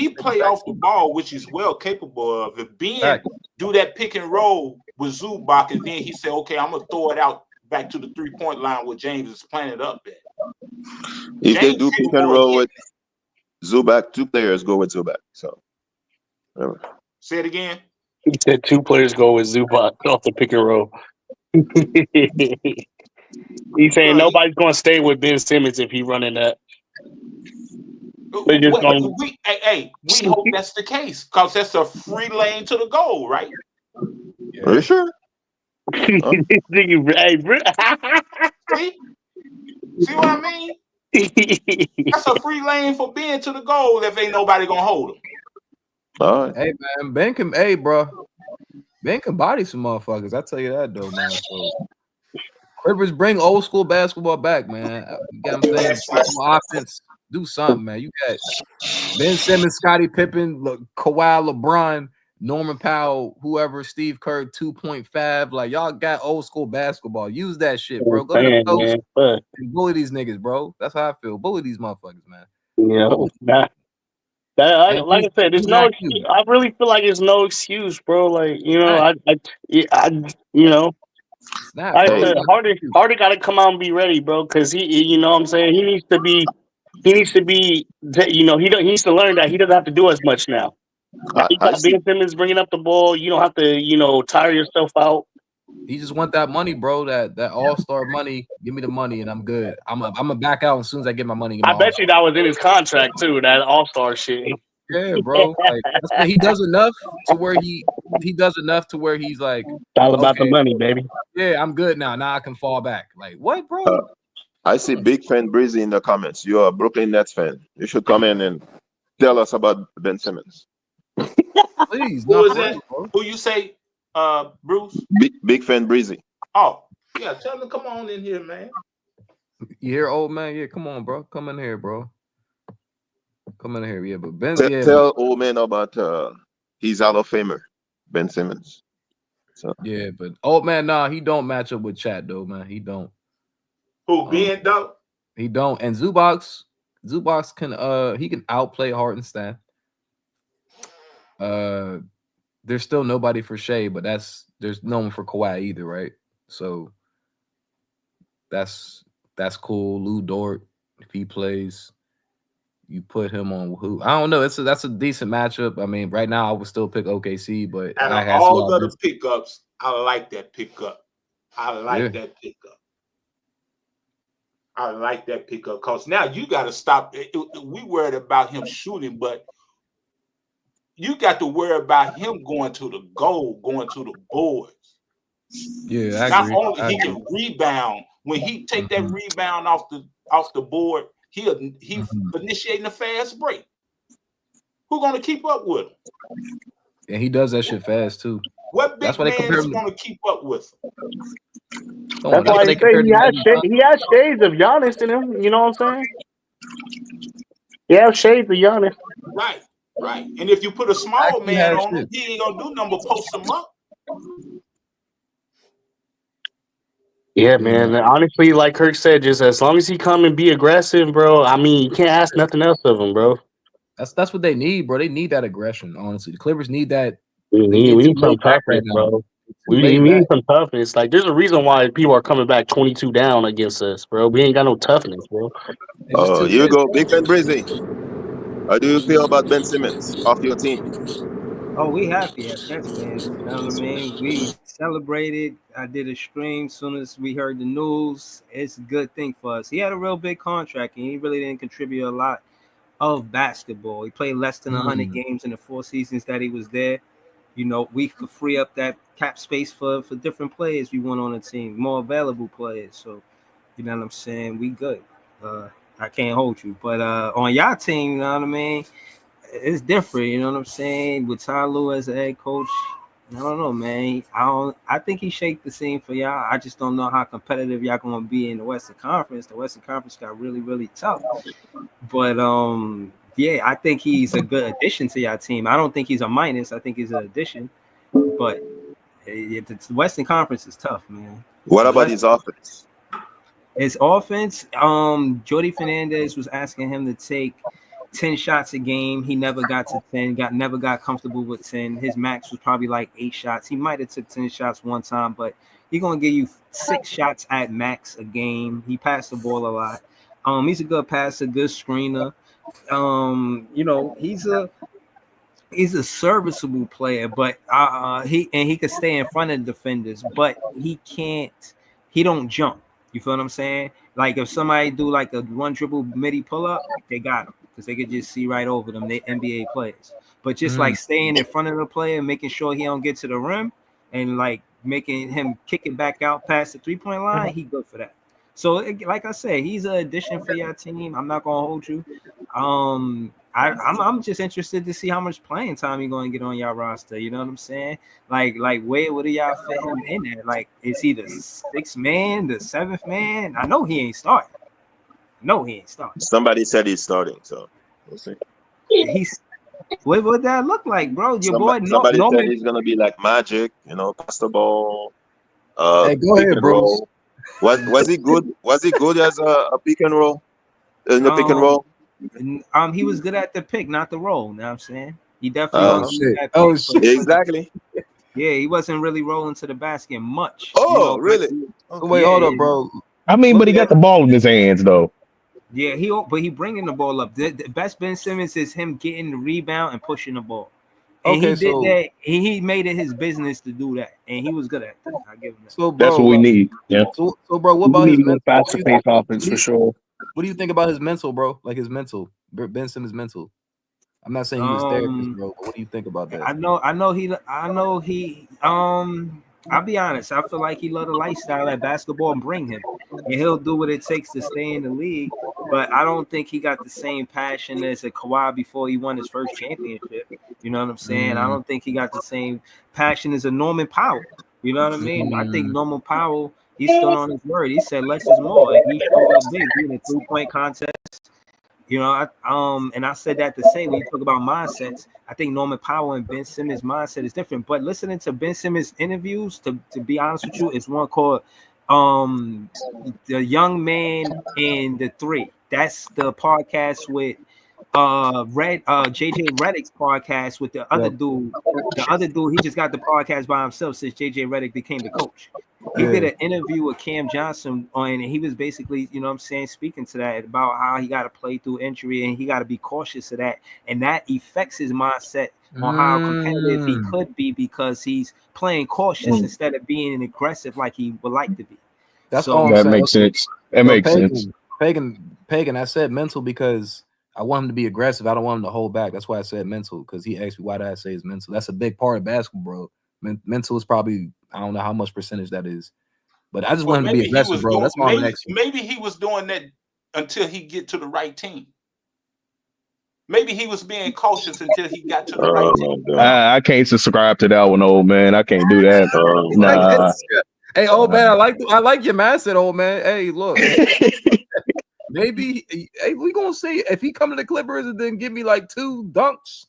play off the ball, which he's well capable of, if Ben do that pick and roll with Zubac, and then he say, "Okay, I'm gonna throw it out back to the 3-point line where James is planted up there." If they do pick and roll with Zubac, 2 players go with Zubac. So, whatever. Say it again. He said 2 players go with Zubac off the pick and roll. He's saying nobody's going to stay with Ben Simmons if he running that. We hope that's the case because that's a free lane to the goal, right? Are you sure? See what I mean? That's a free lane for Ben to the goal if ain't nobody gonna hold him. All right. Hey man, Ben can body some motherfuckers. I tell you that though, man. So Clippers bring old school basketball back, man. You get what I'm saying? Offense, do something, man. You got Ben Simmons, Scottie Pippen, Kawhi, LeBron, Norman Powell, whoever, Steve Kerr, 2.5. Like, y'all got old school basketball. Use that shit, bro. Go to the coast and bully these niggas, bro. That's how I feel. Bully these motherfuckers, man. Yeah, like I said, there's no excuse. I really feel like there's no excuse, bro. Like, you know, you know, like I said, Harder got to come out and be ready, bro. Because you know what I'm saying, he needs to be, you know, he needs to learn that he doesn't have to do as much now. He got Ben Simmons bringing up the ball. You don't have to, you know, tire yourself out. He just want that money, bro. That all-star money. Give me the money, and I'm good. I'm gonna back out as soon as I get my money. I bet you that was in his contract too. That all-star shit. Yeah, bro. Like he does enough to where he does enough to where he's like, it's all about the money, baby. Yeah, I'm good now. Now I can fall back. Like, what, bro? I see Big Fan Breezy in the comments. You're a Brooklyn Nets fan. You should come in and tell us about Ben Simmons. Please. Who is that? Who you say, Bruce? Big Fan Breezy. Oh, yeah. Tell him to come on in here, man. You hear, old man? Yeah, come on, bro. Come in here, bro. Come in here, yeah. But Ben, tell old man about he's Hall of Famer, Ben Simmons. So yeah, but old man, nah, he don't match up with Chat though, man. He don't. Who Ben though? He don't. And Zubox can he can outplay Hartenstein. There's still nobody for Shea, but there's no one for Kawhi either, right? So that's cool. Lou Dort, if he plays, you put him on who? I don't know. That's a decent matchup. I mean, right now I would still pick OKC, but out of all of the pickups, I like that pickup. I like that pickup. I like that pickup because now you got to stop. We worried about him shooting, but you got to worry about him going to the goal, going to the boards. Yeah, I not agree. only he can rebound when he take that rebound off the board, he's initiating a fast break. Who's gonna keep up with him? And he does that shit fast too. What big man is gonna keep up with him? That's why I say he has shades of Giannis in him. You know what I'm saying? He has shades of Giannis. Right. And if you put a small man on him, he ain't gonna do nothing but post him up. Yeah, man. Honestly, like Kirk said, just as long as he come and be aggressive, bro. I mean, you can't ask nothing else of him, bro. That's what they need, bro. They need that aggression. Honestly, the Clippers need that. We need some toughness, bro. We need some toughness. Like, there's a reason why people are coming back 22 down against us, bro. We ain't got no toughness, bro. Oh, here you go, Big Ben Breezy. How do you feel about Ben Simmons off your team? Oh, we happy as Nets fans. You know what I mean? We celebrated. I did a stream as soon as we heard the news. It's a good thing for us. He had a real big contract, and he really didn't contribute a lot of basketball. He played less than 100 games in the 4 seasons that he was there. You know, we could free up that cap space for different players we want on the team, more available players. So, you know what I'm saying? We good. I can't hold you. But on y'all team, you know what I mean? It's different, you know what I'm saying? With Ty Lue as a head coach, I don't know, man. I think he shaped the scene for y'all. I just don't know how competitive y'all gonna be in the Western Conference. The Western Conference got really, really tough. But yeah, I think he's a good addition to y'all team. I don't think he's a minus. I think he's an addition. But the Western Conference is tough, man. What about his offense? His offense, Jordy Fernandez was asking him to take 10 shots a game. He never got to 10, never got comfortable with 10. His max was probably like 8 shots. He might have took 10 shots one time, but he's going to give you 6 shots at max a game. He passed the ball a lot. He's a good passer, good screener. You know, he's a serviceable player, but he could stay in front of defenders, but he don't jump. You feel what I'm saying? Like if somebody do like a one dribble midi pull up, they got him because they could just see right over them. They NBA players, but just like staying in front of the player, making sure he don't get to the rim, and like making him kick it back out past the 3-point line, he good for that. So like I said, he's an addition for your team. I'm not gonna hold you. I'm just interested to see how much playing time he's going to get on y'all roster. You know what I'm saying? Like where do y'all fit him in at? Like, is he the sixth man, the seventh man? I know he ain't starting. Somebody said he's starting, so we'll see. He's what would that look like, bro? Your boy Somebody said Norman. he's gonna be like Magic, pass the ball. Hey, go pick ahead, and bro. roll. Was he good? Was he good as a pick and roll in the pick and roll? He was good at the pick, not the roll. You know what I'm saying? He definitely was good at Oh pick, shit! Exactly. Yeah, he wasn't really rolling to the basket much. Oh, really? Wait, hold up, bro. I mean, but he got the ball in his hands, though. Yeah, but he bringing the ball up. The best Ben Simmons is him getting the rebound and pushing the ball. And he did that. He made it his business to do that, and he was good at that. I give him that. So, bro, That's what we need. Yeah. So bro, what about his mental? Faster pace offense for sure. What do you think about his mental, bro? Like his mental, Ben Simmons' mental. I'm not saying he was therapist, bro, but what do you think about that? I know he. I'll be honest. I feel like he loved the lifestyle that basketball bring him, and he'll do what it takes to stay in the league. But I don't think he got the same passion as a Kawhi before he won his first championship. You know what I'm saying? I don't think he got the same passion as a Norman Powell. You know what I mean? I think Norman Powell, he stood on his word. He said less is more, and he showed up big in a 3-point contest. You know, and I said that to say when you talk about mindsets, I think Norman Powell and Ben Simmons' mindset is different. But listening to Ben Simmons' interviews, to be honest with you, it's one called The Young Man and the Three. That's the podcast with JJ Redick's podcast with the other dude. The other dude, he just got the podcast by himself since JJ Redick became the coach. He did an interview with Cam Johnson and he was basically, you know what I'm saying, speaking to that about how he got to play through injury and he got to be cautious of that. And that affects his mindset on how competitive he could be because he's playing cautious instead of being aggressive like he would like to be. That's all. That makes sense. That makes sense. Pagan, I said mental because I want him to be aggressive. I don't want him to hold back. That's why I said mental, because he asked me why did I say it's mental. That's a big part of basketball, bro. Mental is probably, I don't know how much percentage that is, but I just want him to be aggressive, bro. That's all I'm asking. Maybe he was doing that until he get to the right team. Maybe he was being cautious until he got to the right team. I can't subscribe to that one, old man. I can't do that. Nah. Hey, old man, I like your mindset, old man. Hey, look. Maybe we gonna see if he come to the Clippers and then give me like 2 dunks.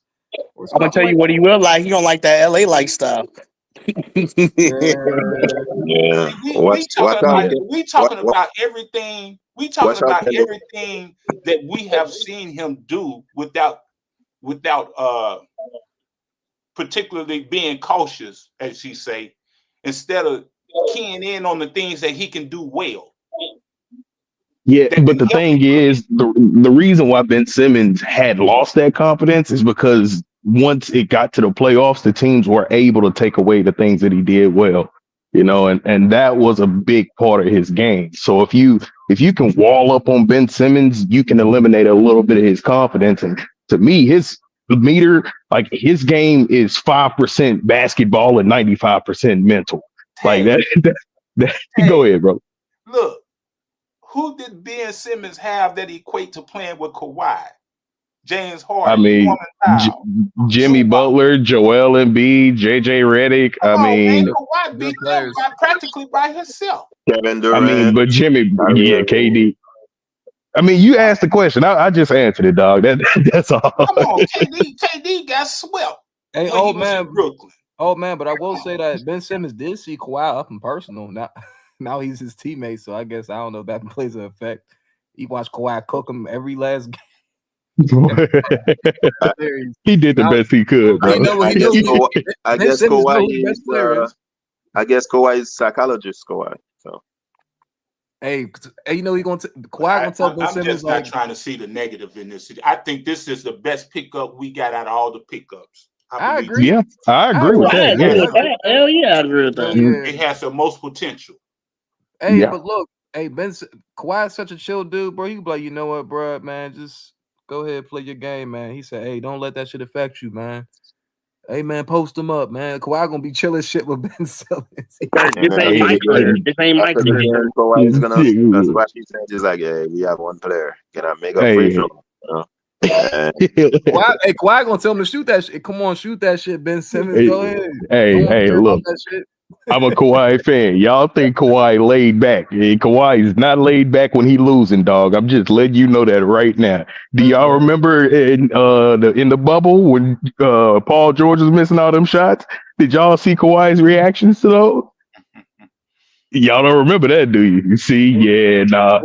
I'm gonna tell you what he will like. He gonna like that LA lifestyle. Yeah. We talking about everything. We talking about everything that we have seen him do without particularly being cautious, as he say, instead of keying in on the things that he can do well. Yeah, but the thing is, the reason why Ben Simmons had lost that confidence is because once it got to the playoffs, the teams were able to take away the things that he did well, and that was a big part of his game. So if you can wall up on Ben Simmons, you can eliminate a little bit of his confidence. And to me, his meter, like his game is 5% basketball and 95% mental. Like that. Go ahead, bro. Look. Who did Ben Simmons have that equate to playing with Kawhi? James Harden. I mean, Jimmy Butler, Joel Embiid, JJ Redick. Kawhi beat them practically by himself. Kevin Durant. I mean, but Jimmy, KD. I mean, you asked the question. I just answered it, dog. That's all. Come on, KD got swept. Hey, old man, Brooklyn. Old man, but I will say that Ben Simmons did see Kawhi up in personal. Now he's his teammate, so I guess I don't know if that plays an effect. He watched Kawhi cook him every last game. He did the best he could, bro. I guess Kawhi is psychologist, Kawhi. So hey, you know he gonna Kawhi gonna tell Ben Simmons. I'm just not trying to see the negative in this. I think this is the best pickup we got out of all the pickups. I agree. Yeah, I agree with that. Hell yeah, I agree with that. It has the most potential. Hey, but look, Kawhi's such a chill dude, bro. You be like, you know what, bro, man, just go ahead, play your game, man. He said, hey, don't let that shit affect you, man. Hey, man, post him up, man. Kawhi gonna be chilling shit with Ben Simmons. This ain't Mike. Kawhi is gonna. That's why he said, just like, hey, we have one player. Can I make a free throw? Kawhi gonna tell him to shoot that shit. Come on, shoot that shit, Ben Simmons. Go ahead. Hey, look. That shit. I'm a Kawhi fan. Y'all think Kawhi laid back. Kawhi is not laid back when he losing, dog. I'm just letting you know that right now. Do y'all remember in the bubble when Paul George was missing all them shots? Did y'all see Kawhi's reactions to those? Y'all don't remember that, do you? See, yeah, nah.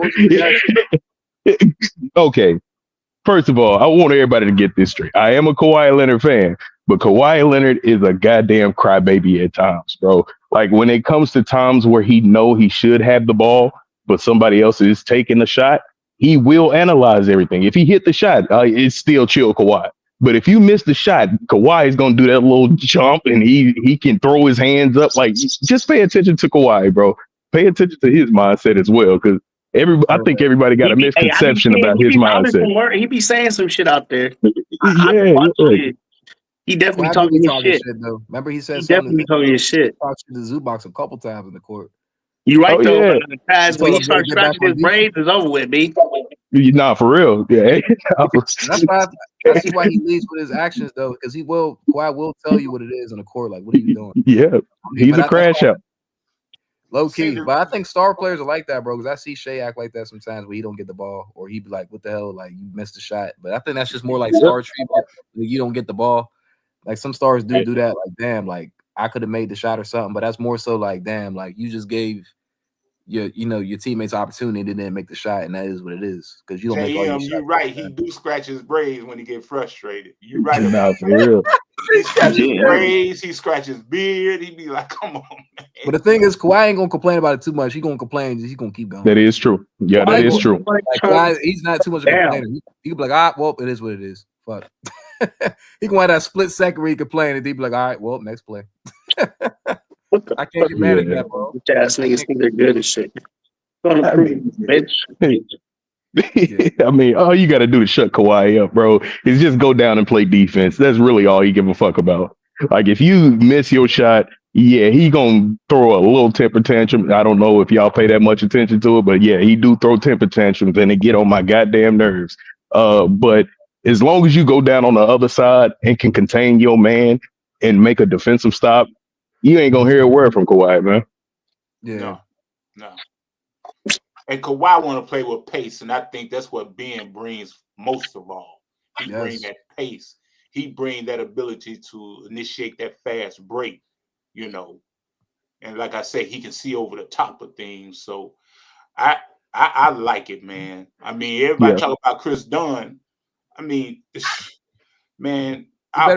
Okay. First of all, I want everybody to get this straight. I am a Kawhi Leonard fan, but Kawhi Leonard is a goddamn crybaby at times, bro. Like when it comes to times where he know he should have the ball, but somebody else is taking the shot, he will analyze everything. If he hit the shot, it's still chill Kawhi. But if you miss the shot, Kawhi is gonna do that little jump and he can throw his hands up. Like just pay attention to Kawhi, bro. Pay attention to his mindset as well, because I think everybody got a misconception about his mindset. He be saying some shit out there. He definitely talking his shit. Though. Remember, he said he definitely talking his shit. Talked to the Zubox a couple times in the court. You right though. The pass when he starts scratching his braids is over with, B. Nah, for real. Yeah. That's why I see why he leads with his actions though, because Kawhi will tell you what it is on the court. Like, what are you doing? Yeah, he's a crash out. Low key, but I think star players are like that, bro. Because I see Shea act like that sometimes where he don't get the ball, or he be like, "What the hell? Like you missed the shot." But I think that's just more like star treatment. Like, you don't get the ball. Like some stars do that. Like, damn, like I could have made the shot or something. But that's more so like, damn, like you just gave your teammates opportunity and didn't make the shot, and that is what it is. Because you don't make all your shots. You're right. He do scratch his braids when he get frustrated. You're right. Nah, for real. He scratches braids, he scratches beard. He be like, "Come on, man." But the thing is, Kawhi ain't gonna complain about it too much. He gonna complain. He's gonna keep going. That is true. Yeah, that is true. Like, Kawhi, he's not too much of a complainer. He can be like, well, it is what it is. Fuck. He can have that split second where he complain and he be like, all right, well, next play. I can't get mad at that, bro. Ass niggas think they're good as shit. Bitch. I mean, all you got to do to shut Kawhi up, bro, is just go down and play defense. That's really all he give a fuck about. Like, if you miss your shot, yeah, he gonna throw a little temper tantrum. I don't know if y'all pay that much attention to it, but yeah, he do throw temper tantrums and it get on my goddamn nerves. But as long as you go down on the other side and can contain your man and make a defensive stop, you ain't gonna hear a word from Kawhi, man. Yeah. No. And Kawhi want to play with pace, and I think that's what Ben brings most of all. He brings that pace. He brings that ability to initiate that fast break, And like I say, he can see over the top of things. So I like it, man. I mean, everybody talk about Chris Dunn. I mean, man, I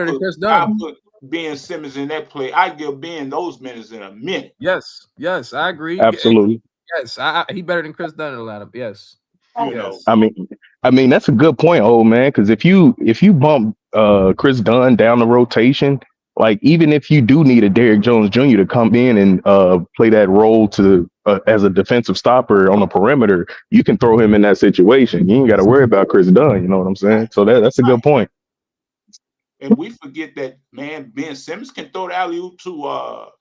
put Ben Simmons in that play. I give Ben those minutes in a minute. Yes, I agree. Absolutely. Yes, he better than Chris Dunn in the lineup. Yes. I mean that's a good point, old man. Because if you bump Chris Dunn down the rotation, like even if you do need a Derrick Jones Jr. to come in and play that role to as a defensive stopper on the perimeter, you can throw him in that situation. You ain't got to worry about Chris Dunn. You know what I'm saying? So that's a good point. And we forget that, man, Ben Simmons can throw the alley-oop to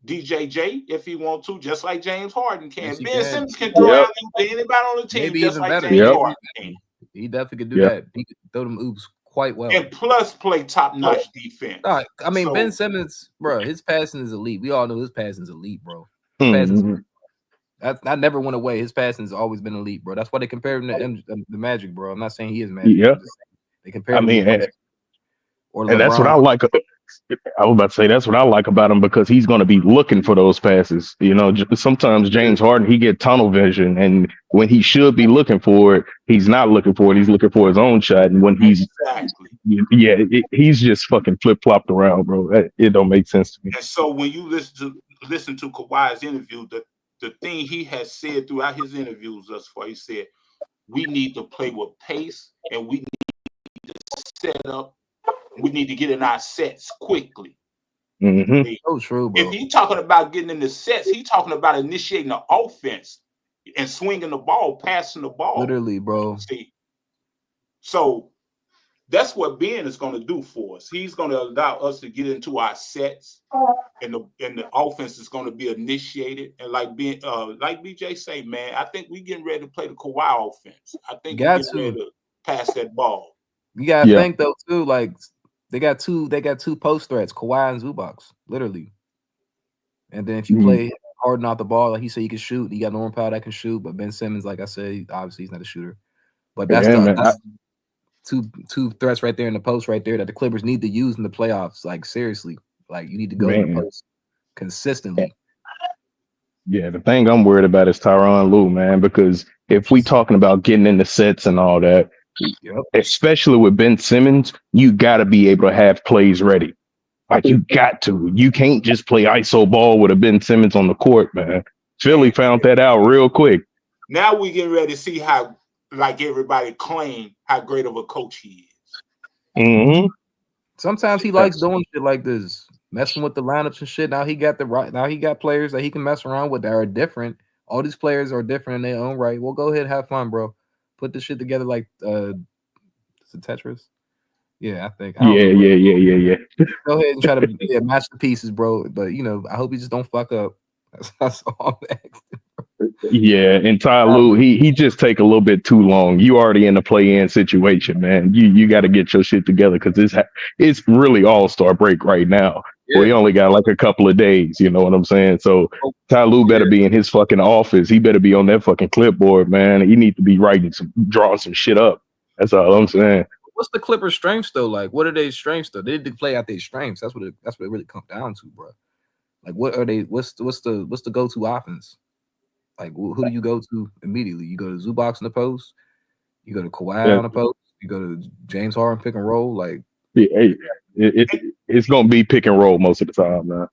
DJJ if he want to, just like James Harden can. Ben Simmons can throw alley-oop to anybody on the team, just like James Harden can. He definitely could do that. He could throw them oops quite well. And plus play top-notch defense. I mean, Ben Simmons, bro, his passing is elite. We all know his passing is elite, bro. That never went away. His passing has always been elite, bro. That's why they compare him to the Magic, bro. I'm not saying he is Magic. Yeah. They compare him and that's what I like. I was about to say that's what I like about him, because he's going to be looking for those passes. Sometimes James Harden, he get tunnel vision, and when he should be looking for it, he's not looking for it. He's looking for his own shot. And when he's he's just fucking flip flopped around, bro. It don't make sense to me. And so when you listen to Kawhi's interview, the thing he has said throughout his interviews thus far, he said, we need to play with pace, and we need to set up. We need to get in our sets quickly. So true, bro. If he's talking about getting in the sets, he's talking about initiating the offense and swinging the ball, passing the ball. Literally, bro. See? So that's what Ben is going to do for us. He's going to allow us to get into our sets, and the offense is going to be initiated. And like BJ say, man, I think we getting ready to play the Kawhi offense. I think we're getting ready to pass that ball. You gotta Yeah. think though too. Like they got two post threats, Kawhi and Zubac, literally. And then if you Mhm. play Harden off the ball, like he said, he can shoot. You got Norman Powell that can shoot, but Ben Simmons, like I said, obviously he's not a shooter. But that's Yeah, man. that's two threats right there in the post right there that the Clippers need to use in the playoffs. Like seriously, like you need to go in the Man. post consistently. Yeah, the thing I'm worried about is Tyronn Lue, man, because if we talking about getting into sets and all that, Yep. especially with Ben Simmons, you got to be able to have plays ready. Like you got to. You can't just play ISO ball with a Ben Simmons on the court, man. Philly found that out real quick. Now we getting ready to see how, like everybody claim, how great of a coach he is. Mm-hmm. Sometimes he likes doing shit like this, messing with the lineups and shit. Now he got now he got players that he can mess around with that are different. All these players are different in their own right. Well, go ahead, have fun, bro. Put this shit together like is it Tetris? Yeah, I think. I don't know. Yeah. Go ahead and try to match the pieces, bro. But I hope you just don't fuck up. That's all I'm asking. Yeah, and Ty Lue, he just take a little bit too long. You already in the play-in situation, man. You got to get your shit together because it's really all-star break right now. Yeah. We only got like a couple of days, you know what I'm saying? So Ty Lue better be in his fucking office. He better be on that fucking clipboard, man. He need to be drawing some shit up. That's all I'm saying. What's the Clippers' strengths though? Like, what are their strengths though? They need to play out their strengths. That's what it really comes down to, bro. Like, what are they? What's the go-to offense? Like, who do you go to immediately? You go to Zubac in the post. You go to Kawhi on the post. You go to James Harden pick and roll. Like, it's gonna be pick and roll most of the time, man.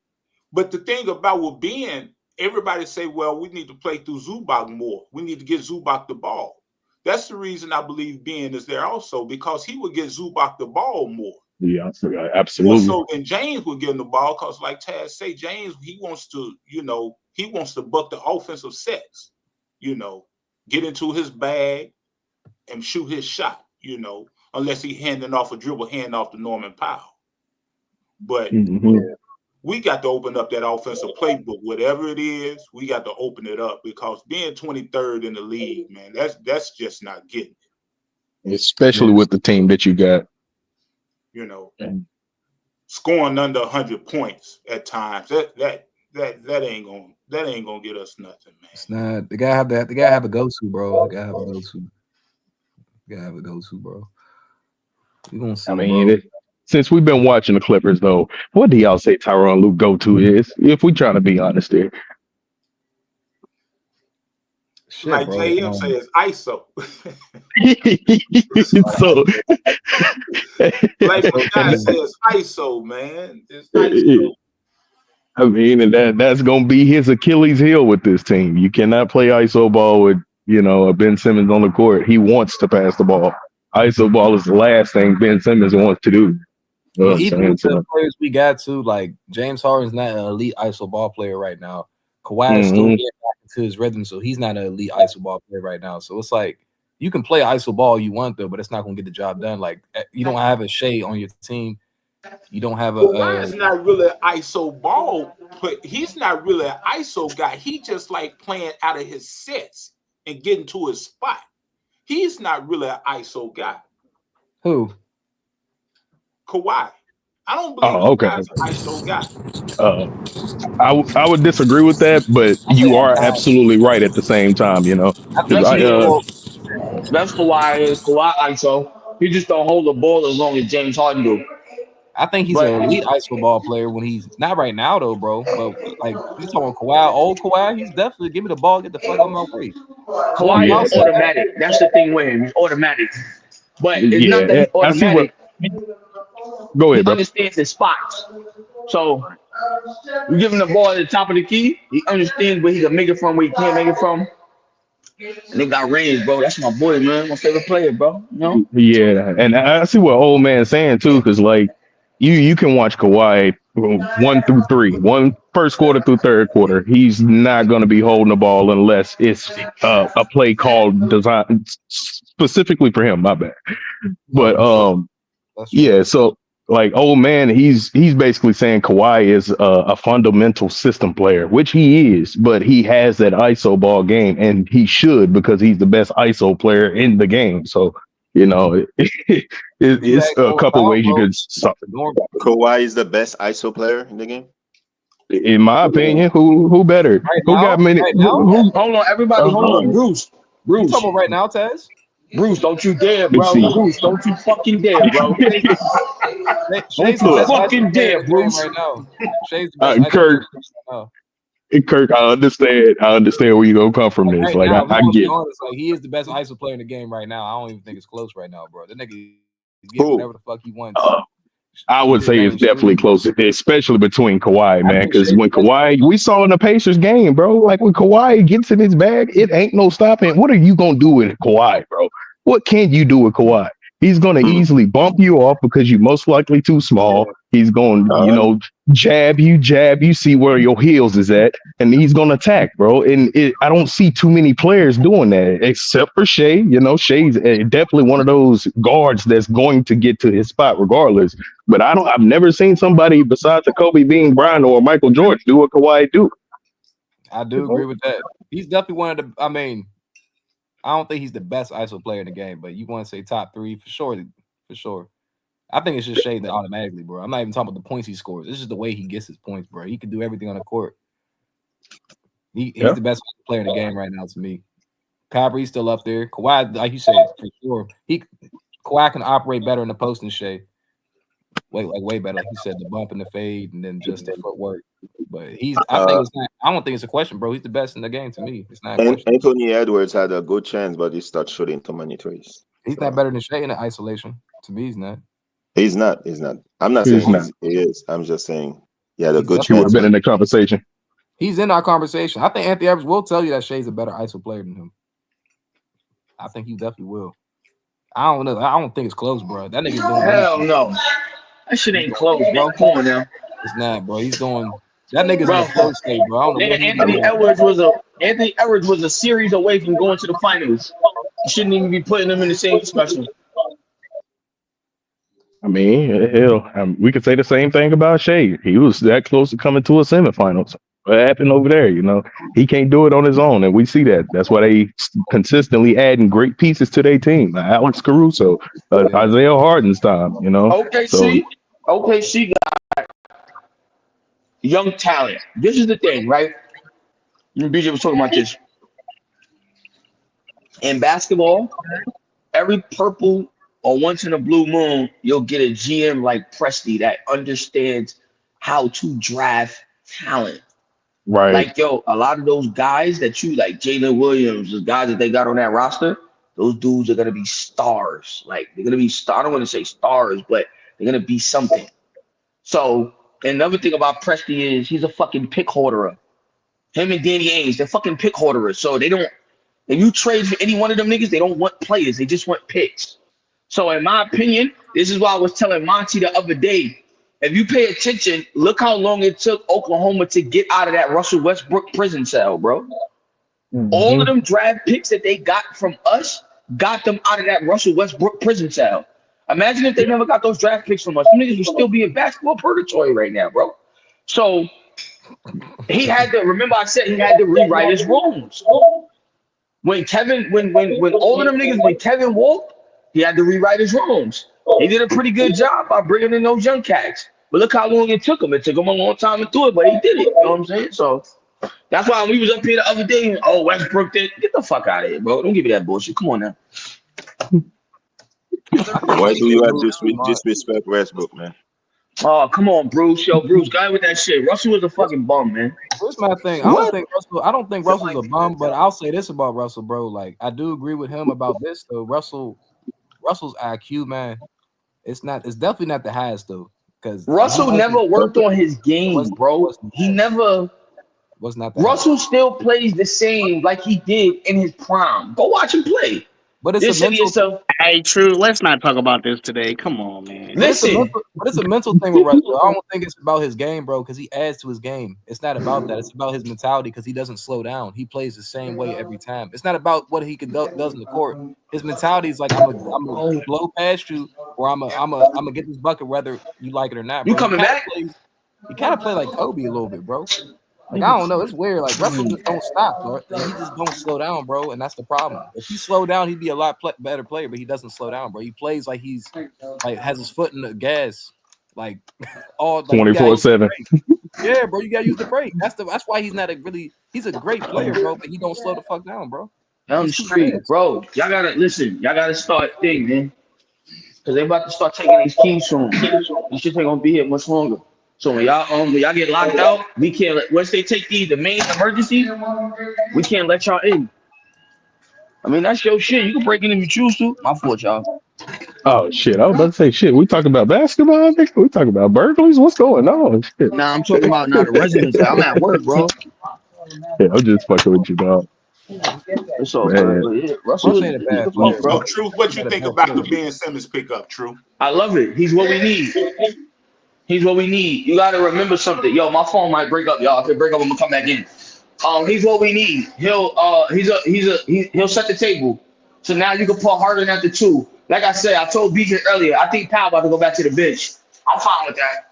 But the thing about with Ben, everybody say, well, we need to play through Zubac more. We need to get Zubac the ball. That's the reason I believe Ben is there also, because he would get Zubac the ball more. Yeah, absolutely. More so than James would get him the ball, because like Taz say, James, he wants to buck the offensive sets, get into his bag and shoot his shot, unless he handing off a dribble handoff to Norman Powell. But we got to open up that offensive playbook. Whatever it is, we got to open it up, because being 23rd in the league, man, that's just not getting it. Especially with the team that you got. Scoring under 100 points at times, that ain't gonna get us nothing, man. It's not. They gotta have a go-to, bro. They gotta have a go-to, bro. We gonna see. I mean, since we've been watching the Clippers, though, what do y'all say Tyronn Lue go-to is? If we trying to be honest here. Shit, like bro. JM says, ISO. So, like my guy says, ISO, man. It's ISO. I mean, and that's gonna be his Achilles heel with this team. You cannot play ISO ball with a Ben Simmons on the court. He wants to pass the ball. ISO ball is the last thing Ben Simmons wants to do. Even with the players we got to, like James Harden's not an elite ISO ball player right now. Kawhi is still getting back into his rhythm, so he's not an elite ISO ball player right now. So it's like you can play ISO ball you want though, but it's not gonna get the job done. Like you don't have a Shea on your team. You don't have a. Kawhi's not really an ISO ball, but he's not really an ISO guy. He just like playing out of his sets and getting to his spot. He's not really an ISO guy. Who? Kawhi. I don't believe Kawhi's an ISO guy. I would disagree with that, but you are absolutely right at the same time, That's Kawhi is Kawhi ISO. He just don't hold the ball as long as James Harden do. I think he's an elite ISO ball player when he's not right now though, bro. But like you talking Kawhi, old Kawhi, he's definitely give me the ball, get the fuck out of my way. Kawhi is automatic. That's the thing with him. He's automatic. But it's not that he's automatic. Go ahead, he understands his spots. So you give him the ball at the top of the key, he understands where he can make it from, where he can't make it from. And they got range, bro. That's my boy, man. My favorite player, bro. Yeah, and I see what old man's saying too, because like you can watch Kawhi 1 through 3, first quarter through third quarter. He's not going to be holding the ball unless it's a play called designed specifically for him. My bad, but yeah. So like old man, he's basically saying Kawhi is a fundamental system player, which he is, but he has that ISO ball game, and he should, because he's the best ISO player in the game. So You know, it's a couple ways you could. Kawhi is the best ISO player in the game. In my opinion, who better? Right Who got now? many? Right now? Who Hold on, everybody. Hold on, Bruce. You Bruce. talking about right now, Taz? Bruce, don't you dare, Let's bro. see. Bruce, don't you fucking dare, bro. Shay's Don't the you best ISO fucking player dare, in the game Bruce. right now. Shay's the best ISO player Kirk, right now. Kirk, I understand where you gonna come from this. Right Like now, if I we're gonna get be it. honest, like he is the best ISO player in the game right now. I don't even think it's close right now, bro. That nigga is getting whatever the fuck he wants. I would say it's definitely close, especially between Kawhi, man. think Because Shay's when the best Kawhi, we saw in the Pacers game, bro. Like when Kawhi gets in his bag, it ain't no stopping. What are you gonna do with Kawhi, bro? What can you do with Kawhi? He's gonna easily bump you off because you're most likely too small. He's going, jab you, see where your heels is at, and he's gonna attack, bro. And I don't see too many players doing that except for Shea. You know, Shea's definitely one of those guards that's going to get to his spot regardless. But I've never seen somebody besides a Kobe Bean Bryant or Michael Jordan do what Kawhi do. I do agree with that. He's definitely one of the. I mean, I don't think he's the best ISO player in the game, but you want to say top 3 for sure. For sure. I think it's just Shea that automatically, bro. I'm not even talking about the points he scores. It's just the way he gets his points, bro. He can do everything on the court. He's the best player in the game right now to me. Kyrie's still up there. Kawhi, like you said, for sure. Kawhi can operate better in the post than Shea. Way better. Like you said, the bump and the fade, and then just the footwork. But I don't think it's a question, bro. He's the best in the game to me. It's not a question. Anthony Edwards had a good chance, but he started shooting too many threes. He's not better than Shea in the isolation. To me, he's not. He's not. I'm not saying he is. I'm just saying he had a good chance. He would have been in the conversation. He's in our conversation. I think Anthony Edwards will tell you that Shea's a better ISO player than him. I think he definitely will. I don't know. I don't think it's close, bro. That nigga's doing Hell no. That shit ain't close, bro. Come on now. It's not, bro. He's doing that nigga's in a flow state, bro. I don't know what Anthony Edwards was a series away from going to the finals. You shouldn't even be putting them in the same discussion. I mean, hell, we could say the same thing about Shea. He was that close to coming to a semifinals. What happened over there? You know, he can't do it on his own, and we see that. That's why they consistently adding great pieces to their team. Alex Caruso, Isaiah Hardenstein. You know, OKC got young talent. This is the thing, right? BJ was talking about this. In basketball, every purple or once in a blue moon, you'll get a GM like Presti that understands how to draft talent. Right. Like, yo, a lot of those guys that you like, Jalen Williams, the guys that they got on that roster, those dudes are going to be stars. Like, they're going to be, I don't want to say stars, but they're going to be something. So, another thing about Presti is he's a fucking pick hoarder. Him and Danny Ainge, they're fucking pick hoarderers. So, they don't, if you trade for any one of them niggas, they don't want players. They just want picks. So, in my opinion, this is why I was telling Monty the other day, if you pay attention, look how long it took Oklahoma to get out of that Russell Westbrook prison cell, bro. Mm-hmm. All of them draft picks that they got from us got them out of that Russell Westbrook prison cell. Imagine if they never got those draft picks from us. Them niggas would still be in basketball purgatory right now, bro. So he had to, remember I said he had to rewrite his rules. When Kevin walked, he had to rewrite his rules. He did a pretty good job by bringing in those young cats. But look how long it took him. It took him a long time to do it, but he did it. You know what I'm saying? So that's why when we was up here the other day, Westbrook did. Get the fuck out of here, bro. Don't give me that bullshit. Come on now. Why do you have disrespect Westbrook, man? Oh, come on, Bruce. Yo, Bruce, guy with that shit. Russell was a fucking bum, man. Here's my thing. I don't think Russell's a bum, but I'll say this about Russell, bro. Like, I do agree with him about this, though. Russell's IQ, man. It's definitely not the highest, though. Because Russell never worked on his game, bro. He never was not. Russell still plays the same like he did in his prime. Go watch him play. But it's a mental. Hey, true. Let's not talk about this today. Come on, man. Listen, but it's a mental thing with Russell. I don't think it's about his game, bro, because he adds to his game. It's not about that. It's about his mentality because he doesn't slow down. He plays the same way every time. It's not about what he does in the court. His mentality is like I'm gonna blow past you, or I'm gonna get this bucket whether you like it or not. Bro. You coming back? He kind of play like Kobe a little bit, bro. Like I don't know, it's weird. Like Russell just don't stop, bro. He just don't slow down, bro, and that's the problem. If he slow down, he'd be a lot better player, but he doesn't slow down, bro. He plays like he's like has his foot in the gas, like all like you gotta use the 24/7. brake. Yeah, bro, you gotta use the brake. That's why he's not he's a great player, bro, but he don't slow the fuck down, bro. On the He's too street, fast. bro. Y'all gotta listen. Y'all gotta start thing, man. Because they about to start taking these keys soon. These shit ain't gonna be here much longer. So when y'all get locked out, we can't once they take the main emergency, we can't let y'all in. I mean that's your shit. You can break in if you choose to. My fault, y'all. Oh shit! I was about to say shit. We talking about basketball? Nigga? We talking about burglaries? What's going on? Shit. Nah, I'm talking about the residents. I'm at work, bro. Yeah, I'm just fucking with you, dog. It's all good. Man, But yeah, Russell, Russ ain't a he's bad the player, fuck, So, bro. bro. Truth, what He's you not a think bad about the player. Ben Simmons pickup, True? I love it. He's what we need. He's what we need. You gotta remember something. Yo, my phone might break up, y'all. If it break up, I'm gonna come back in. He's what we need. He'll set the table. So now you can put Harden at the two. Like I said, I told BJ earlier, I think Powell about to go back to the bench. I'm fine with that.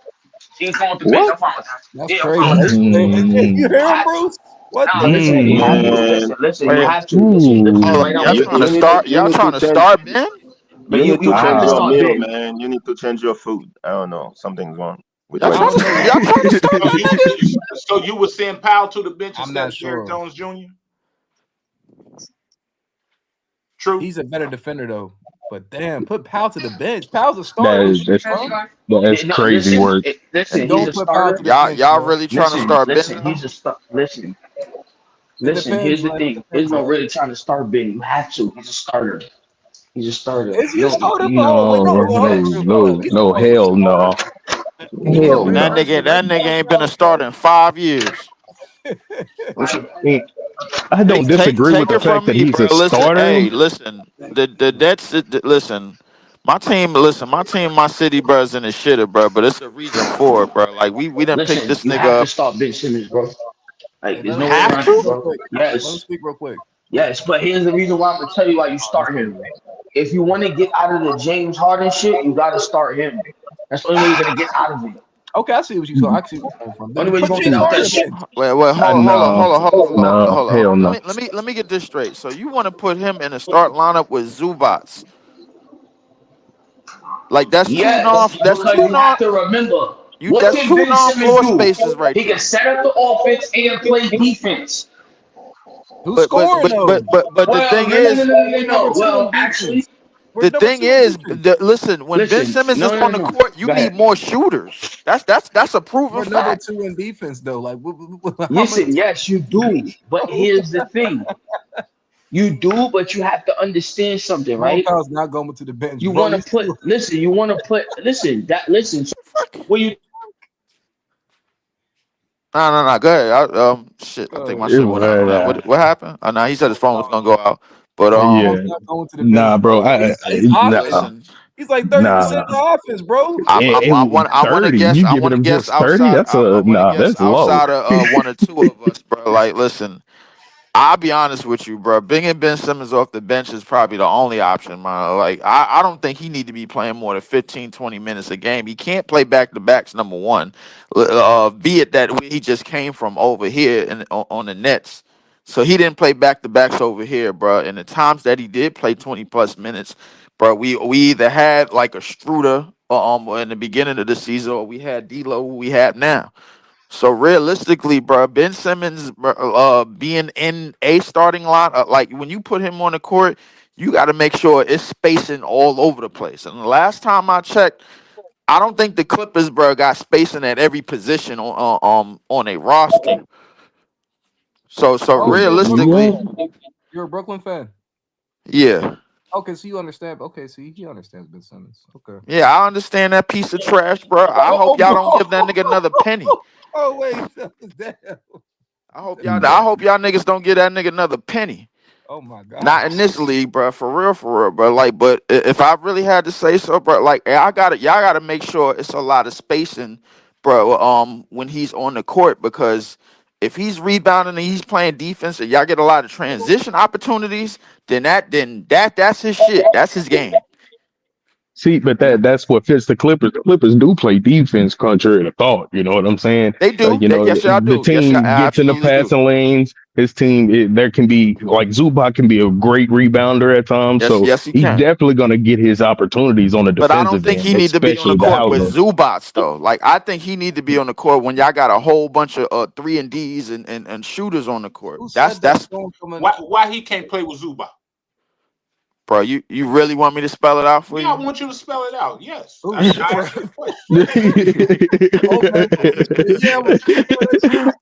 He's going with the bench. what? I'm fine with that. That's Yeah, I'm crazy. fine with that. You Mm, hear him, I, Bruce? What nah, the listen, heck? you have to. Man, Listen, you Wait, have to. Listen, hold on. right now, Y'all ooh, trying you to need to, start? Y'all trying to start Ben? but you need you to have change to your wow. start meal, Ben. man. You need to change your food. I don't know. Something's wrong with Y'all what I you're trying don't to know. eating. y'all trying to start So that you, nigga? so you would send Powell to the bench I'm instead not of Derrick sure. Jones Jr. True. He's a better defender though. But damn, put Powell to the bench. Powell's a That starter this is year, bro. that's No, crazy work. listen, he's Don't a put Powell to starter. the bench, Y'all bro. really trying to start Ben now? He's a star. It Listen. depends, Here's the man. It thing. There's depends, no bro. really trying to start Ben. You have to. He's a starter. He's a starter. Is he a starter? But hold on, wait, No, hold on, no, hold on. no, no, hell no. He for Hell real, That no. nigga, bro? that nigga ain't been a starter in 5 years. I don't disagree with Take the it fact from that me, he's bro. a Listen, starter. hey, listen. The that's listen. My team, listen. My team, my city, bro, is in the shitter, bro. But it's a reason for it, bro. Like we didn't pick Listen, this you have nigga to up. start Ben Simmons, bro. Like, Hey, there's let no him way let Have him around speak it, to? real bro. quick. Let him Yes, speak real quick. yes. But here's the reason why I'm gonna tell you why you That's start him. crazy. If you want to get out of the James Harden shit, you got to start him. That's the only way you're gonna get out of it. Okay, I see what you saw. I see where you're coming from. Then Only you way you're put gonna get James out Harden that on the shit. bench. Wait, hold on, No, no, hold on. hell no. Let me get this straight. So you want to put him in a start lineup with Zubats? Like Yes, that's because two you have non to remember you what that's can two Ben Simmons non-floor do? spaces right He can there. set up the offense and play defense. Who's scoring though? But the Well, thing no, no, no, is, no, no, no, We're number no. two in Well, actually, defense. We're number two in defense. listen, when Ben listen. Simmons No, is no, on no, the no. court, you Go need ahead. more shooters. That's a proven We're number fact. two in defense though. Like, how much Listen, yes, you do. But here's the thing. You do, but you have to understand something, Norman right? Powell's not going to the bench, You bro? want to He's put, too. listen, you want to put, listen. So when you No. Go ahead. Shit. I think my Oh shit went out. But, What happened? Oh, no, he said his phone was gonna go out. But Norman Powell's yeah, not going to the bench, nah, bro. bro. He's Nah, offense. listen, He's like 30% nah. of the offense, bro. I want to 30. guess. You I giving want to him guess just 30? outside. That's a nah. Guess That's low. outside of one or two of us, bro. Like, listen. I'll be honest with you, bro. Bringing Ben Simmons off the bench is probably the only option, man. Like, I don't think he need to be playing more than 15, 20 minutes a game. He can't play back-to-backs, number one. Be it that he just came from over here on the Nets. So he didn't play back-to-backs over here, bro. And the times that he did play 20-plus minutes, bro, we either had like a Struder in the beginning of the season or we had D'Lo who we have now. So realistically, bro, Ben Simmons being in a starting line, like when you put him on the court, you got to make sure it's spacing all over the place. And the last time I checked, I don't think the Clippers, bro, got spacing at every position on a roster. So Oh, you're a Brooklyn realistically, Yeah. fan. You're a Brooklyn fan. yeah. Okay, so you understand. Okay, see, he understands Ben Simmons. Okay. Yeah, I understand that piece of trash, bro. I hope y'all don't give that nigga another penny. Oh wait, damn. I hope y'all niggas don't give that nigga another penny. Oh my Not gosh. in this league, bro. For real, bro. Like, but if I really had to say so, bro, like, I got to y'all got to make sure it's a lot of spacing, bro. When he's on the court, because if he's rebounding and he's playing defense, and y'all get a lot of transition opportunities, then that's his shit. That's his game. See, but that's what fits the Clippers. The Clippers do play defense contrary to thought. You know what I'm saying? They do. You know, Yes, y'all the do. Yes, y'all team gets in the absolutely do. passing lanes. His team, there can be like Zubac can be a great rebounder at times. Yes, So yes, he he's can. definitely going to get his opportunities on the But I don't defensive think end, he need to be on the especially the court with outlet. Zubats though. Like I think he need to be on the court when y'all got a whole bunch of 3-and-Ds and shooters on the court. Who That's said that? Why he can't play with Zubac? Bro. You really want me to spell it out for Yeah, I you? want you to spell it out. Yes, Who I said, asked bro? you a question. Yeah, I'm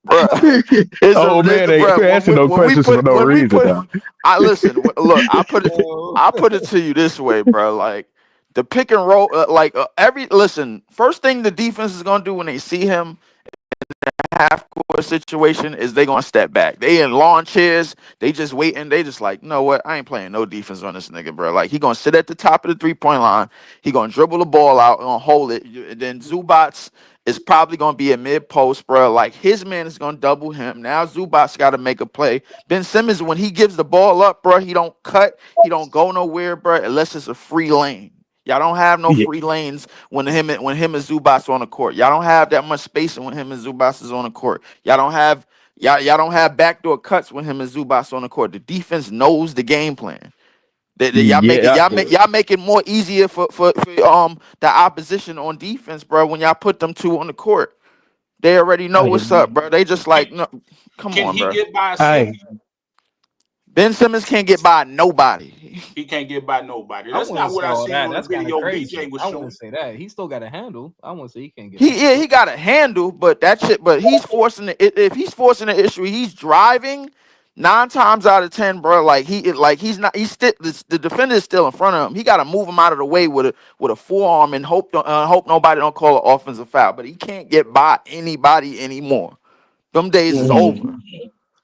Bro, it's Oh man, they bro. asking no When we questions for put no reason, dog. I listen. Look, oh. I put it to you this way, bro. Like the pick and roll, First thing the defense is gonna do when they see him half court situation is they gonna step back. They in lawn chairs. They just waiting. They just like, you know what? I ain't playing no defense on this nigga, bro. Like he gonna sit at the top of the 3-point line. He gonna dribble the ball out, gonna hold it. And then Zubats is probably gonna be a mid post, bro. Like his man is gonna double him. Now Zubats got to make a play. Ben Simmons, when he gives the ball up, bro, he don't cut. He don't go nowhere, bro, unless it's a free lane. Y'all don't have no Yeah, free lanes when him and Zubas on the court. Y'all don't have that much spacing when him and Zubas is on the court. Y'all don't have backdoor cuts when him and Zubas on the court. The defense knows the game plan. yeah, Y'all make it more easier for the opposition on defense, bro. When y'all put them two on the court, they already know I, what's up, bro. They just Can, like, no, come can on, he bro. get by I, Simmons? Ben Simmons can't get by nobody. He can't get by nobody. I That's wouldn't not what say I all seen that. on the That's kind of video BJ crazy. was I showing. wouldn't say that. He still got a handle. I wouldn't say he can't get by. He got a handle, but that shit. But he's forcing it. If he's forcing the issue, he's driving 9 times out of 10, bro. He's not. He's still the defender is still in front of him. He got to move him out of the way with a forearm and hope nobody don't call an offensive foul. But he can't get by anybody anymore. Them days is over.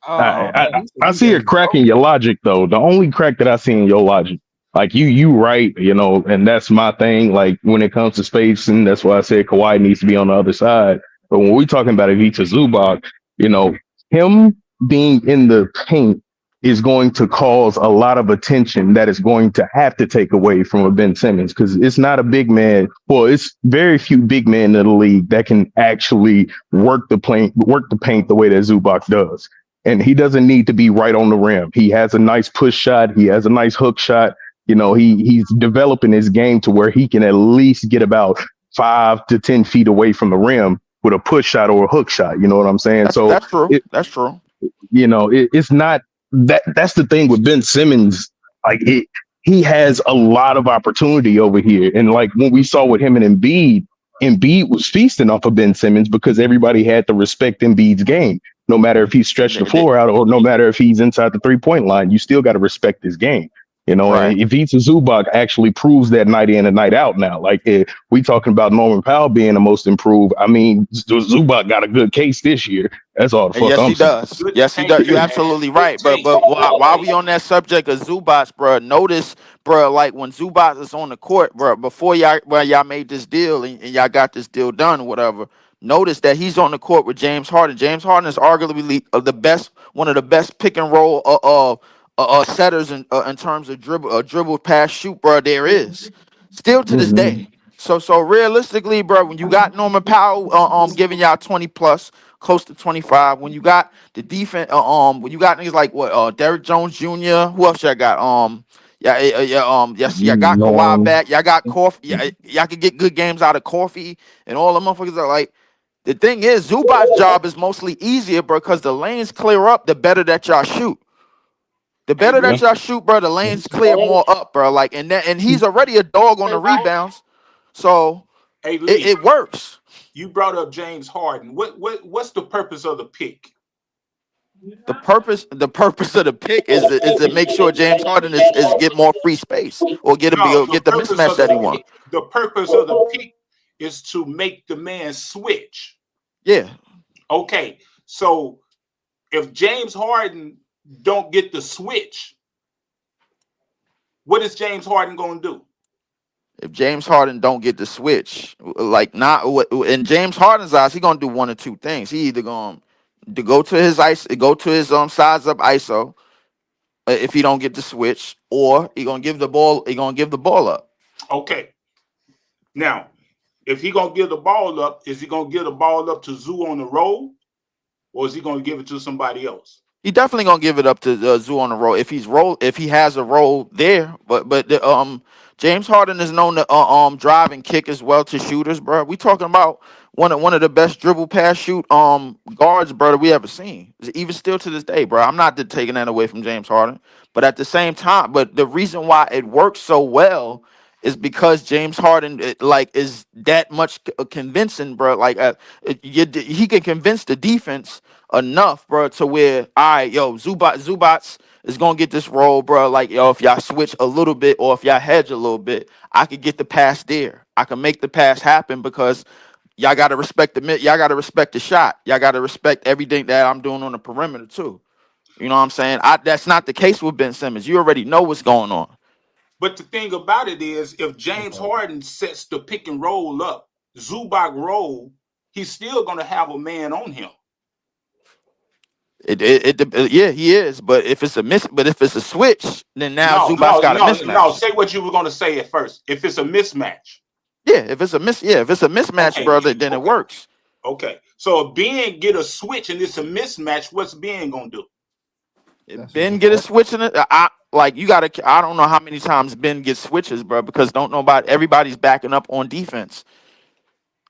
Man, he said I them see a days is crack in over. your logic though. The only crack that I see in your logic, like you right, you know, and that's my thing. Like when it comes to space, and that's why I said Kawhi needs to be on the other side. But when we're talking about Ivica Zubac, you know, him being in the paint is going to cause a lot of attention that is going to have to take away from a Ben Simmons because it's not a big man. Well, it's very few big men in the league that can actually work the paint the way that Zubac does. And he doesn't need to be right on the rim. He has a nice push shot. He has a nice hook shot. You know, he's developing his game to where he can at least get about 5 to 10 feet away from the rim with a push shot or a hook shot. You know what I'm saying? So That's true. That's true. you know, it's not that's the thing with Ben Simmons. Like he has a lot of opportunity over here. And like when we saw with him and Embiid was feasting off of Ben Simmons because everybody had to respect Embiid's game. No matter if he stretched the floor out or no matter if he's inside the 3-point line, you still got to respect his game. You know, Right. and Ivica Zubac actually proves that night in and night out now. Like we talking about Norman Powell being the most improved. I mean, Zubac got a good case this year. That's all the fuck Yes, I'm he saying. does. Good Yes, he tape, does. You're man. absolutely Good right. But tape. while we on that subject of Zubats, bro, notice, bro, like when Zubats is on the court, bro, before y'all made this deal and y'all got this deal done or whatever. Notice that he's on the court with James Harden. James Harden is arguably one of the best pick and roll setters in terms of dribble pass shoot, bro. There is still to this Mhm. day. So realistically, bro, when you got Norman Powell giving y'all 20 plus, close to 25, when you got the defense, when you got niggas like Derrick Jones Jr., who else y'all got? Yes, y'all got Kawhi Norm. back, y'all got Coffee, y'all could get good games out of Coffee, and all the motherfuckers are like. The thing is, Zubac's job is mostly easier, bro, because the lanes clear up the better that y'all shoot. The Hey, better Yeah. that Lee. y'all shoot, bro, the lanes clear more up, bro. Like, and he's already a dog on the rebounds, so Hey, it, Lee. it works. You brought up James Harden. What's the purpose of the pick? The purpose of the pick is to make sure James Harden is get more free space or No, get the mismatch that he wants. the purpose of the pick is to make the man switch. Yeah. Okay, so if James Harden don't get the switch, what is James Harden going to do? If James Harden don't get the switch, like not in James Harden's eyes, he gonna do one or two things. He either gonna to go to his size up ISO if he don't get the switch, or he gonna give the ball up. Okay, Now, if he gonna give the ball up, is he gonna give the ball up to Zoo on the roll, or is he gonna give it to somebody else? He definitely gonna give it up to Zoo on the roll if he has a role there. But James Harden is known to drive and kick as well to shooters, bro. We talking about one of the best dribble pass shoot guards, bro, that we ever seen. Even still to this day, bro. I'm not taking that away from James Harden, but at the same time, but the reason why it works so well is because James Harden is that much convincing, bro. He can convince the defense enough, bro, to where, all right, yo, Zubats is gonna get this role, bro. Like, yo, if y'all switch a little bit or if y'all hedge a little bit, I could get the pass there. I can make the pass happen because y'all gotta respect y'all gotta respect the shot. Y'all gotta respect everything that I'm doing on the perimeter too. You know what I'm saying? That's not the case with Ben Simmons. You already know what's going on. But the thing about it is, if James Harden sets the pick and roll up, Zubac roll, he's still gonna have a man on him. Yeah, he is. But if it's a switch, then now Zubac's got a mismatch. No. Say what you were gonna say at first. If it's a mismatch. Yeah, if it's a mismatch, Okay, brother, then it works. Okay. So if Ben get a switch and it's a mismatch, what's Ben gonna do? If Ben get a switch in it, you gotta. I don't know how many times Ben gets switches, bro, because don't know about everybody's backing up on defense.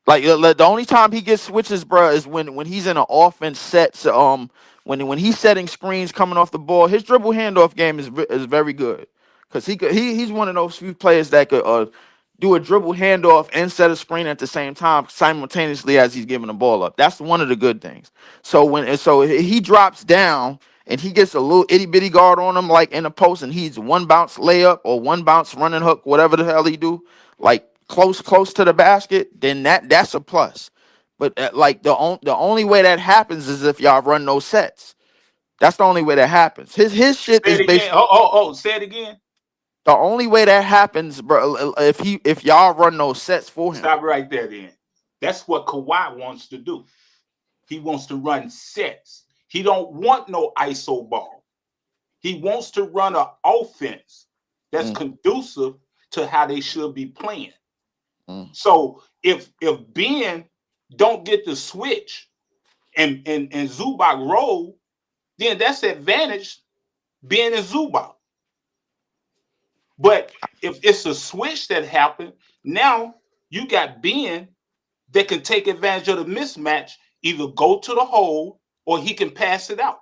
Like the only time he gets switches, bro, is when he's in an offense set. So, when he's setting screens coming off the ball, his dribble handoff game is very good because he's one of those few players that could do a dribble handoff and set a screen at the same time simultaneously as he's giving the ball up. That's one of the good things. So he drops down and he gets a little itty bitty guard on him like in the post, and he's one bounce layup or one bounce running hook, whatever the hell he do, like close to the basket, then that's a plus. But the only way that happens is if y'all run those sets. That's the only way that happens. His shit Say is it again. based. Say it again. The only way that happens, bro, if y'all run those sets for him. Stop right there, then. That's what Kawhi wants to do. He wants to run sets. He don't want no ISO ball. He wants to run an offense that's conducive to how they should be playing. So if Ben don't get the switch and Zubac roll, then that's advantage Ben and Zubac. But if it's a switch that happened, now you got Ben that can take advantage of the mismatch, either go to the hole or he can pass it out.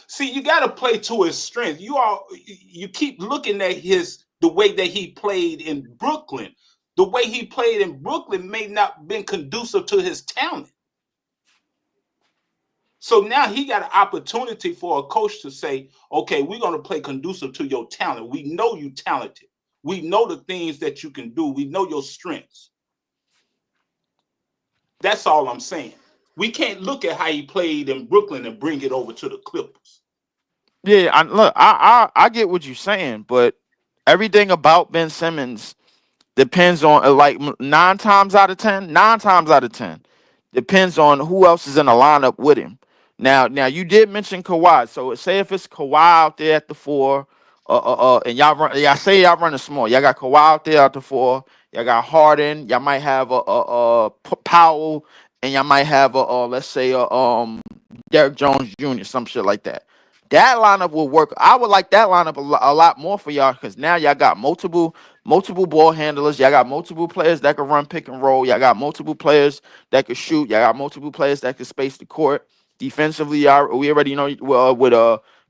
See, you got to play to his strength. You keep looking at the way that he played in Brooklyn. The way he played in Brooklyn may not been conducive to his talent. So now he got an opportunity for a coach to say, okay, we're going to play conducive to your talent. We know you talented. We know the things that you can do. We know your strengths. That's all I'm saying. We can't look at how he played in Brooklyn and bring it over to the Clippers. Yeah, I get what you're saying, but everything about Ben Simmons depends on nine times out of ten depends on who else is in the lineup with him. Now you did mention Kawhi, so say if it's Kawhi out there at the 4, and y'all running small, y'all got Kawhi out there at the 4, y'all got Harden, y'all might have a Powell, and y'all might have let's say Derrick Jones Jr., some shit like that. That lineup will work. I would like that lineup a lot more for y'all because now y'all got multiple ball handlers. Y'all got multiple players that can run pick and roll. Y'all got multiple players that can shoot. Y'all got multiple players that can space the court. Defensively, we already know with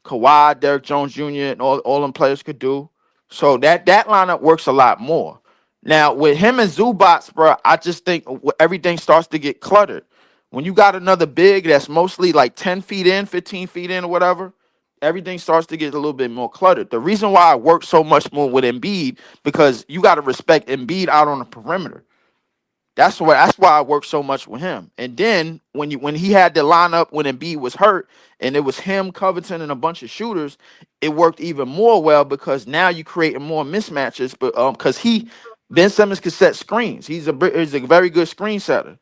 Kawhi, Derrick Jones Jr., and all them players could do. So that lineup works a lot more. Now with him and Zubats, bro, I just think everything starts to get cluttered. When you got another big that's mostly like 10 feet in, 15 feet in, or whatever, everything starts to get a little bit more cluttered. The reason why I work so much more with Embiid, because you got to respect Embiid out on the perimeter. That's why I work so much with him. And then when he had the lineup when Embiid was hurt, and it was him, Covington, and a bunch of shooters, it worked even more well because now you creating more mismatches. But because Ben Simmons could set screens, he's a very good screen setter.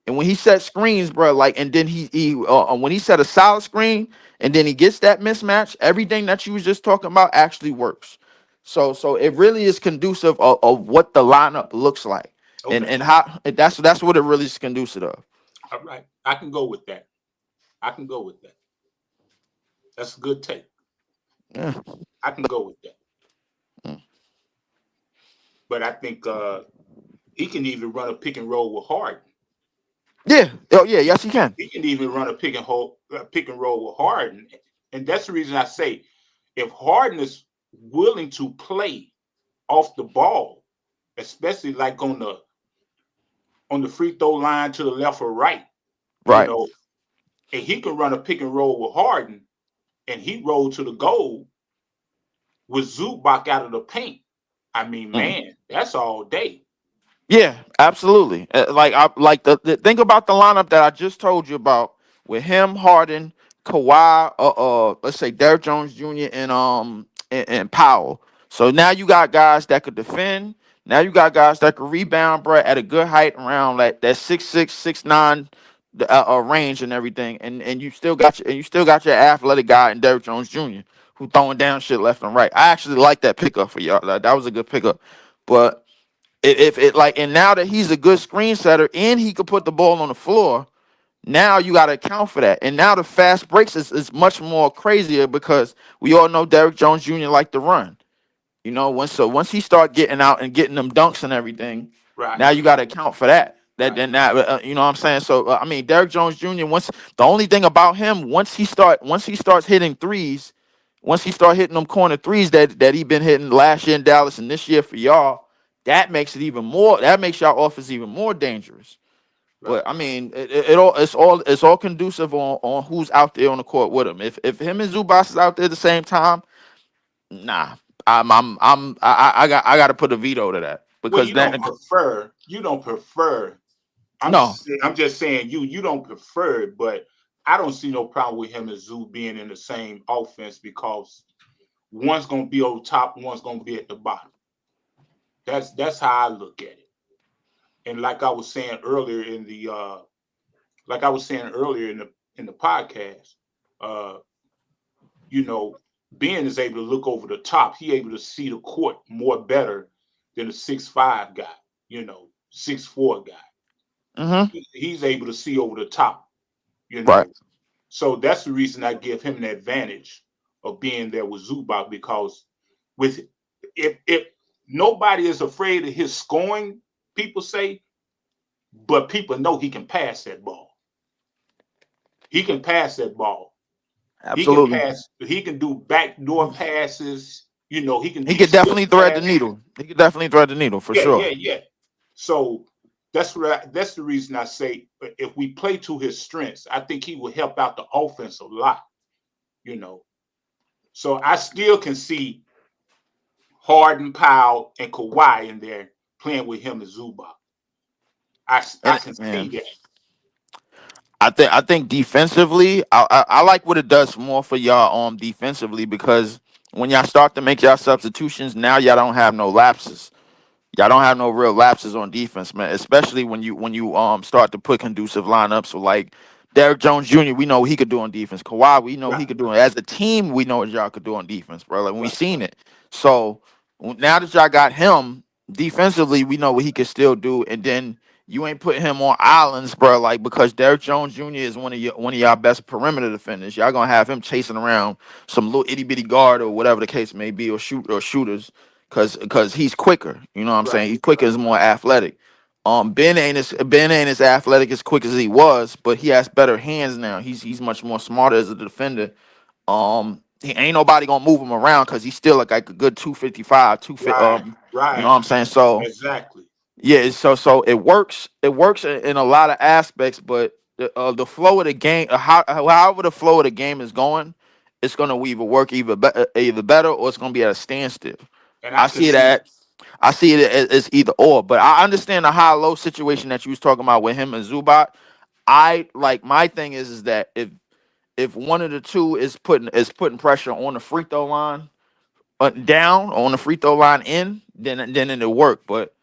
And when he set screens, bro, and then when he set a solid screen and then he gets that mismatch, everything that you was just talking about actually works. So it really is conducive of what the lineup looks like, and Okay. how that's what it really is conducive of. All right. I can go with that. I can go with that. That's a good take. Yeah. I can go with that. Mm. But I think he can even run a pick and roll with Harden. Yeah. Oh yeah. Yes, he can. He can even run a pick and roll with Harden, and that's the reason I say if Harden is willing to play off the ball, especially like on the free throw line to the left or right, you Right. know, and he can run a pick and roll with Harden, and he roll to the goal with Zubac out of the paint. I mean, Mm. man, that's all day. Yeah, absolutely. Like the think about the lineup that I just told you about with him, Harden, Kawhi, let's say Derrick Jones Jr. and Powell. So now you got guys that could defend. Now you got guys that could rebound, bro, at a good height around like that 6'6", 6'9" range and everything. And you still got your athletic guy in Derrick Jones Jr. who throwing down shit left and right. I actually like that pickup for y'all. That was a good pickup, but. If it like and now that he's a good screen setter and he could put the ball on the floor, now you got to account for that. And now the fast breaks is much more crazier because we all know Derrick Jones Jr. like to run. You know, once he start getting out and getting them dunks and everything, Right, now you got to account for that. That right, then that you know what I'm saying. So I mean, Derrick Jones Jr. Once the only thing about him once he starts hitting threes, once he start hitting them corner threes that he been hitting last year in Dallas and this year for y'all, that makes it even more. That makes y'all offense even more dangerous. right. But I mean, it's all conducive on who's out there on the court with him. If him and Zubas is out there at the same time, nah, I got to put a veto to that Well, because you don't then prefer. You don't prefer. no, I'm just saying you don't prefer it, but I don't see no problem with him and Zoo being in the same offense because one's gonna be over top, one's gonna be at the bottom. That's how I look at it. And like I was saying earlier in the podcast, uh, you know, Ben is able to look over the top. He able to see the court more better than a 6'5" guy, 6'4" guy. mm-hmm, He's able to see over the top, you right, know. So that's the reason I give him an advantage of being there with Zubac because with if nobody is afraid of his scoring, people say, but people know he can pass that ball. He can pass that ball. He can absolutely. pass. He can do backdoor passes. He can He do could slip definitely thread the passes. needle. He could definitely thread the needle for Yeah, sure. yeah, yeah. So that's the reason I say if we play to his strengths, I think he will help out the offense a lot. You know, so I still can see Harden, Powell, and Kawhi in there playing with him and Zubac. I And can see man, that. I think defensively, I like what it does more for y'all defensively because when y'all start to make y'all substitutions, now y'all don't have no lapses. Y'all don't have no real lapses on defense, man. Especially when you start to put conducive lineups. So like Derrick Jones Jr., we know what he could do on defense. Kawhi, we know he Right, could do it. As a team, we know what y'all could do on defense, bro. Like we right, seen it. So now that y'all got him defensively, we know what he could still do. And then you ain't putting him on islands, bro. Like because Derrick Jones Jr. is one of y'all best perimeter defenders. Y'all gonna have him chasing around some little itty bitty guard or whatever the case may be, or shooters because he's quicker. You know what I'm right, saying? He's quicker, is more athletic. Ben ain't as athletic as quick as he was, but he has better hands now. He's much more smarter as a defender. He ain't nobody gonna move him around because he's still like a good 255, 250. right, You know right. what I'm saying? So Exactly. yeah, so it works. It works in a lot of aspects, but the flow of the game, however the flow of the game is going, it's gonna either work either better or it's gonna be at a standstill. And I I can see it see. at I see it as either or, but I understand the high low situation that you was talking about with him and Zubat. I like my thing is that if one of the two is putting pressure on the free throw line, down on the free throw line in, then it'll work. But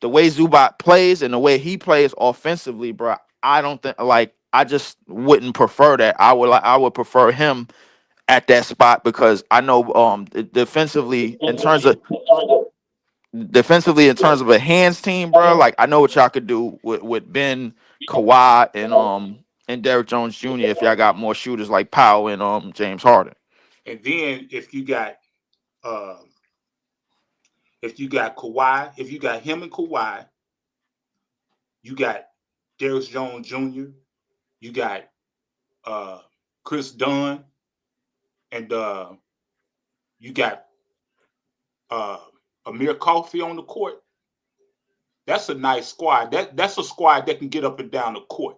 the way Zubat plays and the way he plays offensively, bro, I don't think I just wouldn't prefer that. I would prefer him at that spot because I know defensively in terms of a hands team, bro. Like I know what y'all could do with Ben, Kawhi, and Derrick Jones Jr. if y'all got more shooters like Powell and James Harden. And then if you got Kawhi, if you got him and Kawhi, you got Derrick Jones Jr., you got Chris Dunn, and you got Amir Coffey on the court. That's a nice squad. That's a squad that can get up and down the court.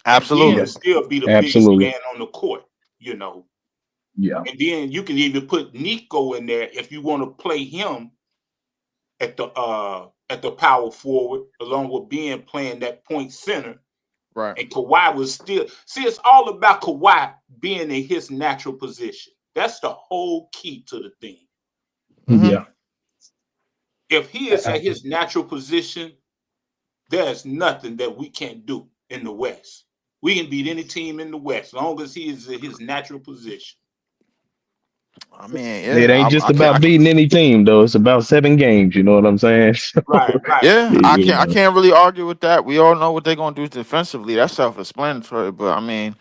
Absolutely. And still be the biggest Absolutely. man on the court, you know. Yeah. And then you can even put Nico in there if you want to play him at the power forward, along with being playing that point center. Right. And Kawhi was still it's all about Kawhi being in his natural position. That's the whole key to the thing. Mm-hmm. Yeah. If he is at his natural position, there's nothing that we can't do in the West. We can beat any team in the West as long as he is in his natural position. I mean, It ain't just about beating any team, though. It's about 7 games. You know what I'm saying? Right. Yeah, I can't really argue with that. We all know what they're gonna do defensively. That's self-explanatory. But I mean,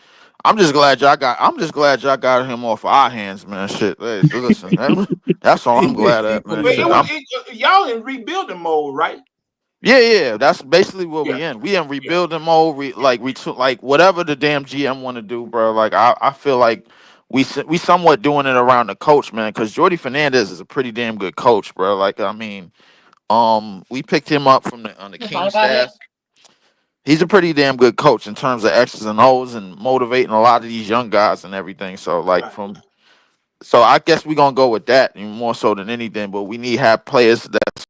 I'm just glad y'all got him off our hands, man. Shit, hey, listen, that's all I'm glad at, man. Shit, y'all in rebuilding mode, right? Yeah, that's basically what we in. We in rebuilding mode. Like whatever the damn GM want to do, bro. Like I feel like we somewhat doing it around the coach, man. Because Jordy Fernandez is a pretty damn good coach, bro. Like I mean, we picked him up on the King staff. He's a pretty damn good coach in terms of X's and O's and motivating a lot of these young guys and everything. So so I guess we're gonna go with that more so than anything. But we need to have players that's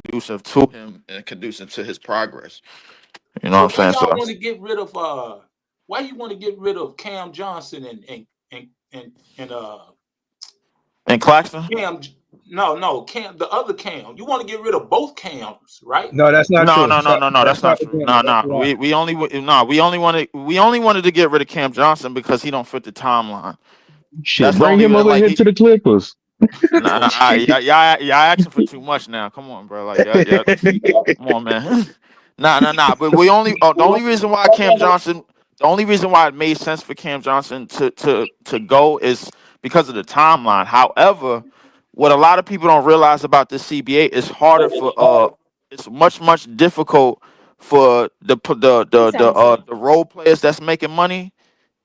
conducive to him and conducive to his progress. You know what I'm saying? Why y'all want to get rid of why you want to get rid of Cam Johnson and Claxton? Cam, no, Cam, the other Cam. You want to get rid of both Cams, right? No, that's not true. No, that's not true. No. We only wanted to get rid of Cam Johnson because he don't fit the timeline. Shit, That's bring him over here to the Clippers. Y'all asking for too much now. Come on, bro. Like, come on, man. Nah. But we only the only reason why it made sense for Cam Johnson to go is because of the timeline. However, what a lot of people don't realize about this CBA is harder for it's much difficult for the role players that's making money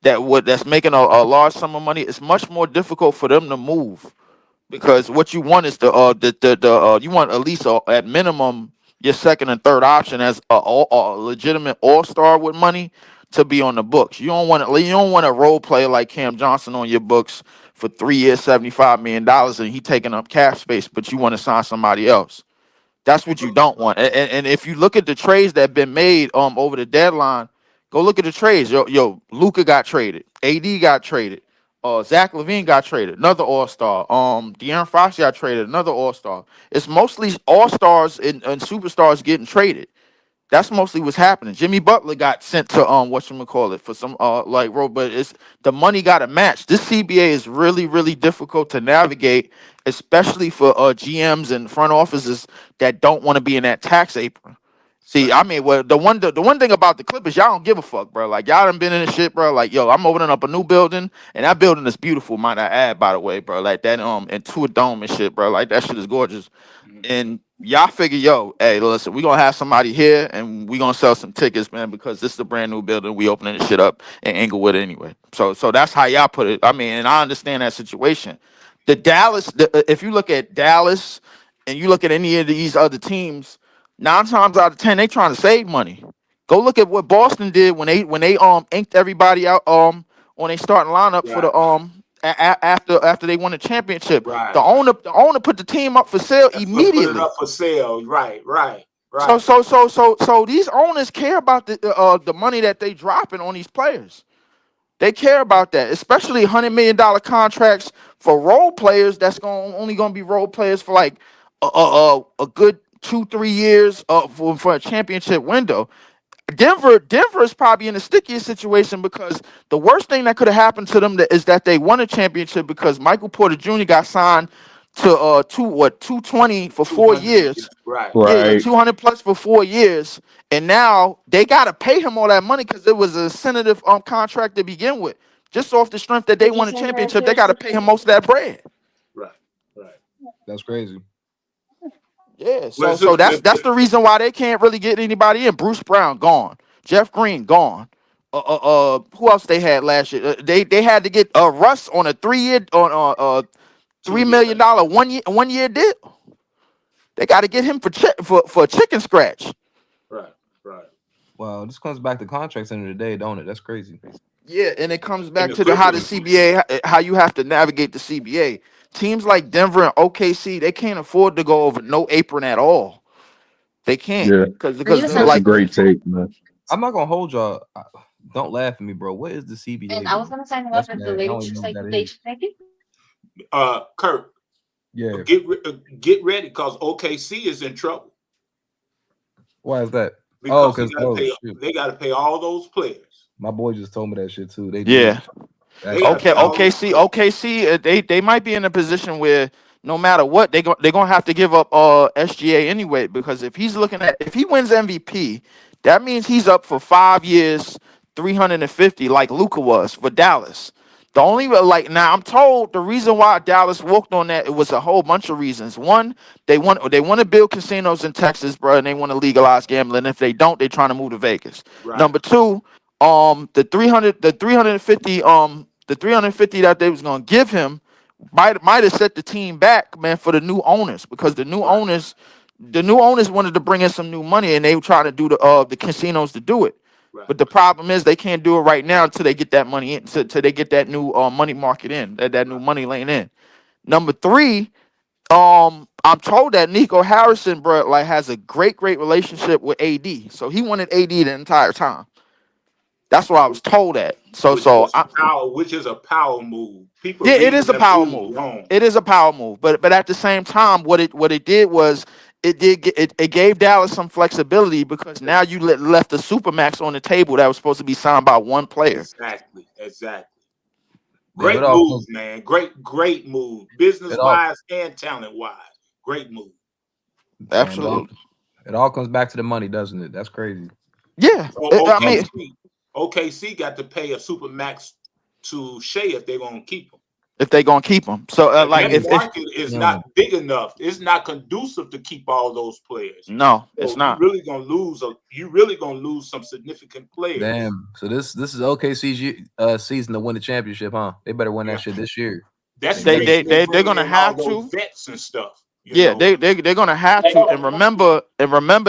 that's making a large sum of money. It's much more difficult for them to move. Because what you want is you want at least at minimum your second and third option as a legitimate all-star with money to be on the books. You don't want a role player like Cam Johnson on your books for 3 years, $75 million, and he taking up cap space, but you want to sign somebody else. That's what you don't want. And if you look at the trades that have been made over the deadline, go look at the trades. Yo, Luka got traded. AD got traded. Zach LaVine got traded, another All-Star. De'Aaron Fox got traded, another All-Star. It's mostly All-Stars and superstars getting traded. That's mostly what's happening. Jimmy Butler got sent to whatchamacallit for some but it's the money got to match. This CBA is really difficult to navigate, especially for GMs and front offices that don't want to be in that tax apron. See, I mean, well, the one thing about the Clippers, y'all don't give a fuck, bro. Like y'all done been in this shit, bro. Like, yo, I'm opening up a new building, and that building is beautiful, might I add, by the way, bro. Like that and to a dome and shit, bro. Like that shit is gorgeous. And y'all figure, yo, hey, listen, we gonna have somebody here, and we gonna sell some tickets, man, because this is a brand new building. We opening this shit up in Inglewood anyway. So that's how y'all put it. I mean, and I understand that situation. If you look at Dallas, and you look at any of these other teams. 9 times out of 10, they trying to save money. Go look at what Boston did when they inked everybody out on their starting lineup for the after they won the championship. Right. The owner put the team up for sale immediately. Put it up for sale. Right. So these owners care about the money that they dropping on these players. They care about that, especially $100 million contracts for role players. That's only gonna be role players for like a good 2-3 years for a championship window. Denver is probably in a stickier situation because the worst thing that could have happened to them is that they won a championship because Michael Porter Jr. got signed to 220 for 4 200. years. Right. Yeah, Right. 200 plus for 4 years, and now they got to pay him all that money because it was a incentive contract to begin with. Just off the strength that they won a championship, they got to pay him most of that bread. Right. Right. That's crazy. Yeah, Well, so that's the reason why they can't really get anybody in. Bruce Brown gone, Jeff Green gone. Who else they had last year? They had to get Russ on a 3 year on $3 million 1 year deal. They got to get him for chicken scratch. Right. Right. Well, this comes back to contracts end of the day, don't it? That's crazy. Yeah, and it comes And back the to how the Clippers. CBA, how you have to navigate the CBA. Teams like Denver and OKC, they can't afford to go over no apron at all. They can't Yeah. because they're That's a like, great take, man. I'm not gonna hold y'all. Don't laugh at me, bro. What is the CBA, bro? That's mad. I don't even know what that is. Kurt, Yeah. get ready because OKC is in trouble Why is that? because Shoot. they got to pay all those players. My boy just told me that shit too. They yeah. They got to pay all those players. OKC, they might be in a position where no matter what, they're gonna have to give up SGA anyway, because if he wins MVP, that means he's up for 5 years, 350, like Luka was for Dallas. The only now I'm told the reason why Dallas walked on that, it was a whole bunch of reasons. One, they want to build casinos in Texas, bro, and they want to legalize gambling. If they don't, they're trying to move to Vegas. Right. Number two, the 350 that they was gonna give him might have set the team back, man, for the new owners, because the new owners wanted to bring in some new money, and they were trying to do the casinos to do it. Right. But the problem is they can't do it right now until they get that money in, until they get that new money market in, that new money lane in. Number three, I'm told that Nico Harrison, bro, like has a great relationship with AD, so he wanted AD the entire time. That's what I was told that. Which is a power move. People Yeah, it read is a that power move move. wrong. It is a power move, but at the same time, what it did was it gave Dallas some flexibility, because now you left the supermax on the table that was supposed to be signed by one player. Exactly. Yeah, Great move, man. Great move. Business wise and talent wise. Great move. Absolutely. It all comes back to the money, doesn't it? That's crazy. Yeah. OKC got to pay a super max to Shea if they're gonna keep him. If they're gonna keep him, so the market is not big enough. It's not conducive to keep all those players. No, so it's not. You're really gonna lose some significant players. Damn. So this is OKC's season to win the championship, huh? They better win that shit this year. That's they're gonna have to vets and stuff. They're gonna have to, and remember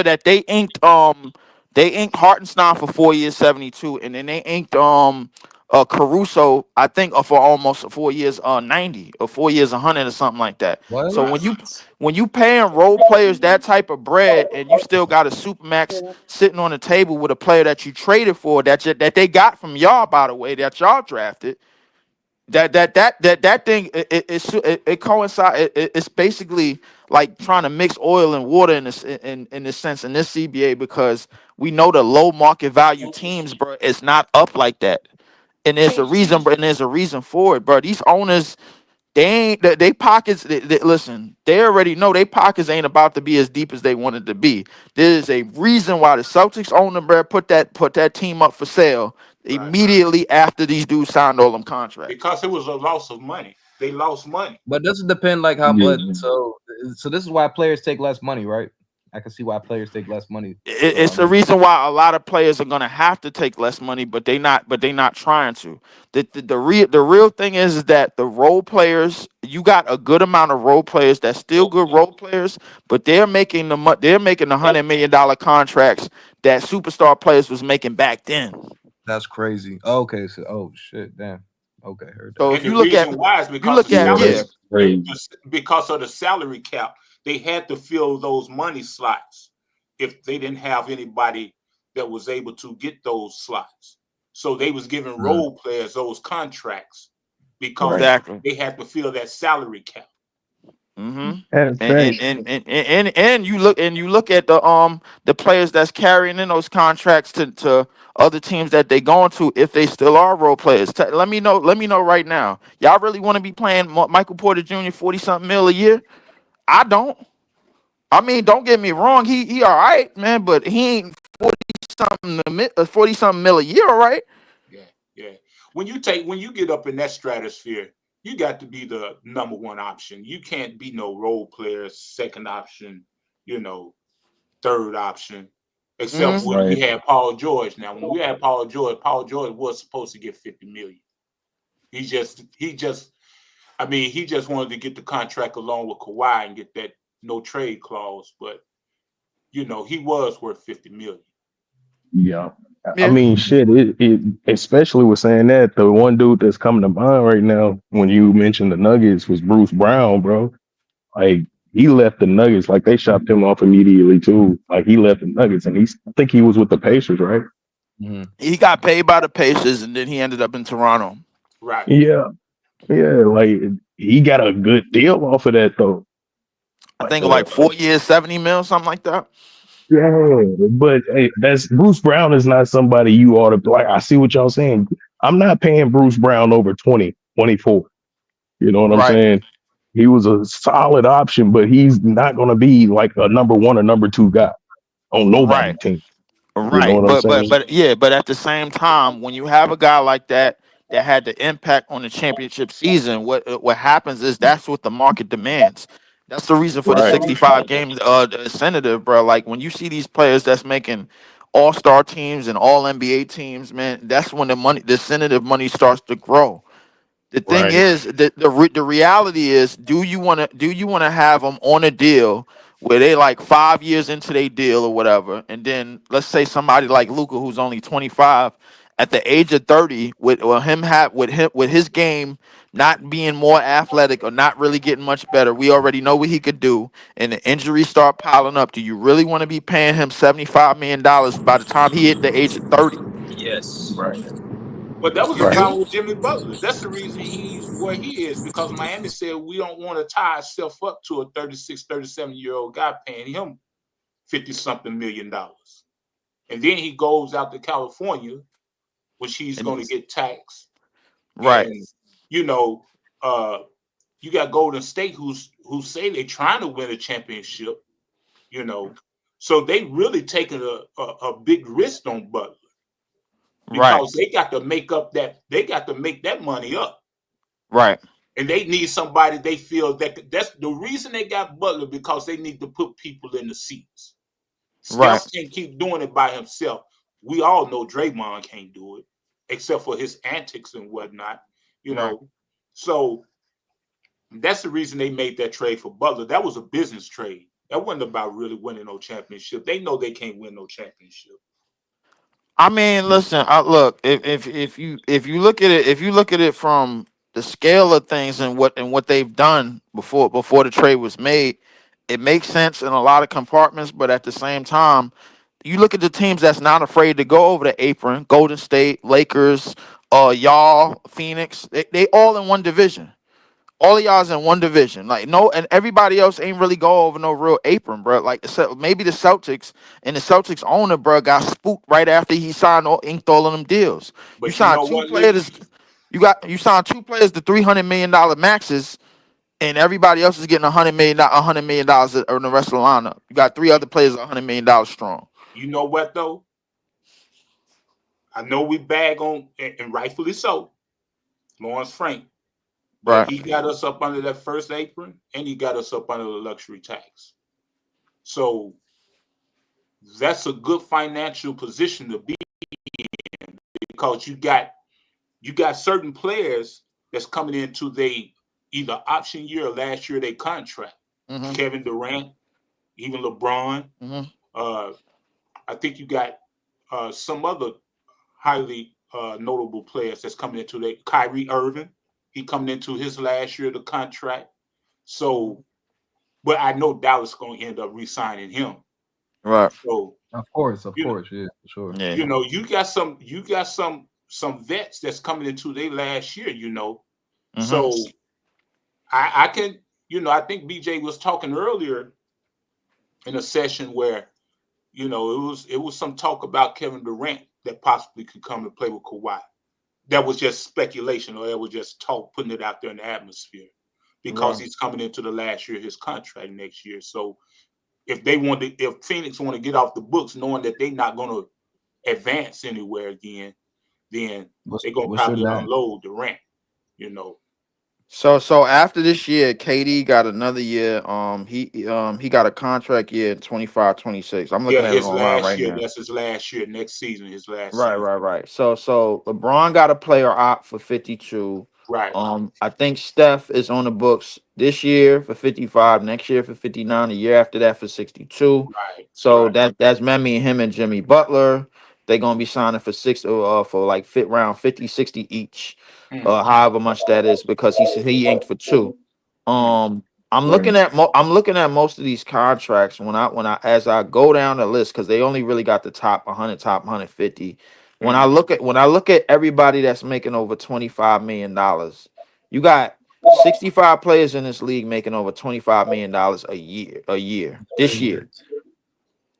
that they inked Hartenstein for 4 years, 72, and then they inked Caruso, I think, for almost 4 years, 90, or 4 years, 100, or something like that. What? So when you paying role players that type of bread, and you still got a supermax sitting on the table with a player that you traded for, that they got from y'all, by the way, that y'all drafted. That thing it coincides. It's basically like trying to mix oil and water in this sense in this CBA, because we know the low market value teams, bro, it's not up like that, and there's a reason, and there's a reason for it, bro. These owners, they pockets. Listen, they already know they pockets ain't about to be as deep as they wanted to be. There's a reason why the Celtics owner, bro, put that team up for sale immediately after these dudes signed all them contracts. Because it was a loss of money. They lost money. But doesn't depend like how much. So this is why players take less money, right? I can see why players take less money. It's the reason why a lot of players are gonna have to take less money, but they not trying to. The real thing is that the role players, you got a good amount of role players that's still good role players, but they're making the $100 million contracts that superstar players was making back then. That's crazy. Okay, so shit, damn. Okay, heard that. So if you look at because of the salary cap, they had to fill those money slots if they didn't have anybody that was able to get those slots. So they was giving role players those contracts because they had to fill that salary cap. Mm-hmm. That's facts. And you look at the players that's carrying in those contracts to other teams that they going to, if they still are role players. Let me know right now. Y'all really want to be playing Michael Porter Jr. 40-something mil a year? I don't. I mean, don't get me wrong, he all right, man, but he ain't 40-something mil a year, all right? Yeah. When you get up in that stratosphere, you got to be the number one option. You can't be no role player, second option, third option, except Mm-hmm. when we Right. had Paul George. Now, when we had Paul George was supposed to get $50 million. He just wanted to get the contract along with Kawhi and get that no trade clause, but he was worth $50 million. Yeah. I Yeah. mean, shit. It especially with saying that, the one dude that's coming to mind right now when you mentioned the Nuggets was Bruce Brown, bro. Like he left the Nuggets, like they shopped him off immediately too. Like he left the Nuggets, and I think he was with the Pacers, right? Mm-hmm. He got paid by the Pacers, and then he ended up in Toronto. Right. Yeah, yeah. Like he got a good deal off of that though. I Like think like 4 years, 70 mil, something like that. yeah, but hey, that's Bruce Brown is not somebody you ought to like. I see what y'all saying. I'm not paying Bruce Brown over 20, 24. You know what I'm Right, saying? He was a solid option, but he's not going to be like a number one or number two guy on nobody right. team. You know Right, what I'm saying? but at the same time, when you have a guy like that had the impact on the championship season, what happens is that's what the market demands. That's the reason for the Right, 65 game incentive, bro. Like when you see these players that's making all-star teams and all NBA teams, man, that's when the incentive money starts to grow. The thing right, is, the reality is, do you want to have them on a deal where they like 5 years into their deal or whatever, and then let's say somebody like Luca, who's only 25, at the age of 30, with his game not being more athletic or not really getting much better, we already know what he could do, and the injuries start piling up. Do you really want to be paying him $75 million by the time he hit the age of 30? Yes. right, But that was the right. problem with Jimmy Butler. That's the reason he's where he is, because Miami said we don't want to tie ourselves up to a 36, 37-year-old guy paying him 50-something million dollars. And then he goes out to California, which he's And going to get taxed. right, And, you know, uh, you got Golden State who say they're trying to win a championship, you know. So they really taking a big risk on Butler, right, because they got to make that money up. right, And they need somebody they feel that's the reason they got Butler, because they need to put people in the seats. right, Steph can't keep doing it by himself. We all know Draymond can't do it, except for his antics and whatnot, you right. know. So that's the reason they made that trade for Butler. That was a business trade. That wasn't about really winning no championship. They know they can't win no championship. I mean, listen. Look, if you look at it from the scale of things and what they've done before the trade was made, it makes sense in a lot of compartments. But at the same time, you look at the teams that's not afraid to go over the apron: Golden State, Lakers, y'all, Phoenix. They all in one division. All of y'all's in one division. Like no, and everybody else ain't really go over no real apron, bro. Like maybe the Celtics, and the Celtics owner, bro, got spooked right after he inked all of them deals. You But you signed know two what, Lee? players. You signed two players to $300 million maxes, and everybody else is getting $100 million in the rest of the lineup. You got three other players $100 million strong. You know what though? I know we bag on, and rightfully so, Lawrence Frank, but Right. he got us up under that first apron, and he got us up under the luxury tax. So that's a good financial position to be in, because you got certain players that's coming into they either option year or last year they contract. Mm-hmm. Kevin Durant, even LeBron. Mm-hmm. Uh, I think you got some other highly notable players that's coming into their Kyrie Irving. He coming into his last year of the contract. So, but I know Dallas going to end up re-signing him. Right. So, Of course, you know, yeah, for sure. Yeah. you got some vets that's coming into their last year. You know, Mm-hmm. so I can I think BJ was talking earlier in a session where, it was some talk about Kevin Durant that possibly could come and play with Kawhi. That was just speculation, or that was just talk, putting it out there in the atmosphere, because Right. he's coming into the last year of his contract next year. So if Phoenix want to get off the books, knowing that they're not going to advance anywhere again, then they're going to What's your probably name? unload Durant. You know, So after this year, KD got another year. He got a contract year in 25-26. I'm yeah, looking at it his online last right year. now. That's his last year. Next season, his last Right, season. right, right. So LeBron got a player opt for 52. Right, I think Steph is on the books this year for 55, next year for 59, a year after that for 62. right, So right. that's Memmy, him and Jimmy Butler. They're gonna be signing for for like fit round 50, 60 each, Mm, however much that is, because he said he inked for two. mm, I'm looking at most of these contracts when I as I go down the list, because they only really got the top 100, top 150. mm, When I look at everybody that's making over $25 million, you got 65 players in this league making over $25 million a year A this year. year.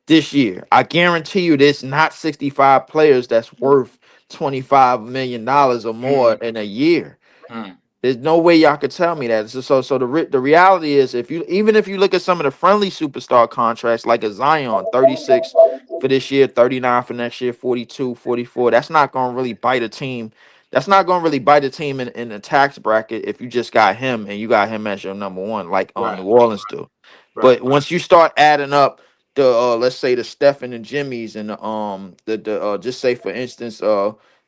This year, I guarantee you, there's not 65 players that's worth $25 million or more mm, in a year. mm, There's no way y'all could tell me that. So the reality is, if you look at some of the friendly superstar contracts, like a Zion, 36 for this year, 39 for next year, 42, 44, that's not going to really bite a team. That's not going to really bite a team in the tax bracket if you just got him and you got him as your number one, like right, New Orleans do. right, But once you start adding up the let's say the Steph and the Jimmys and the just say for instance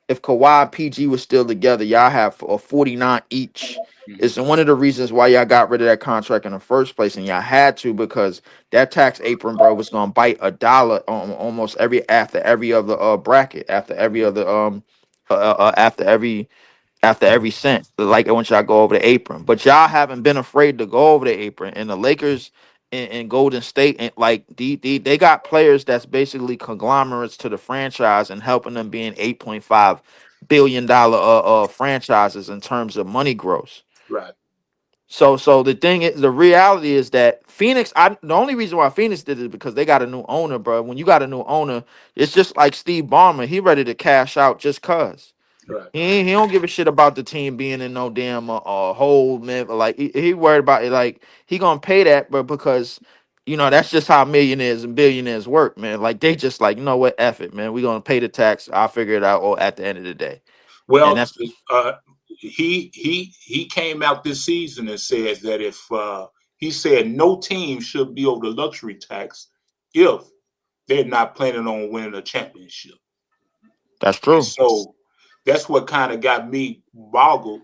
if Kawhi and PG was still together, y'all have 49 each. mm-hmm, It's one of the reasons why y'all got rid of that contract in the first place, and y'all had to, because that tax apron, bro, was gonna bite a dollar on almost after every other bracket, after every cent. Like once y'all go over the apron, but y'all haven't been afraid to go over the apron. And the Lakers and Golden State, and like they got players that's basically conglomerates to the franchise and helping them being $8.5 billion franchises in terms of money gross. right, So the thing is, the reality is that Phoenix. The only reason why Phoenix did it is because they got a new owner, bro. When you got a new owner, it's just like Steve Ballmer. He ready to cash out just cause. right. He don't give a shit about the team being in no damn hole, man. Like he worried about it. Like he gonna pay that, but because that's just how millionaires and billionaires work, man. Like they just like, you know what, F it, man. We gonna pay the tax. I'll figure it out. Or at the end of the day, and Well, that's he came out this season and said that if he said no team should be over the luxury tax if they're not planning on winning a championship. that's And true. so that's what kind of got me boggled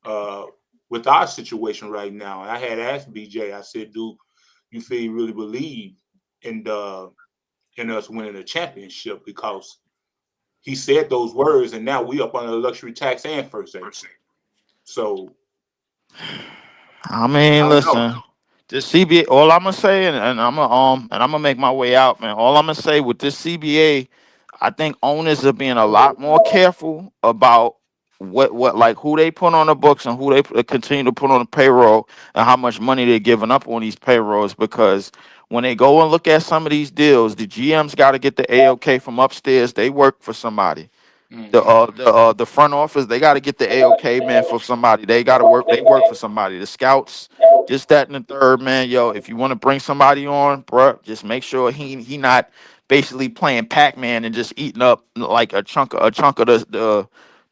uh, with our situation right now. I had asked BJ, I said, "Do you feel you really believe in in us winning a championship?" Because he said those words, and now we up on the luxury tax and first exit. So I I mean, don't know. listen, this CBA. All I'm gonna say, and I'm gonna make my way out, man. All I'm gonna say with this CBA, I think owners are being a lot more careful about what like who they put on the books and who they continue to put on the payroll, and how much money they're giving up on these payrolls, because when they go and look at some of these deals, the GMs got to get the AOK from upstairs. They work for somebody. Mm-hmm. The front office, they got to get the AOK, man, for somebody. They work for somebody. The scouts, just that and the third, man. Yo, if you want to bring somebody on, bruh, just make sure he not basically playing Pac-Man and just eating up like a chunk of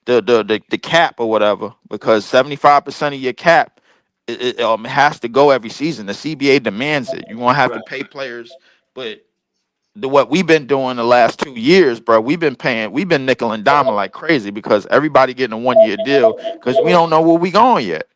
the cap or whatever, because 75% of your cap has to go every season. The CBA demands it. You're gonna have to Right, pay players, but what we've been doing the last 2 years, bro, we've been nickel and diming like crazy, because everybody getting a 1 year deal, because we don't know where we going yet.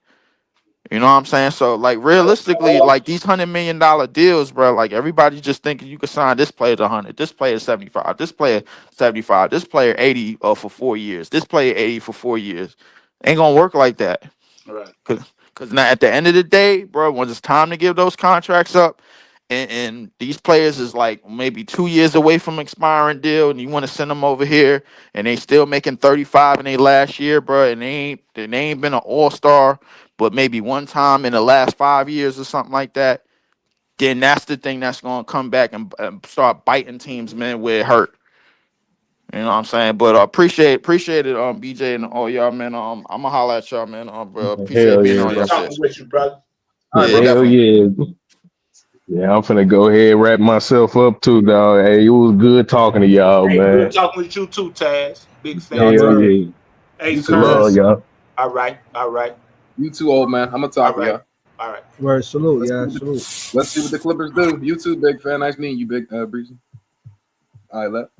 You know what I'm saying? So like right, realistically, like these $100 million deals, bro, like everybody's just thinking you can sign this player to 100, this player 75, this player 75, this player 80 for 4 years, this player 80 for 4 years. Ain't gonna work like that. right. Cause now at the end of the day, bro, when it's time to give those contracts up, and these players is like maybe 2 years away from expiring deal, and you want to send them over here, and they still making 35 in their last year, bro, and they ain't been an all-star, but maybe one time in the last 5 years or something like that, then that's the thing that's gonna come back and start biting teams, man, where it hurt. You know what I'm saying? But appreciate it, BJ and all y'all, man. I'm gonna holler at y'all, man. Bro, appreciate Hell being yeah, on bro. your shit. Talking with you, brother. All right, bro, Yeah. Hell definitely. yeah. Yeah, I'm finna go ahead and wrap myself up too, dog. Hey, it was good talking to y'all, Hey, good man. talking with you too, Taz. Big Y'all fan. Hell too. yeah. Hey, You too, Curtis. Love Taz. y'all. All right, all right, You too, old man. I'm gonna all talk to right, y'all. all right. Word, salute, Let's see yeah, what salute. let's see what the Clippers do. You too, big fan. Nice meeting you, big Breezy. All right, left.